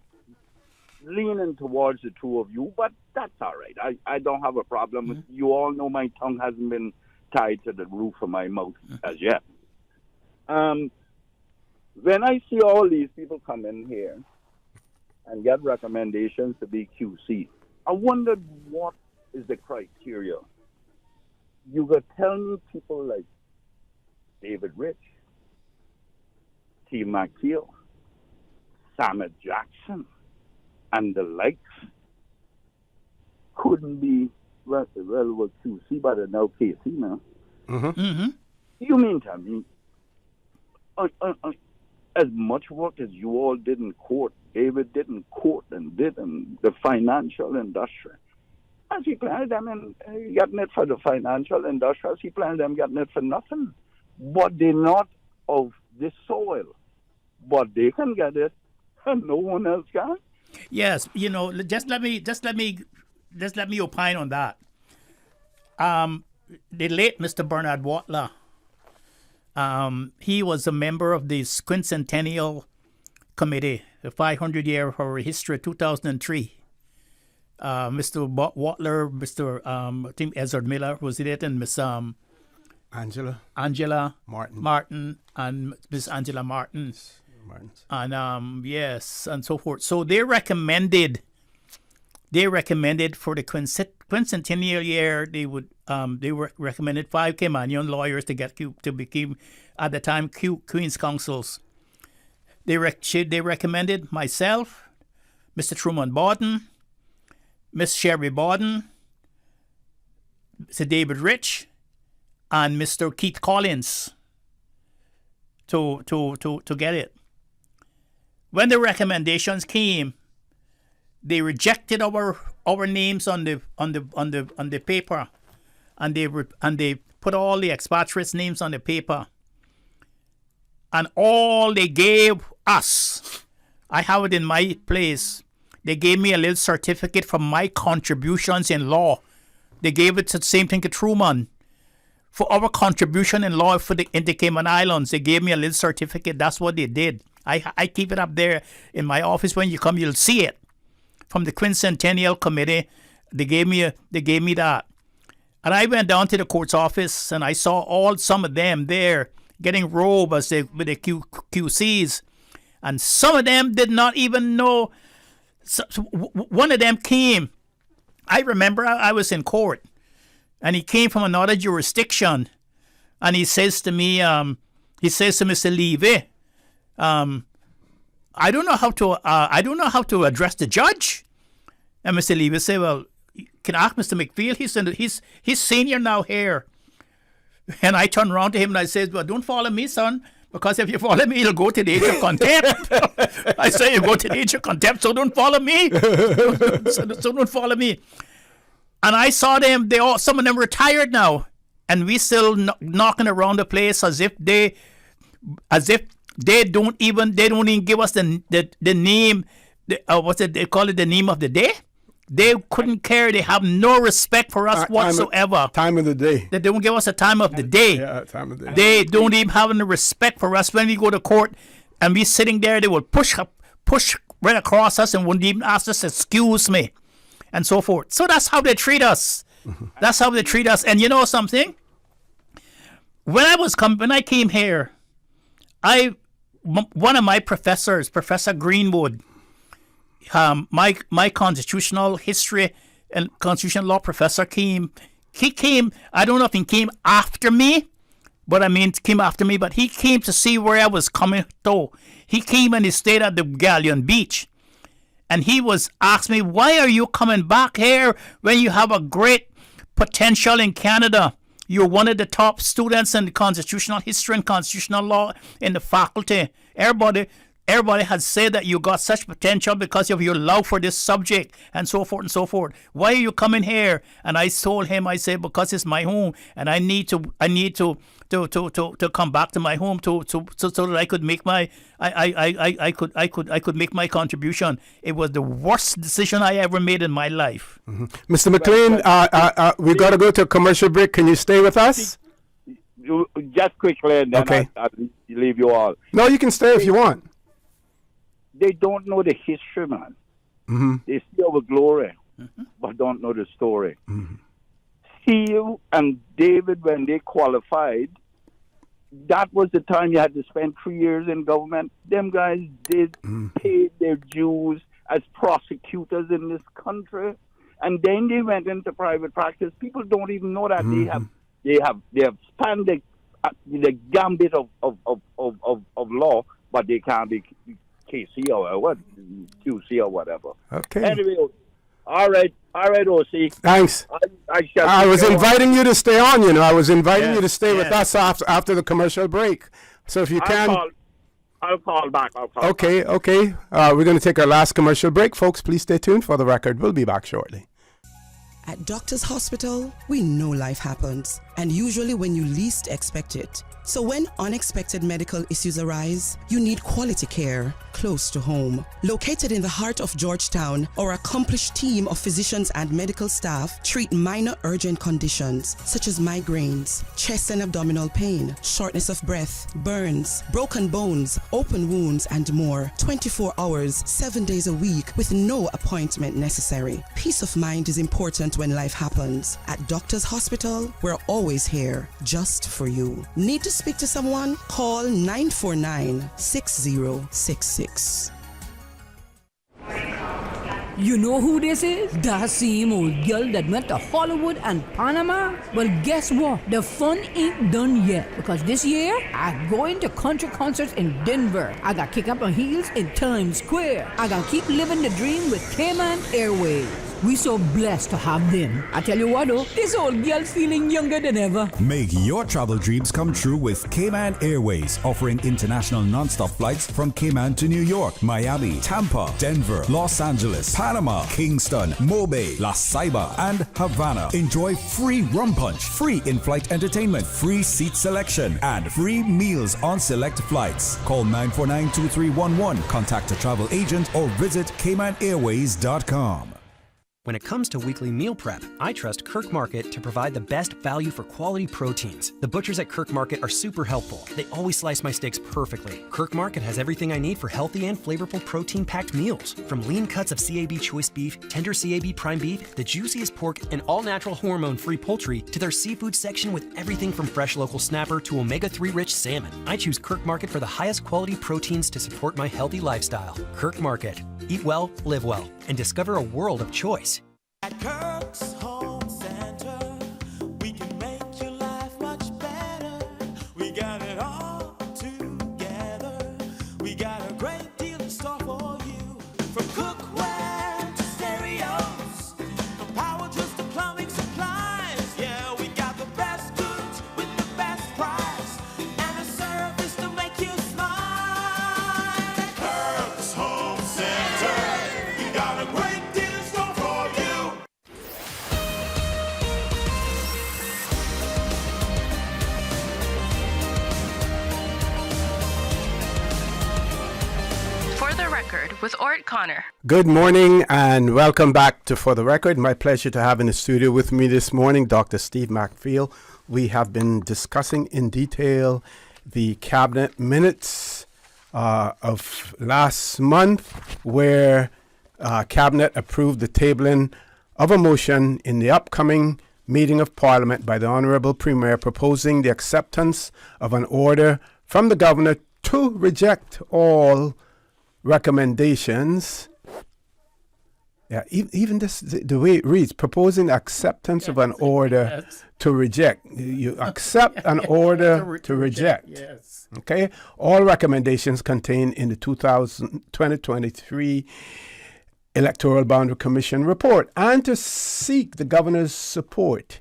leaning towards the two of you, but that's all right. I don't have a problem with you. All know my tongue hasn't been tied to the roof of my mouth as yet. When I see all these people come in here and get recommendations to be QC, I wondered what is the criteria. You could tell me people like David Rich, T. McField, Samuel Jackson, and the likes couldn't be with QC, but now KC now. You mean to me, as much work as you all did in court, David did in court and did in the financial industry, as he planned them and getting it for the financial industry, as he planned them getting it for nothing. But they're not of this soil. But they can get it, and no one else can. Yes, just let me opine on that. The late Mr. Bernard Watler, he was a member of the Quincentennial Committee, the 500-year horror history, 2003. Mr. Watler, Mr. I think Ezra Miller was it, and Miss Angela Martin, and Miss Angela Martin. And yes, and so forth. So they recommended for the quincentennial year, they were recommended 5 Caymanian lawyers to become at the time Queen's Counsels. They recommended myself, Mr. Truman Borden, Miss Sherry Borden, Mr. David Rich, and Mr. Keith Collins to get it. When the recommendations came, they rejected our names on the paper, and they put all the expatriates' names on the paper, and all they gave us, I have it in my place. They gave me a little certificate for my contributions in law. They gave it to the same thing to Truman. For our contribution in law in the Cayman Islands, they gave me a little certificate. That's what they did. I keep it up there in my office. When you come, you'll see it. From the Quincentennial Committee, they gave me that. And I went down to the court's office, and I saw some of them there getting robed with the QCs. And some of them did not even know. So one of them came. I remember I was in court, and he came from another jurisdiction, and he says to me, Mr. Levy, I don't know how to address the judge. And Mr. Levy said, well, can I ask Mr. McField? He's senior now here. And I turned around to him and I said, well, don't follow me, son, because if you follow me, you'll go to the age of contempt. I say you go to the age of contempt, so don't follow me. so don't follow me. And I saw them, some of them retired now, and we still knocking around the place as if they don't even give us the name, they call it the name of the day. They couldn't care. They have no respect for us whatsoever. Time of the day. They don't give us a time of the day. Yeah, time of the day. They don't even have any respect for us. When we go to court and we sitting there, they will push right across us and wouldn't even ask us, excuse me, and so forth. So that's how they treat us. That's how they treat us. And you know something? When I came here, one of my professors, Professor Greenwood, my constitutional history and constitutional law professor came. He came. I don't know if he came after me, but he came to see where I was coming to. He came and he stayed at the Galleon Beach, and he was asked me, why are you coming back here when you have a great potential in Canada? You're one of the top students in the constitutional history and constitutional law in the faculty. Everybody, Everybody has said that you got such potential because of your love for this subject and so forth and so forth. Why are you coming here? And I told him, I said, because it's my home and I need to come back to my home so that I could make my I could make my contribution. It was the worst decision I ever made in my life. Mm-hmm. Mr. McLean, we got to go to a commercial break. Can you stay with us? Just quickly, and then okay. I'll leave you all. No, you can stay if you want. They don't know the history, man. Mm-hmm. They see our glory, but don't know the story. Mm-hmm. Steve and David, when they qualified, that was the time you had to spend 3 years in government. Them guys did pay their dues as prosecutors in this country, and then they went into private practice. People don't even know that they have spanned the gambit of law, but they can't be KC or what, QC or whatever. Okay. Anyway, all right, OC. Thanks. I was inviting you to stay on, you know. I was inviting you to stay with us after the commercial break. So if you can... I'll call back. Okay. We're going to take our last commercial break. Folks, please stay tuned for the record. We'll be back shortly. At Doctor's Hospital, we know life happens, and usually when you least expect it. So when unexpected medical issues arise, you need quality care close to home. Located in the heart of Georgetown, our accomplished team of physicians and medical staff treat minor urgent conditions such as migraines, chest and abdominal pain, shortness of breath, burns, broken bones, open wounds, and more. 24 hours, 7 days a week with no appointment necessary. Peace of mind is important when life happens. At Doctor's Hospital, we're always here just for you. Need to speak to someone? Call 949-6066. You know who this is? That same old girl that went to Hollywood and Panama? Well, guess what? The fun ain't done yet, because this year, I'm going to country concerts in Denver. I got kick up my heels in Times Square. I got keep living the dream with Cayman Airways. We so blessed to have them. I tell you what though, this old girl's feeling younger than ever. Make your travel dreams come true with Cayman Airways, offering international non-stop flights from Cayman to New York, Miami, Tampa, Denver, Los Angeles, Panama, Kingston, Mobay, La Ceiba, and Havana. Enjoy free rum punch, free in-flight entertainment, free seat selection, and free meals on select flights. Call 949-2311, contact a travel agent, or visit CaymanAirways.com. When it comes to weekly meal prep, I trust Kirk Market to provide the best value for quality proteins. The butchers at Kirk Market are super helpful. They always slice my steaks perfectly. Kirk Market has everything I need for healthy and flavorful protein-packed meals. From lean cuts of CAB choice beef, tender CAB prime beef, the juiciest pork, and all-natural hormone-free poultry, to their seafood section with everything from fresh local snapper to omega-3 rich salmon. I choose Kirk Market for the highest quality proteins to support my healthy lifestyle. Kirk Market. Eat well, live well, and discover a world of choice. At Kirk's Home Center, we can make your life much better. We got it all together. We got a great deal in store for you. From cookware to stereos, from power tools to plumbing supplies. Yeah, we got the best goods with the best price and a service to make you smile. Kirk's Home Center, we got a great deal in store for you. For the Record with Orrett Connor. Good morning and welcome back to For the Record. My pleasure to have in the studio with me this morning Dr. Steve McField. We have been discussing in detail the cabinet minutes of last month, where cabinet approved the tabling of a motion in the upcoming meeting of Parliament by the Honourable Premier proposing the acceptance of an order from the Governor to reject all recommendations. Yeah, even this, the way it reads, proposing acceptance of an order to reject. You accept an order to reject. Yes. Okay? All recommendations contained in the 2023 Electoral Boundary Commission report, and to seek the Governor's support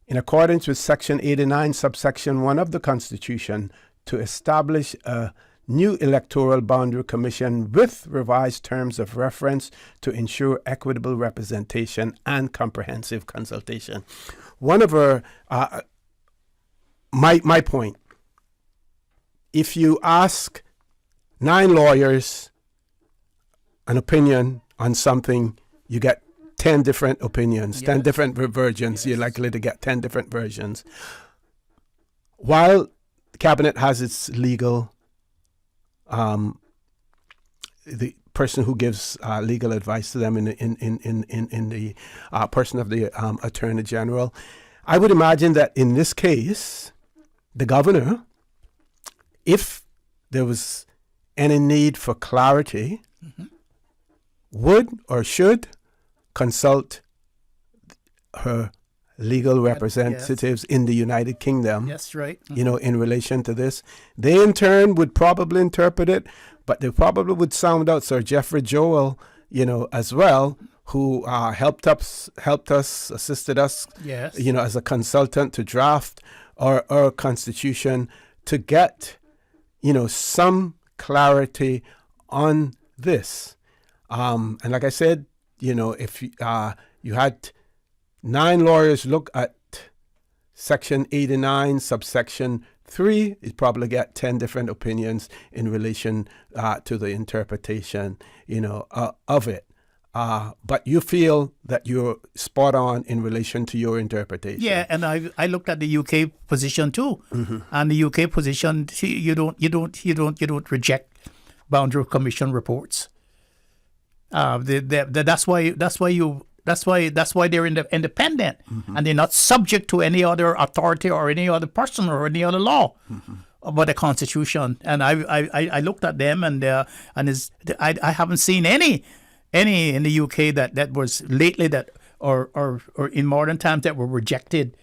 in accordance with Section 89, subsection 1 of the Constitution, to establish a new electoral boundary commission with revised terms of reference to ensure equitable representation and comprehensive consultation. One of our, my point, if you ask 9 lawyers an opinion on something, you get 10 different opinions, 10 different versions. You're likely to get 10 different versions. While the cabinet has its legal, the person who gives legal advice to them in the person of the Attorney General, I would imagine that in this case, the governor, if there was any need for clarity, would or should consult her legal representatives in the United Kingdom. Yes, right. You know, in relation to this. They in turn would probably interpret it, but they probably would sound out Sir Jeffrey Joel, you know, as well, who helped us, assisted us, you know, as a consultant to draft our constitution to get, you know, some clarity on this. And like I said, you know, if you had 9 lawyers look at Section 89, subsection 3, you'd probably get 10 different opinions in relation to the interpretation, you know, of it. But you feel that you're spot on in relation to your interpretation. Yeah, and I looked at the UK position too, and the UK position, you don't reject boundary commission reports. That's why they're independent, and they're not subject to any other authority or any other person or any other law but the Constitution. And I looked at them, and I haven't seen any in the UK that was lately that or in modern times that were rejected,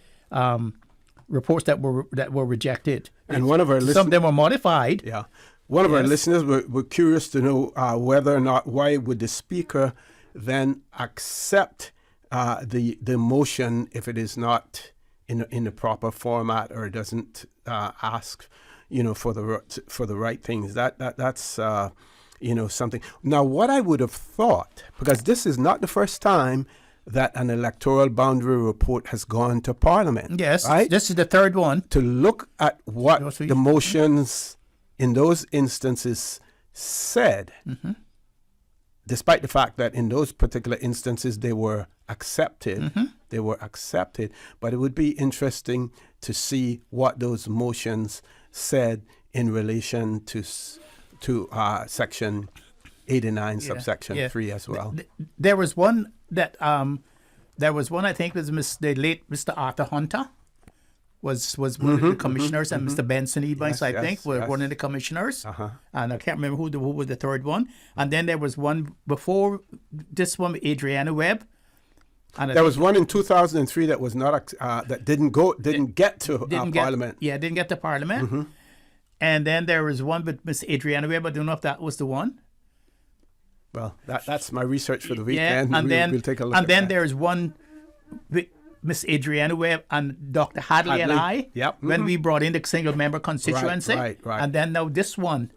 reports that were rejected. And one of our some of them were modified. Yeah. One of our listeners were curious to know whether or not, why would the Speaker then accept the motion if it is not in the proper format or doesn't ask, you know, for the right things. That's you know, something. Now, what I would have thought, because this is not the first time that an electoral boundary report has gone to Parliament. Yes, right? This is the third one. To look at what the motions in those instances said, despite the fact that in those particular instances they were accepted, but it would be interesting to see what those motions said in relation to Section 89, subsection 3 as well. There was one that I think was the late Mr. Arthur Hunter was one of the commissioners, and Mr. Benson Ebanks, I think, were one of the commissioners. And I can't remember who was the third one. And then there was one before this one, Adriana Webb. And there was one in 2003 that was not that didn't get to Parliament. Didn't get to Parliament. And then there was one with Miss Adriana Webb. I don't know if that was the one. Well, that's my research for the weekend. And we'll take a look. And then there's one with Miss Adriana Webb and Dr. Hadley and I. When we brought in the single member constituency. Right. And then now this one.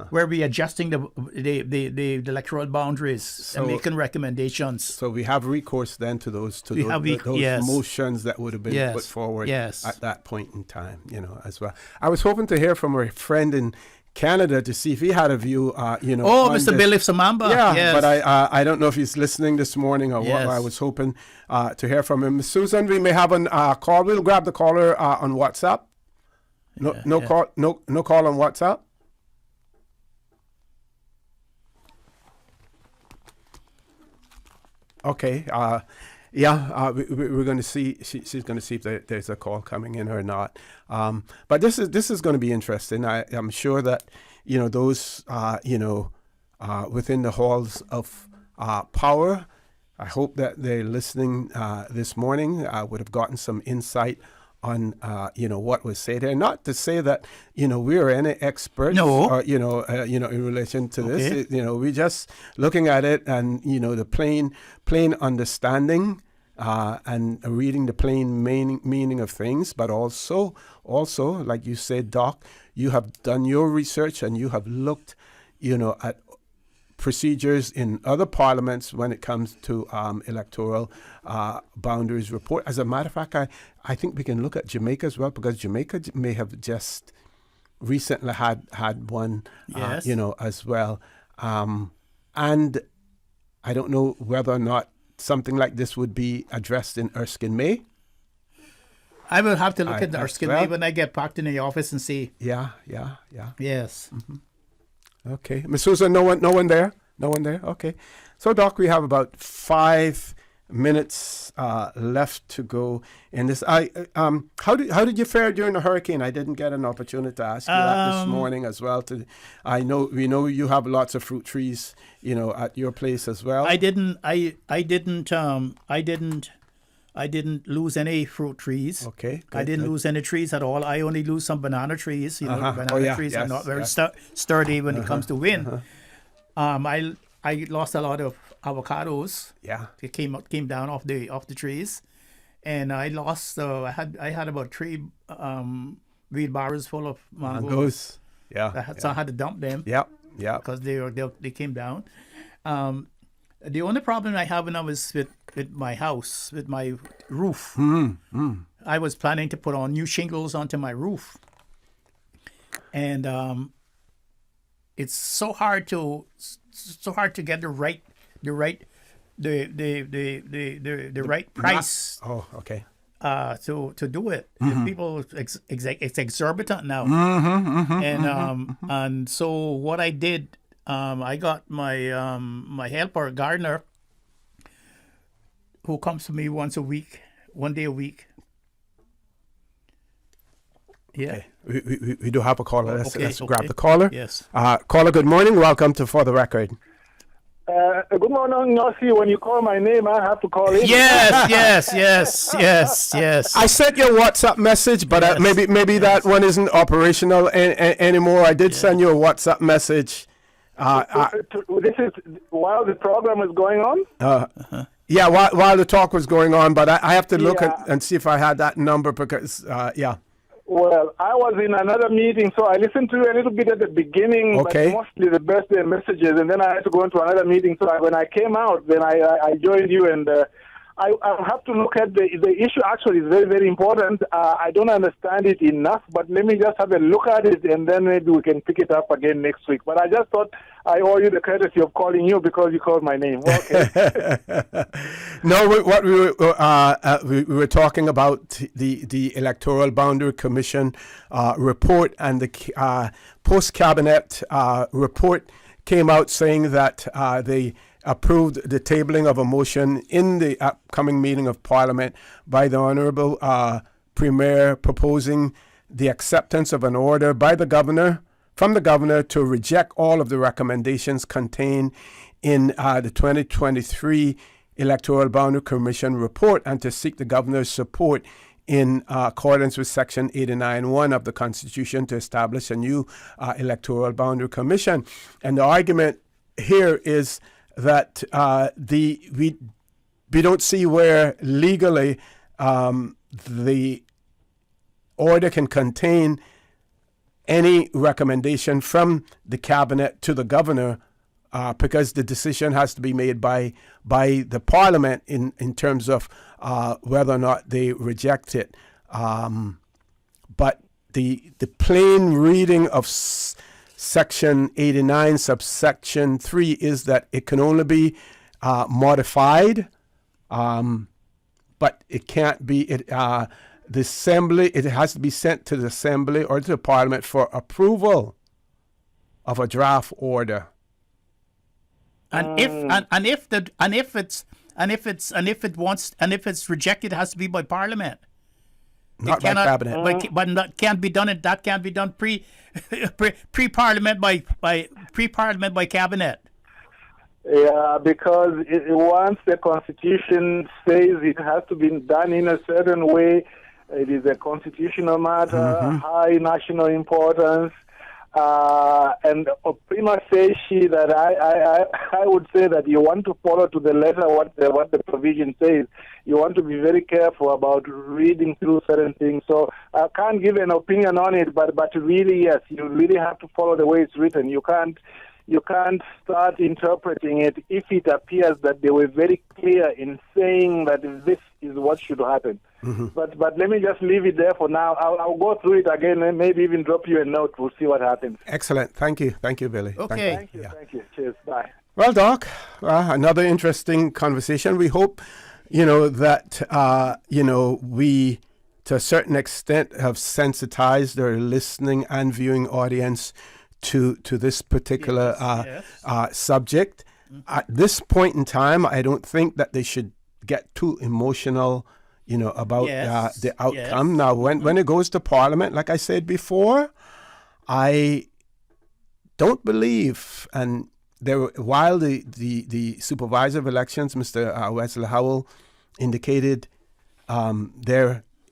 Where we're adjusting the electoral boundaries and making recommendations. So we have recourse then to those motions that would have been put forward at that point in time, you know, as well. I was hoping to hear from a friend in Canada to see if he had a view, you know. Oh, Mr. Billy Samamba. Yeah, but I don't know if he's listening this morning or what. I was hoping to hear from him. Ms. Susan, we may have a call. We'll grab the caller on WhatsApp. No call on WhatsApp. Okay. We're going to see. She's going to see if there's a call coming in or not. But this is going to be interesting. I'm sure that, you know, those within the halls of power, I hope that they're listening this morning. Would have gotten some insight on what was said here. Not to say that, you know, we are any experts, or, in relation to this. We're just looking at it and, you know, the plain understanding and reading the plain meaning of things, but also, like you said, Doc, you have done your research and you have looked, at procedures in other parliaments when it comes to electoral boundaries report. As a matter of fact, I think we can look at Jamaica as well, because Jamaica may have just recently had one, yes. As well. And I don't know whether or not something like this would be addressed in Erskine May. I will have to look at the Erskine May when I get back in the office and see. Yeah. Yes. Mm-hmm. Okay. Ms. Susan, no one there? No one there? Okay. So, Doc, we have about 5 minutes left to go in this. How did you fare during the hurricane? I didn't get an opportunity to ask you that this morning as well. We know you have lots of fruit trees, at your place as well. I didn't lose any fruit trees. Okay. I didn't lose any trees at all. I only lose some banana trees. Banana trees are not very sturdy when it comes to wind. I lost a lot of avocados. Yeah. They came down off the trees, and I lost. I had about 3 wheelbarrows full of mangoes. Yeah. So I had to dump them. Yeah. Because they came down. The only problem I have now is with my house, with my roof. I was planning to put on new shingles onto my roof, and it's so hard to get the right price. Oh, okay. To do it. Mm-hmm. People, it's exorbitant now. And so what I did, I got my helper gardener, who comes to me one day a week. Yeah. Okay. We do have a caller. Let's grab the okay. caller. Yes. Caller, good morning. Welcome to For the Record. Good morning, Nossi. When you call my name, I have to call in. Yes. I sent you a WhatsApp message, but maybe that one isn't operational anymore. I did send you a WhatsApp message. This is while the program is going on? Yeah, while the talk was going on, but I have to look and see if I had that number because, Well, I was in another meeting, so I listened to you a little bit at the beginning, but mostly the birthday messages, and then I had to go into another meeting. So when I came out, then I joined you, and I have to look at the issue. Actually, is very, very important. I don't understand it enough, but let me just have a look at it, and then maybe we can pick it up again next week. But I just thought I owe you the courtesy of calling you because you called my name. Okay. No, what we were talking about the Electoral Boundary Commission report, and the post-cabinet report came out saying that they approved the tabling of a motion in the upcoming meeting of Parliament by the Honourable Premier proposing the acceptance of an order by the Governor, from the Governor, to reject all of the recommendations contained in the 2023 Electoral Boundary Commission report and to seek the Governor's support in accordance with Section 89(1) of the Constitution to establish a new Electoral Boundary Commission. And the argument here is that we don't see where legally the order can contain any recommendation from the cabinet to the governor, because the decision has to be made by the parliament in terms of whether or not they reject it. But the plain reading of Section 89, subsection 3 is that it can only be modified, but it can't be. The assembly. It has to be sent to the assembly or to the parliament for approval of a draft order. And if it's rejected, it has to be by parliament. Not by cabinet. But that can't be done. That can't be done pre-parliament by cabinet. Yeah, because once the Constitution says it has to be done in a certain way, it is a constitutional matter, high national importance. And prima facie that I would say that you want to follow to the letter what the provision says. You want to be very careful about reading through certain things. So I can't give an opinion on it, but really, yes, you really have to follow the way it's written. You can't start interpreting it if it appears that they were very clear in saying that this is what should happen. Mm-hmm. But let me just leave it there for now. I'll go through it again and maybe even drop you a note. We'll see what happens. Excellent. Thank you, Billy. Okay. Thank you. Cheers. Bye. Well, Doc, another interesting conversation. We hope, that, we, to a certain extent, have sensitized our listening and viewing audience to this particular subject. Mm-hmm. At this point in time, I don't think that they should get too emotional, about the outcome. Yes. Now, when it goes to Parliament, like I said before, I don't believe, and while the supervisor of elections, Mr. Wesley Howell, indicated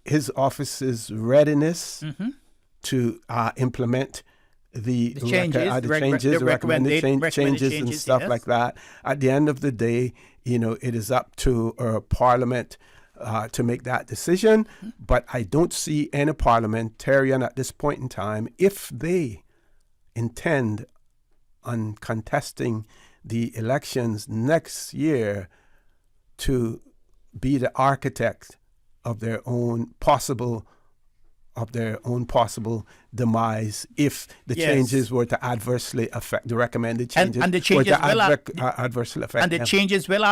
his office's readiness to implement the recommended changes and stuff like that. At the end of the day, it is up to Parliament to make that decision. Mm-hmm. But I don't see any parliamentarian at this point in time, if they intend on contesting the elections next year, to be the architect of their own possible demise if the changes were to adversely affect the recommended changes, and the changes adversely affect and the changes will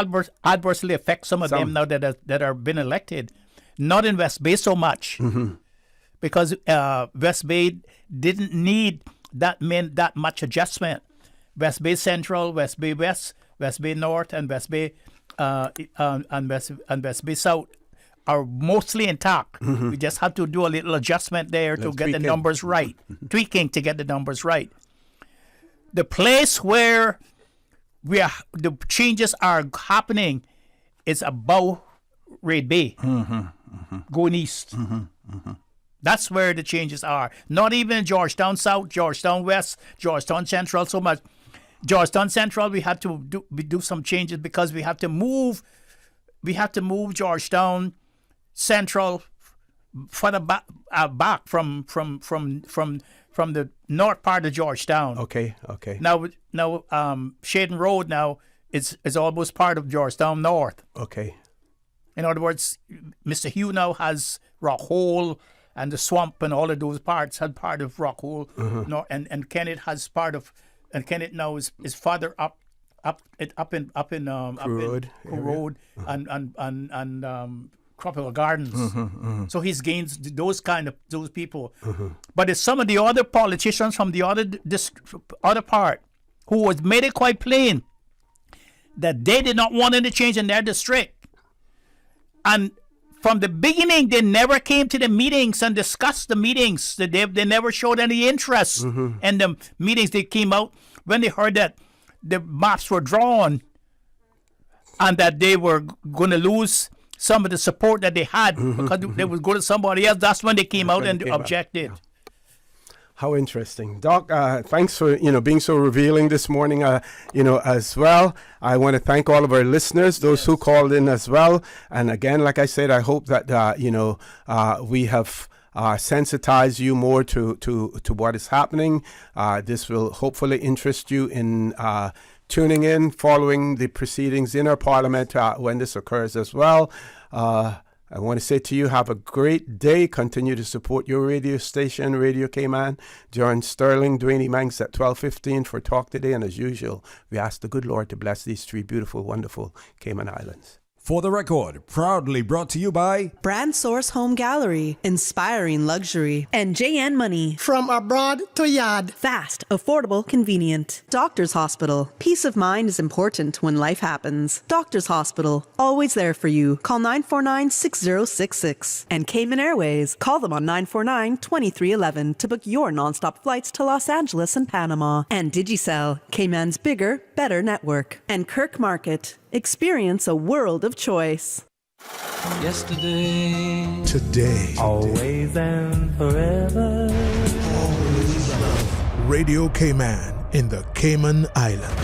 adversely affect some of them now that are been elected. Not in West Bay so much, because West Bay didn't need that much adjustment. West Bay Central, West Bay West, West Bay North, and West Bay and West Bay South are mostly intact. Mm-hmm. We just have to do a little adjustment there to get the numbers right, tweaking to get the numbers right. The place where the changes are happening is above Red Bay, going east. That's where the changes are. Not even in Georgetown South, Georgetown West, Georgetown Central so much. Georgetown Central, we have to do some changes because we have to move Georgetown Central further back from the north part of Georgetown. Okay. Now Shaden Road now is almost part of Georgetown North. Okay. In other words, Mr. Hugh now has Rock Hole and the swamp and all of those parts had part of Rock Hole. And Kennett has part of, and Kennett now is farther up in Crew Road and Tropical Gardens. So he's gained those people. But it's some of the other politicians from the other part who was made it quite plain that they did not want any change in their district. And from the beginning, they never came to the meetings and discussed the meetings. They never showed any interest in the meetings. They came out when they heard that the maps were drawn and that they were going to lose some of the support that they had because they would go to somebody else. That's when they came out and objected. How interesting. Doc, thanks for, being so revealing this morning, as well. I want to thank all of our listeners, those who called in as well. And again, like I said, I hope that, we have sensitized you more to what is happening. This will hopefully interest you in tuning in, following the proceedings in our parliament when this occurs as well. I want to say to you, have a great day. Continue to support your radio station, Radio Cayman. John Sterling, Dwayne Manx at 12:15 for Talk Today. And as usual, we ask the good Lord to bless these three beautiful, wonderful Cayman Islands. For the Record, proudly brought to you by Brand Source Home Gallery, inspiring luxury. And JN Money. From abroad to yard. Fast, affordable, convenient. Doctors Hospital. Peace of mind is important when life happens. Doctors Hospital, always there for you. Call 949-6066. And Cayman Airways. Call them on 949-2311 to book your nonstop flights to Los Angeles and Panama. And Digicel, Cayman's bigger, better network. And Kirk Market. Experience a world of choice. Yesterday, today, always and forever. Radio Cayman in the Cayman Islands.